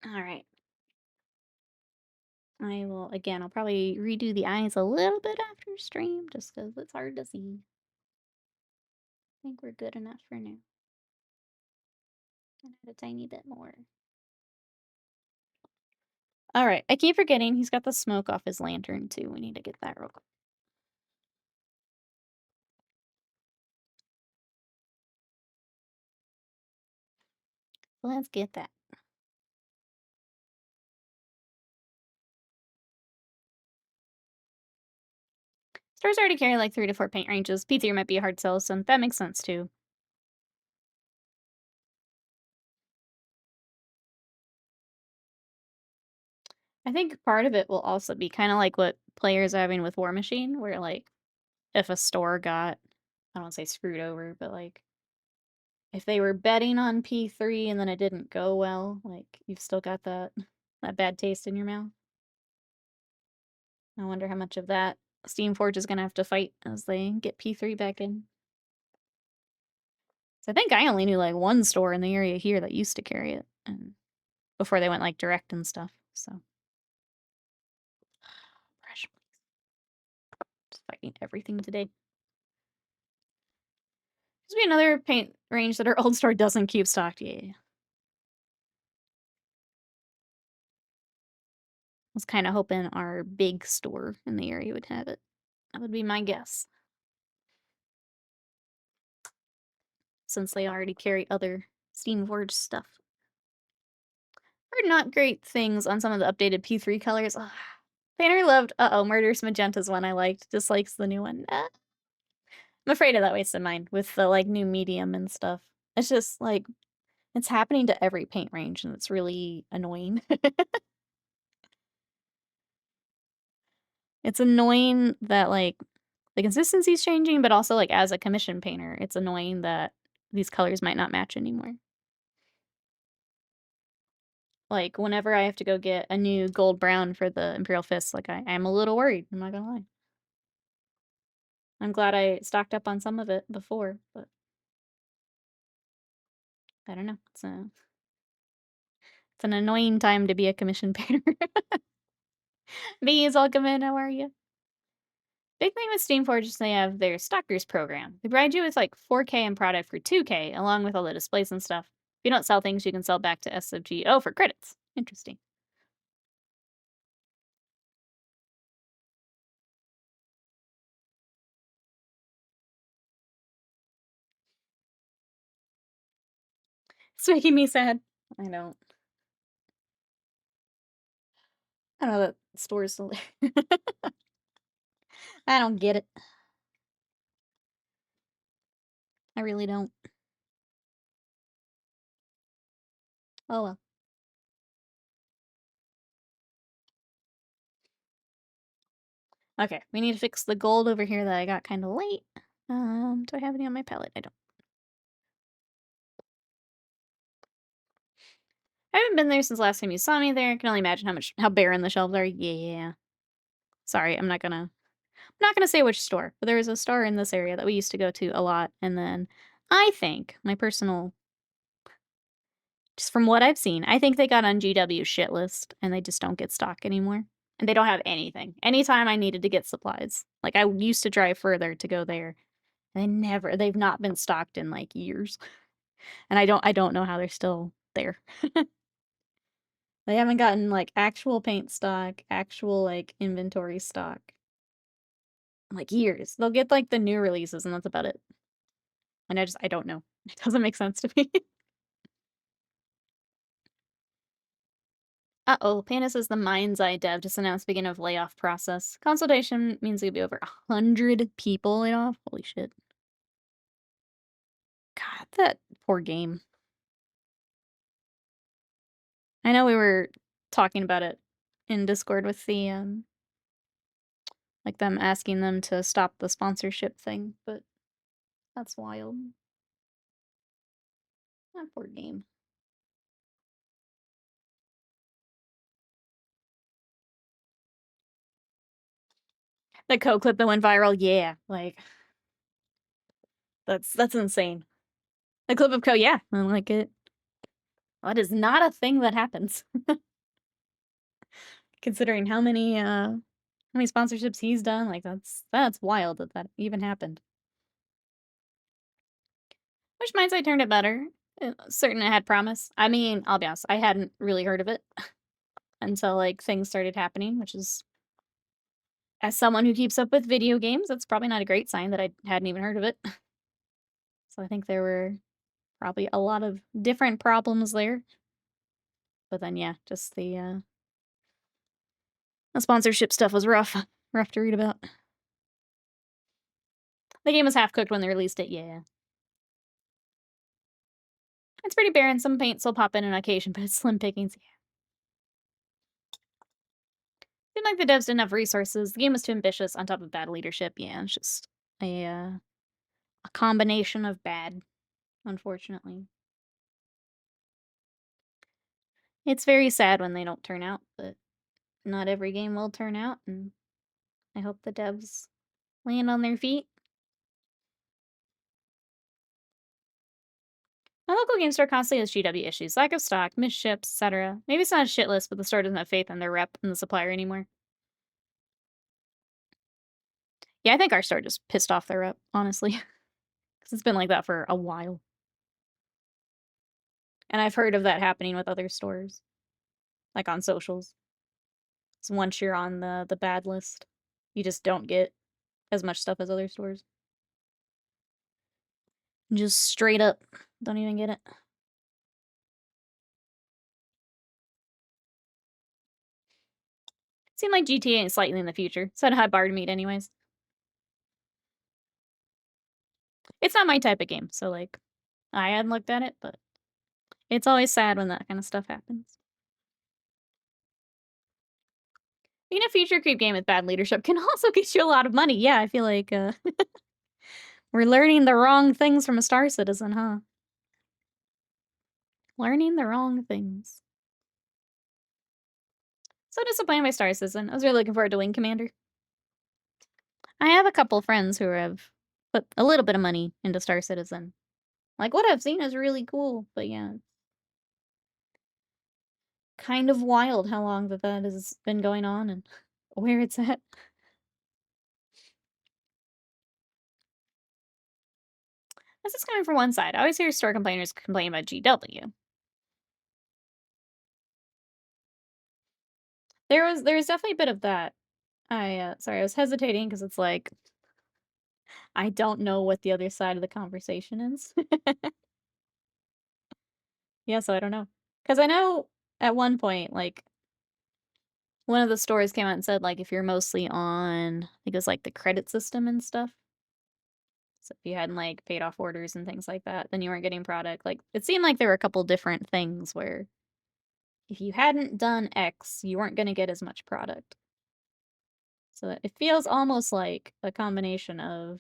All right. I'll probably redo the eyes a little bit after stream just because it's hard to see. I think we're good enough for now. Can add a tiny bit more. All right, I keep forgetting he's got the smoke off his lantern too. We need to get that real quick. Let's get that. Stores already carry like 3 to 4 paint ranges. P3 might be a hard sell, so that makes sense too. I think part of it will also be kind of like what players are having with War Machine, where like if a store got, I don't want to say screwed over, but like if they were betting on P3 and then it didn't go well, like you've still got that bad taste in your mouth. I wonder how much of that Steamforge is going to have to fight as they get P3 back in. So I think I only knew like one store in the area here that used to carry it, and before they went like direct and stuff. So brush, please. Just fighting everything today. There's be another paint range that our old store doesn't keep stocked. Yeah. I was kind of hoping our big store in the area would have it. That would be my guess. Since they already carry other Steamforged stuff. Heard not great things on some of the updated P3 colors. Ugh. Banner loved Murderous Magenta's one I liked. Dislikes the new one. I'm afraid of that wasted mine with the like new medium and stuff. It's just like it's happening to every paint range and it's really annoying. It's annoying that like the consistency's changing, but also like as a commission painter, it's annoying that these colors might not match anymore. Like whenever I have to go get a new gold brown for the Imperial Fist, like I'm a little worried, I'm not gonna lie. I'm glad I stocked up on some of it before, but I don't know. It's an annoying time to be a commission painter. Bees, welcome in. How are you? Big thing with Steamforge is they have their Stalkers program. They provide you with like 4K in product for 2K, along with all the displays and stuff. If you don't sell things, you can sell back to SFG. Oh, for credits. Interesting. It's making me sad. I don't. I don't know that store's still there. I don't get it. I really don't. Oh well. Okay, we need to fix the gold over here that I got kind of late. Do I have any on my palette? I don't. I haven't been there since last time you saw me there. I can only imagine how barren the shelves are. Yeah. Sorry, I'm not gonna say which store, but there was a store in this area that we used to go to a lot, and then I think my personal just from what I've seen, I think they got on GW's shit list and they just don't get stock anymore. And they don't have anything. Anytime I needed to get supplies. Like I used to drive further to go there. And they've not been stocked in like years. And I don't know how they're still there. They haven't gotten like actual paint stock, actual like inventory stock. Like years. They'll get like the new releases and that's about it. And I don't know. It doesn't make sense to me. Uh-oh, Panda says the Mind's Eye dev just announced beginning of layoff process. Consultation means there'll be over 100 people laid off. Holy shit. God, that poor game. I know we were talking about it in Discord with the, like them asking them to stop the sponsorship thing, but that's wild. That poor game. The Coke clip that went viral, yeah, like that's insane. The clip of Coke, yeah, I like it. That is not a thing that happens. Considering how many sponsorships he's done, like that's wild that that even happened. Which Minds I turned it better. Certain it had promise. I mean, I'll be honest, I hadn't really heard of it until like things started happening, which is as someone who keeps up with video games, that's probably not a great sign that I hadn't even heard of it. So I think there were probably a lot of different problems there. But then yeah, just the sponsorship stuff was rough. Rough to read about. The game was half cooked when they released it, yeah. It's pretty barren. Some paints will pop in on occasion, but it's slim pickings. Seemed like the devs didn't have resources. The game was too ambitious on top of bad leadership. Yeah, it's just a combination of bad, unfortunately. It's very sad when they don't turn out, but not every game will turn out, and I hope the devs land on their feet. My local game store constantly has GW issues, lack of stock, missed ships, etc. Maybe it's not a shit list, but the store doesn't have faith in their rep and the supplier anymore. Yeah, I think our store just pissed off their rep, honestly. Because it's been like that for a while. And I've heard of that happening with other stores. Like on socials. So once you're on the bad list, you just don't get as much stuff as other stores. Just straight up don't even get it. Seemed like GTA ain't slightly in the future. Said a high bar to meet anyways. It's not my type of game, so like I hadn't looked at it, but it's always sad when that kind of stuff happens. Being a future creep game with bad leadership can also get you a lot of money. Yeah, I feel like we're learning the wrong things from a Star Citizen, huh? Learning the wrong things. So disappointed by Star Citizen. I was really looking forward to Wing Commander. I have a couple friends who have put a little bit of money into Star Citizen. Like, what I've seen is really cool, but yeah. Kind of wild how long that has been going on and where it's at. This is coming from one side. I always hear store complainers complain about GW. There was definitely a bit of that. Sorry, I was hesitating because it's like, I don't know what the other side of the conversation is. Yeah, so I don't know. Because I know at one point, like, one of the stores came out and said, like, if you're mostly on, I think it was, like, the credit system and stuff, so if you hadn't, like, paid off orders and things like that, then you weren't getting product. Like, it seemed like there were a couple different things where if you hadn't done X, you weren't gonna get as much product. So it feels almost like a combination of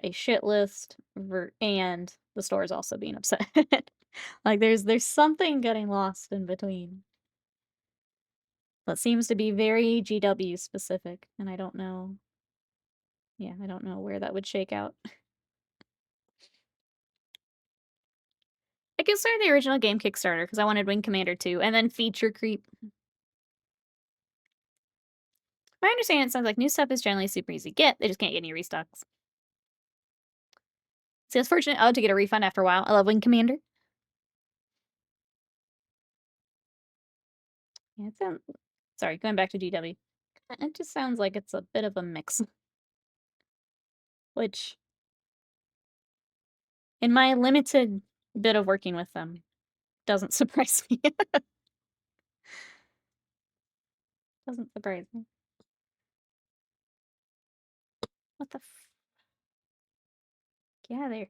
a shit list and the stores also being upset. Like, there's something getting lost in between that seems to be very GW specific, and I don't know, yeah, I don't know where that would shake out. I consider the original game Kickstarter because I wanted Wing Commander 2, and then feature creep. My understanding, it sounds like new stuff is generally super easy to get, they just can't get any restocks. So it's fortunate to get a refund after a while. I love Wing Commander. Yeah, it sounds, sorry, going back to GW. It just sounds like it's a bit of a mix, which, in my limited bit of working with them, doesn't surprise me. Doesn't surprise me. What the get out of there.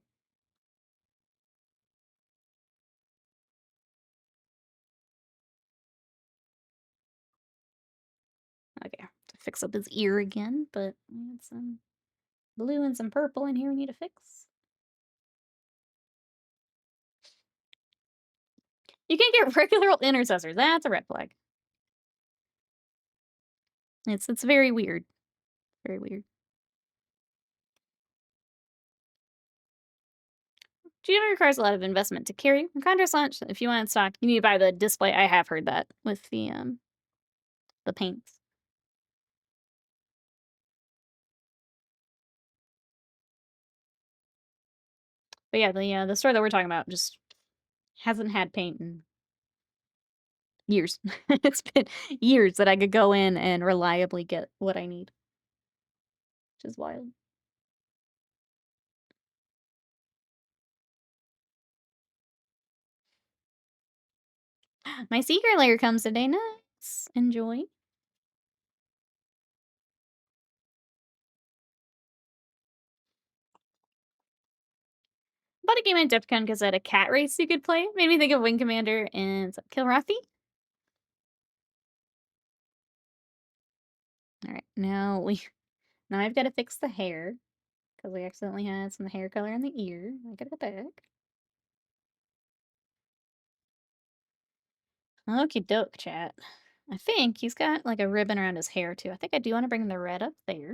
Okay, to fix up his ear again, but we had some blue and some purple in here we need to fix. You can't get regular old intercessors. That's a red flag. It's very weird. Very weird. GW requires a lot of investment to carry. In contrast launch, if you want it stock, you need to buy the display. I have heard that with the paints. But yeah, the store that we're talking about just hasn't had paint in years. It's been years that I could go in and reliably get what I need, which is wild. My secret layer comes today. Nice. Enjoy. Bought a game at Defcon because I had a cat race you could play. Made me think of Wing Commander and Kilrathi. Alright, now I've got to fix the hair. Because we accidentally had some hair color in the ear. I gotta go back. Okie doke, chat. I think he's got like a ribbon around his hair too. I think I do want to bring the red up there.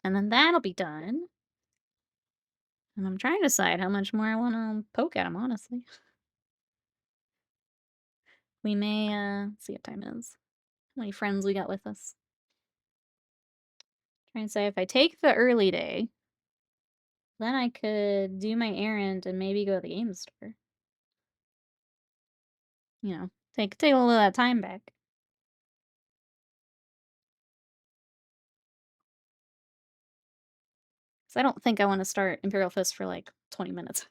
And then that'll be done. And I'm trying to decide how much more I want to poke at him, honestly. We may, let's see what time it is. How many friends we got with us? Trying to say if I take the early day, then I could do my errand and maybe go to the game store. You know, take a little of that time back. So I don't think I want to start Imperial Fist for like 20 minutes.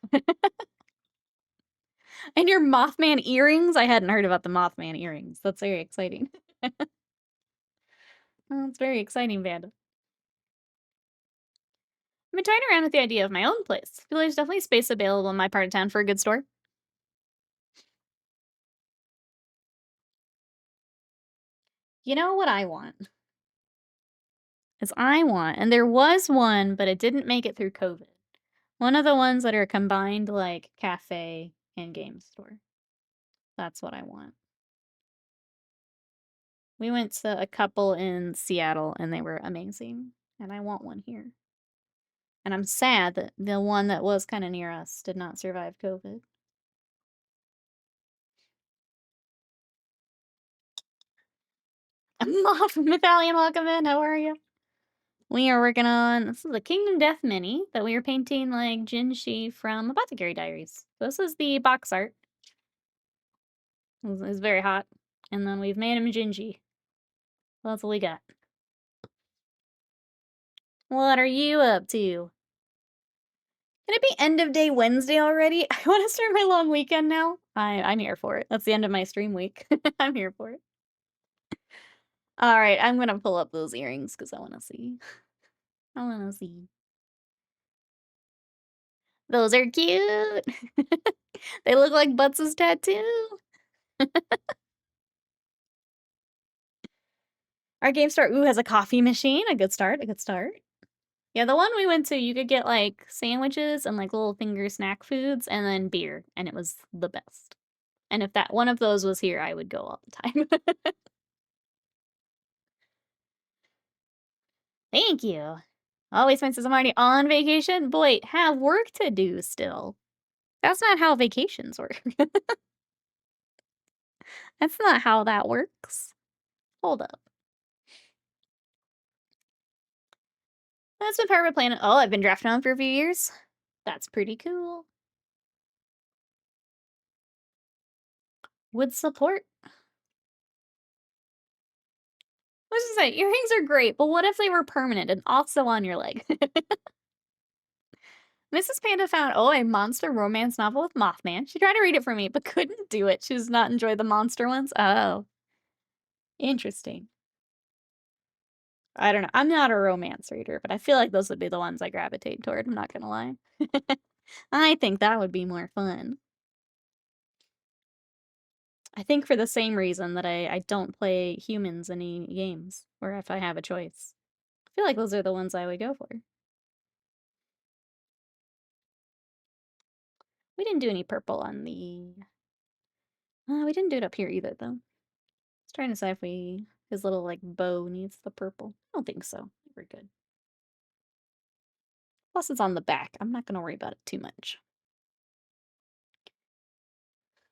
And your Mothman earrings? I hadn't heard about the Mothman earrings. That's very exciting. Well, it's very exciting, Vanda. I've been toying around with the idea of my own place. I feel like there's definitely space available in my part of town for a good store. You know what I want? And there was one, but it didn't make it through COVID. One of the ones that are combined like cafe and game store. That's what I want. We went to a couple in Seattle and they were amazing. And I want one here. And I'm sad that the one that was kind of near us did not survive COVID. Moth Medallion, welcome in. How are you? We are working on this is a Kingdom Death mini that we are painting like Jinshi from Apothecary Diaries. This is the box art. It's very hot. And then we've made him Jinshi. That's what we got. What are you up to? Can it be end of day Wednesday already? I want to start my long weekend now. I'm here for it. That's the end of my stream week. I'm here for it. All right, I'm gonna pull up those earrings because I want to see. I want to see. Those are cute. They look like Butts' tattoo. Our game start ooh has a coffee machine. A good start. A good start. Yeah, the one we went to, you could get like sandwiches and like little finger snack foods and then beer, and it was the best. And if that one of those was here, I would go all the time. Thank you. Always says I'm already on vacation. But wait, have work to do still. That's not how vacations work. That's not how that works. Hold up. That's been part of my plan. Oh, I've been drafting on for a few years. That's pretty cool. Would support. Let's just say, earrings are great, but what if they were permanent and also on your leg? Mrs. Panda found, oh, a monster romance novel with Mothman. She tried to read it for me, but couldn't do it. She does not enjoy the monster ones. Oh, interesting. I don't know. I'm not a romance reader, but I feel like those would be the ones I gravitate toward. I'm not gonna lie. I think that would be more fun. I think for the same reason that I don't play humans in any games, or if I have a choice. I feel like those are the ones I would go for. We didn't do any purple on the... we didn't do it up here either, though. I was trying to decide if his little, like, bow needs the purple. I don't think so. We're good. Plus, it's on the back. I'm not gonna worry about it too much.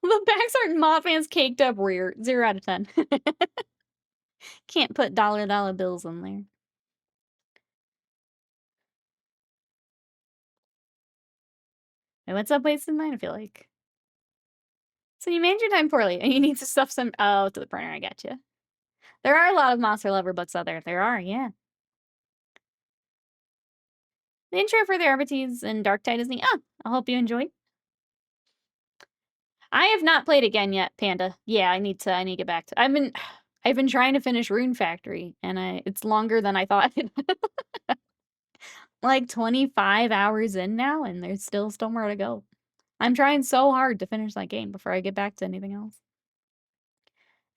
The backs aren't Mothman's caked up rear. 0 out of 10. Can't put dollar bills in there. And what's up wasting mine, I feel like? So you manage your time poorly, and you need to stuff some... Oh, to the printer, I got you. There are a lot of monster lover books out there. There are, yeah. The intro for the Arbites and Dark Tide is neat. Oh, I hope you enjoy. I have not played again yet, Panda. Yeah, I need to get back to... I've been trying to finish Rune Factory, and it's longer than I thought. Like 25 hours in now, and there's still more to go. I'm trying so hard to finish that game before I get back to anything else.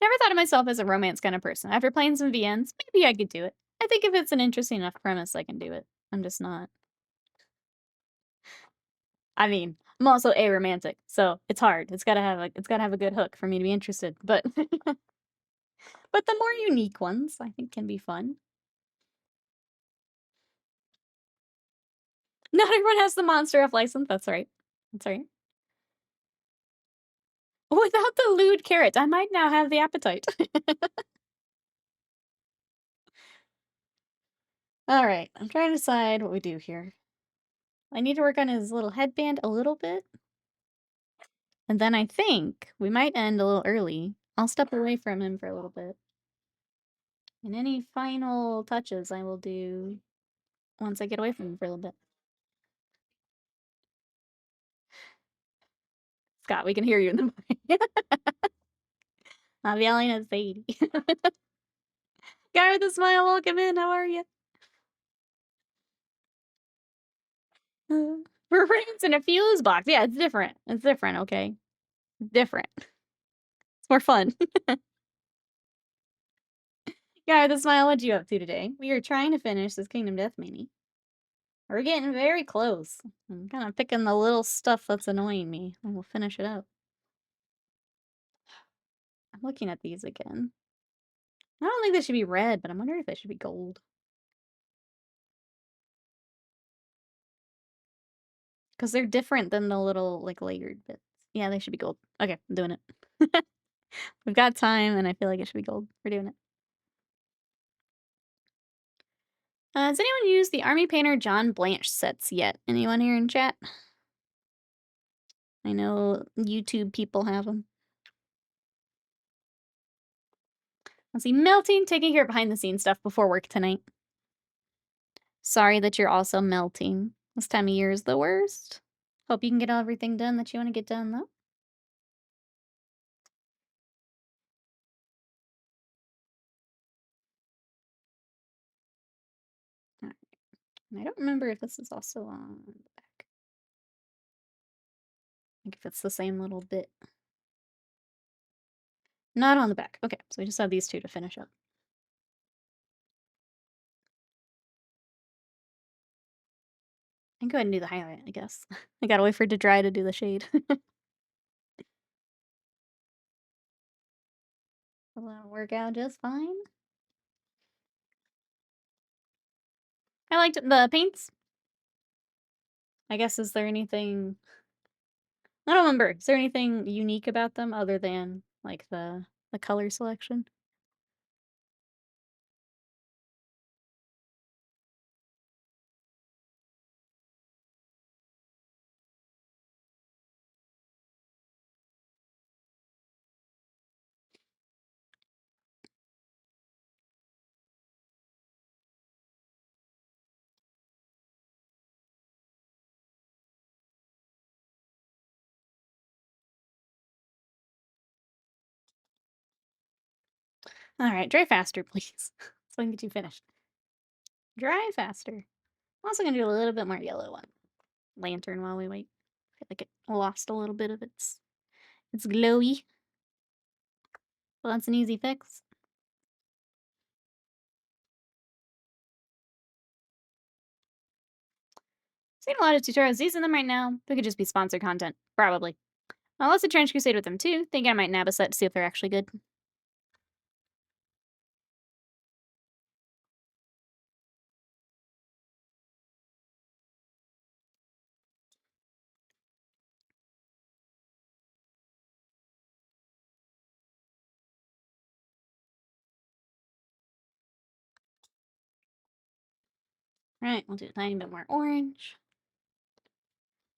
Never thought of myself as a romance kind of person. After playing some VNs, maybe I could do it. I think if it's an interesting enough premise, I can do it. I'm just not. I mean, I'm also aromantic, so it's hard. It's gotta have a good hook for me to be interested. But but the more unique ones, I think, can be fun. Not everyone has the Monster F license. That's right. That's right. Without the lewd carrot, I might now have the appetite. All right, I'm trying to decide what we do here. I need to work on his little headband a little bit. And then I think we might end a little early. I'll step away from him for a little bit. And any final touches I will do once I get away from him for a little bit. Scott, we can hear you in the mic. I'm yelling at Sadie. Guy with a smile, welcome in. How are you? For rings in a fuse box. Yeah, it's different. It's different, okay? Different. It's more fun. Guy with a smile, what you up to today? We are trying to finish this Kingdom Death mini. We're getting very close. I'm kind of picking the little stuff that's annoying me, and we'll finish it up. I'm looking at these again. I don't think they should be red, but I'm wondering if they should be gold. Because they're different than the little, like, layered bits. Yeah, they should be gold. Okay, I'm doing it. We've got time, and I feel like it should be gold. We're doing it. Has anyone used the Army Painter John Blanche sets yet? Anyone here in chat? I know YouTube people have them. Let's see, melting, taking care of behind the scenes stuff before work tonight. Sorry that you're also melting. This time of year is the worst. Hope you can get everything done that you want to get done, though. Alright. I don't remember if this is also on the back. Like if it's the same little bit. Not on the back. Okay, so we just have these two to finish up. I can go ahead and do the highlight, I guess. I gotta wait for it to dry to do the shade. Will that work out just fine? I liked the paints. I guess, is there anything... I don't remember. Is there anything unique about them other than, like, the color selection? Alright, dry faster, please. So I can get you finished. Dry faster. I'm also gonna do a little bit more yellow on lantern while we wait. I feel like it lost a little bit of its glowy. Well, that's an easy fix. Seen a lot of tutorials using them right now. They could just be sponsored content. Probably. I'll also Trench Crusade with them too. Think I might nab a set to see if they're actually good. Alright, we'll do a tiny bit more orange.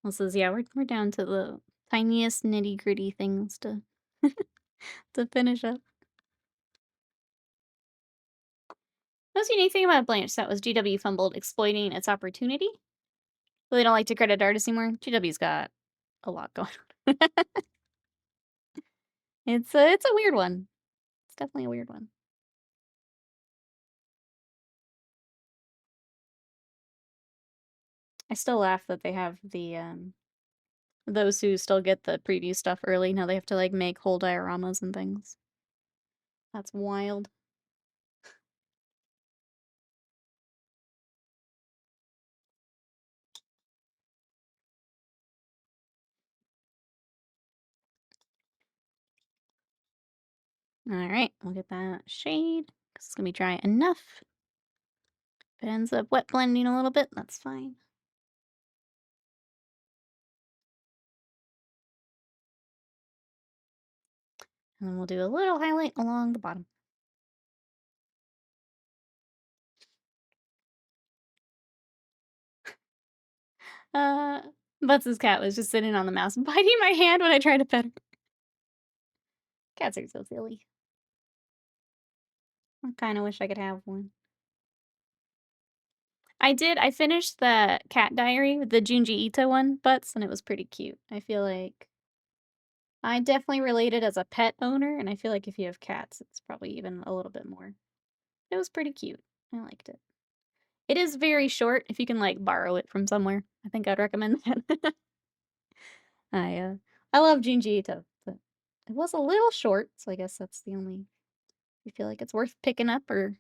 This is, yeah, we're down to the tiniest nitty gritty things to to finish up. Most unique thing about Blanche that was GW fumbled exploiting its opportunity. But they don't like to credit artists anymore. GW's got a lot going on. It's a weird one. It's definitely a weird one. I still laugh that they have the those who still get the preview stuff early, now they have to like make whole dioramas and things. That's wild. Alright, we'll get that shade, because it's gonna be dry enough. If it ends up wet blending a little bit, that's fine. And then we'll do a little highlight along the bottom. Uh, Butts' cat was just sitting on the mouse, biting my hand when I tried to pet her. Cats are so silly. I kinda wish I could have one. I finished the cat diary with the Junji Ito one, Butts, and it was pretty cute. I feel like I definitely related as a pet owner, and I feel like if you have cats, it's probably even a little bit more. It was pretty cute. I liked it. It is very short. If you can, like, borrow it from somewhere, I think I'd recommend that. I love Junji Ito, but it was a little short, so I guess that's the only... You feel like it's worth picking up, or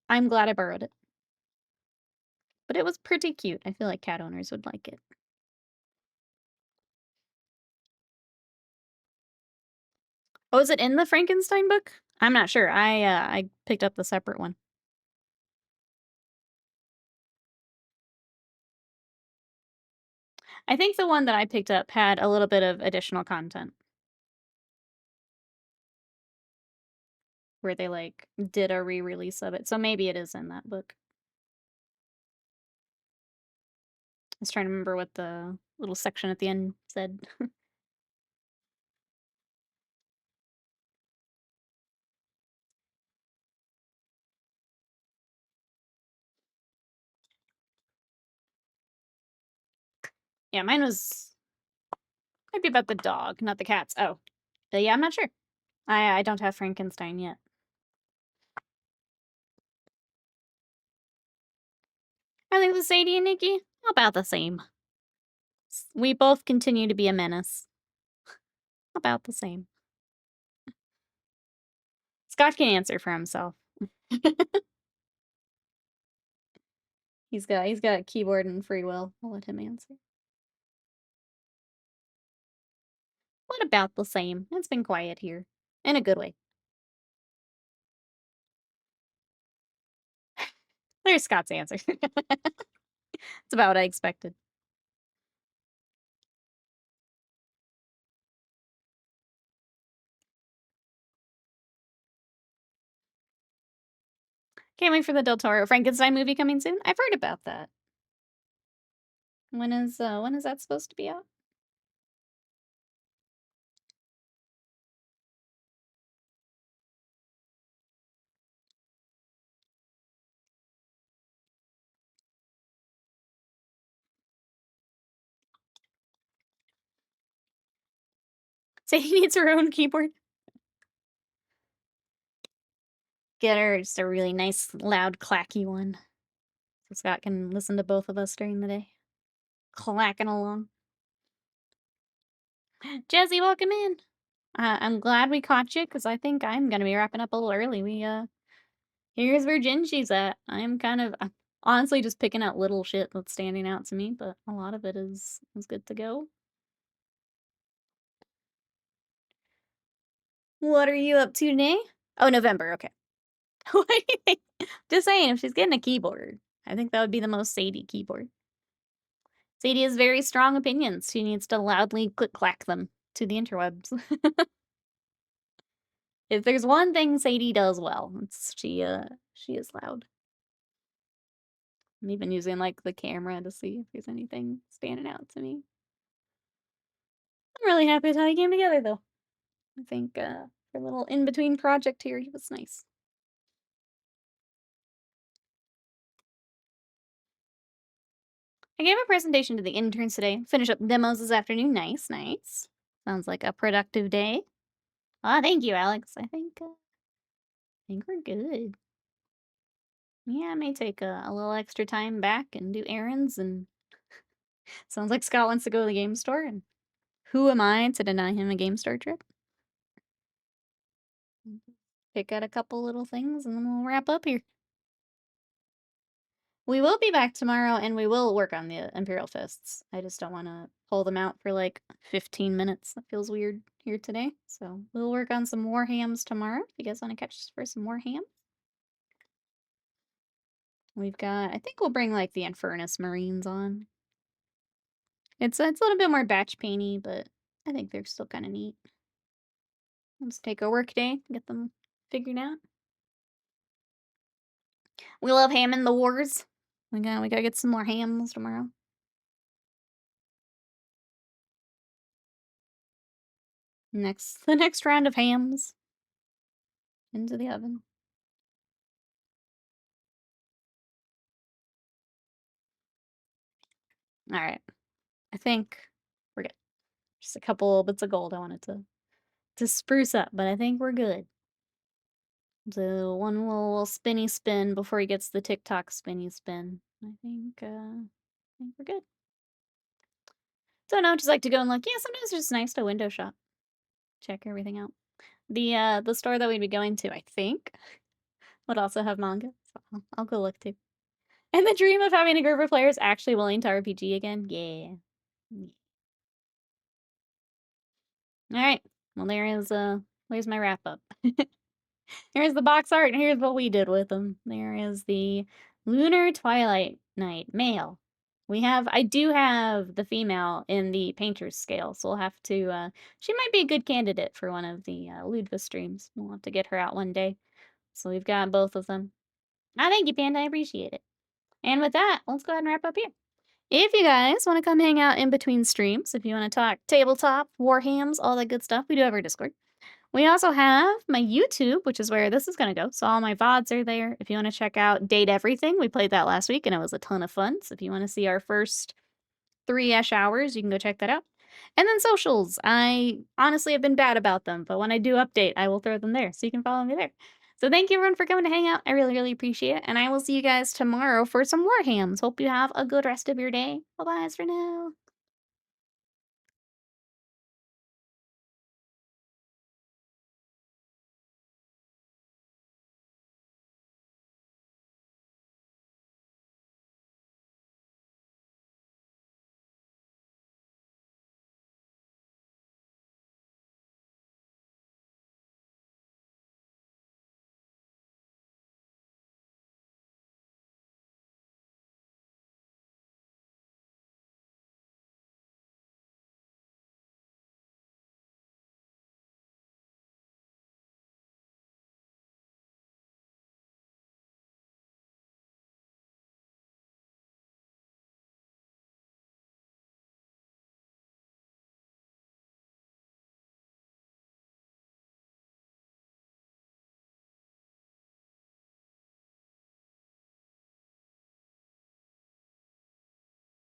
I'm glad I borrowed it. But it was pretty cute. I feel like cat owners would like it. Oh, is it in the Frankenstein book? I'm not sure. I picked up the separate one. I think the one that I picked up had a little bit of additional content. Where they, like, did a re-release of it, so maybe it is in that book. was trying to remember what the little section at the end said. Yeah, mine was might be about the dog, not the cats. Oh. But yeah, I'm not sure. I don't have Frankenstein yet. I think with Sadie and Nikki, about the same. We both continue to be a menace. About the same. Scott can answer for himself. He's got keyboard and free will. I'll let him answer. What about the same? It's been quiet here. In a good way. There's Scott's answer. It's about what I expected. Can't wait for the Del Toro Frankenstein movie coming soon. I've heard about that. When is that supposed to be out? Sadie needs her own keyboard. Get her just a really nice, loud, clacky one. So Scott can listen to both of us during the day. Clacking along. Jesse, welcome in. I'm glad we caught you, because I think I'm gonna be wrapping up a little early. Here's where Jinshi's at. I'm honestly just picking out little shit that's standing out to me, but a lot of it is good to go. What are you up to today? Oh, November, okay. What do you think? Just saying, if she's getting a keyboard, I think that would be the most Sadie keyboard. Sadie has very strong opinions. She needs to loudly click-clack them to the interwebs. If there's one thing Sadie does well, it's she is loud. I'm even using, like, the camera to see if there's anything standing out to me. I'm really happy with how he came together, though. I think, for a little in-between project here, he was nice. I gave a presentation to the interns today. Finish up demos this afternoon. Nice, nice. Sounds like a productive day. Ah, thank you, Alex. I think we're good. Yeah, I may take a little extra time back and do errands, and sounds like Scott wants to go to the game store, and who am I to deny him a game store trip? Pick out a couple little things, and then we'll wrap up here. We will be back tomorrow, and we will work on the Imperial Fists. I just don't want to pull them out for like 15 minutes. That feels weird here today. So we'll work on some more hams tomorrow. If you guys want to catch us for some more ham. We've got, I think we'll bring like the Infernus Marines on. It's a little bit more batch painty, but I think they're still kind of neat. Let's take a work day, get them figured out. We love ham in the wars. We gotta get some more hams tomorrow. The next round of hams into the oven. All right, I think we're good. Just a couple bits of gold I wanted to spruce up, but I think we're good. So one little spinny spin before he gets the TikTok spinny spin. I think we're good. Don't know, just like to go and look. Yeah, sometimes it's just nice to window shop. Check everything out. The store that we'd be going to, I think, would also have manga. So I'll go look too. And the dream of having a group of players actually willing to RPG again. Yeah. Alright. Well, there's my wrap up. Here's the box art, and here's what we did with them. There is the Lunar Twilight Knight male. I do have the female in the painter's scale, so we'll have to, she might be a good candidate for one of the, Ludva streams. We'll have to get her out one day. So we've got both of them. Ah, thank you, Panda, I appreciate it. And with that, let's go ahead and wrap up here. If you guys wanna come hang out in between streams, if you wanna talk tabletop, warhams, all that good stuff, we do have our Discord. We also have my YouTube, which is where this is gonna go, so all my VODs are there. If you wanna check out Date Everything, we played that last week, and it was a ton of fun, so if you wanna see our first 3-ish hours, you can go check that out. And then socials, I honestly have been bad about them, but when I do update, I will throw them there, so you can follow me there. So thank you everyone for coming to hang out, I really, really appreciate it, and I will see you guys tomorrow for some Warhams. Hope you have a good rest of your day. Bye-bye for now.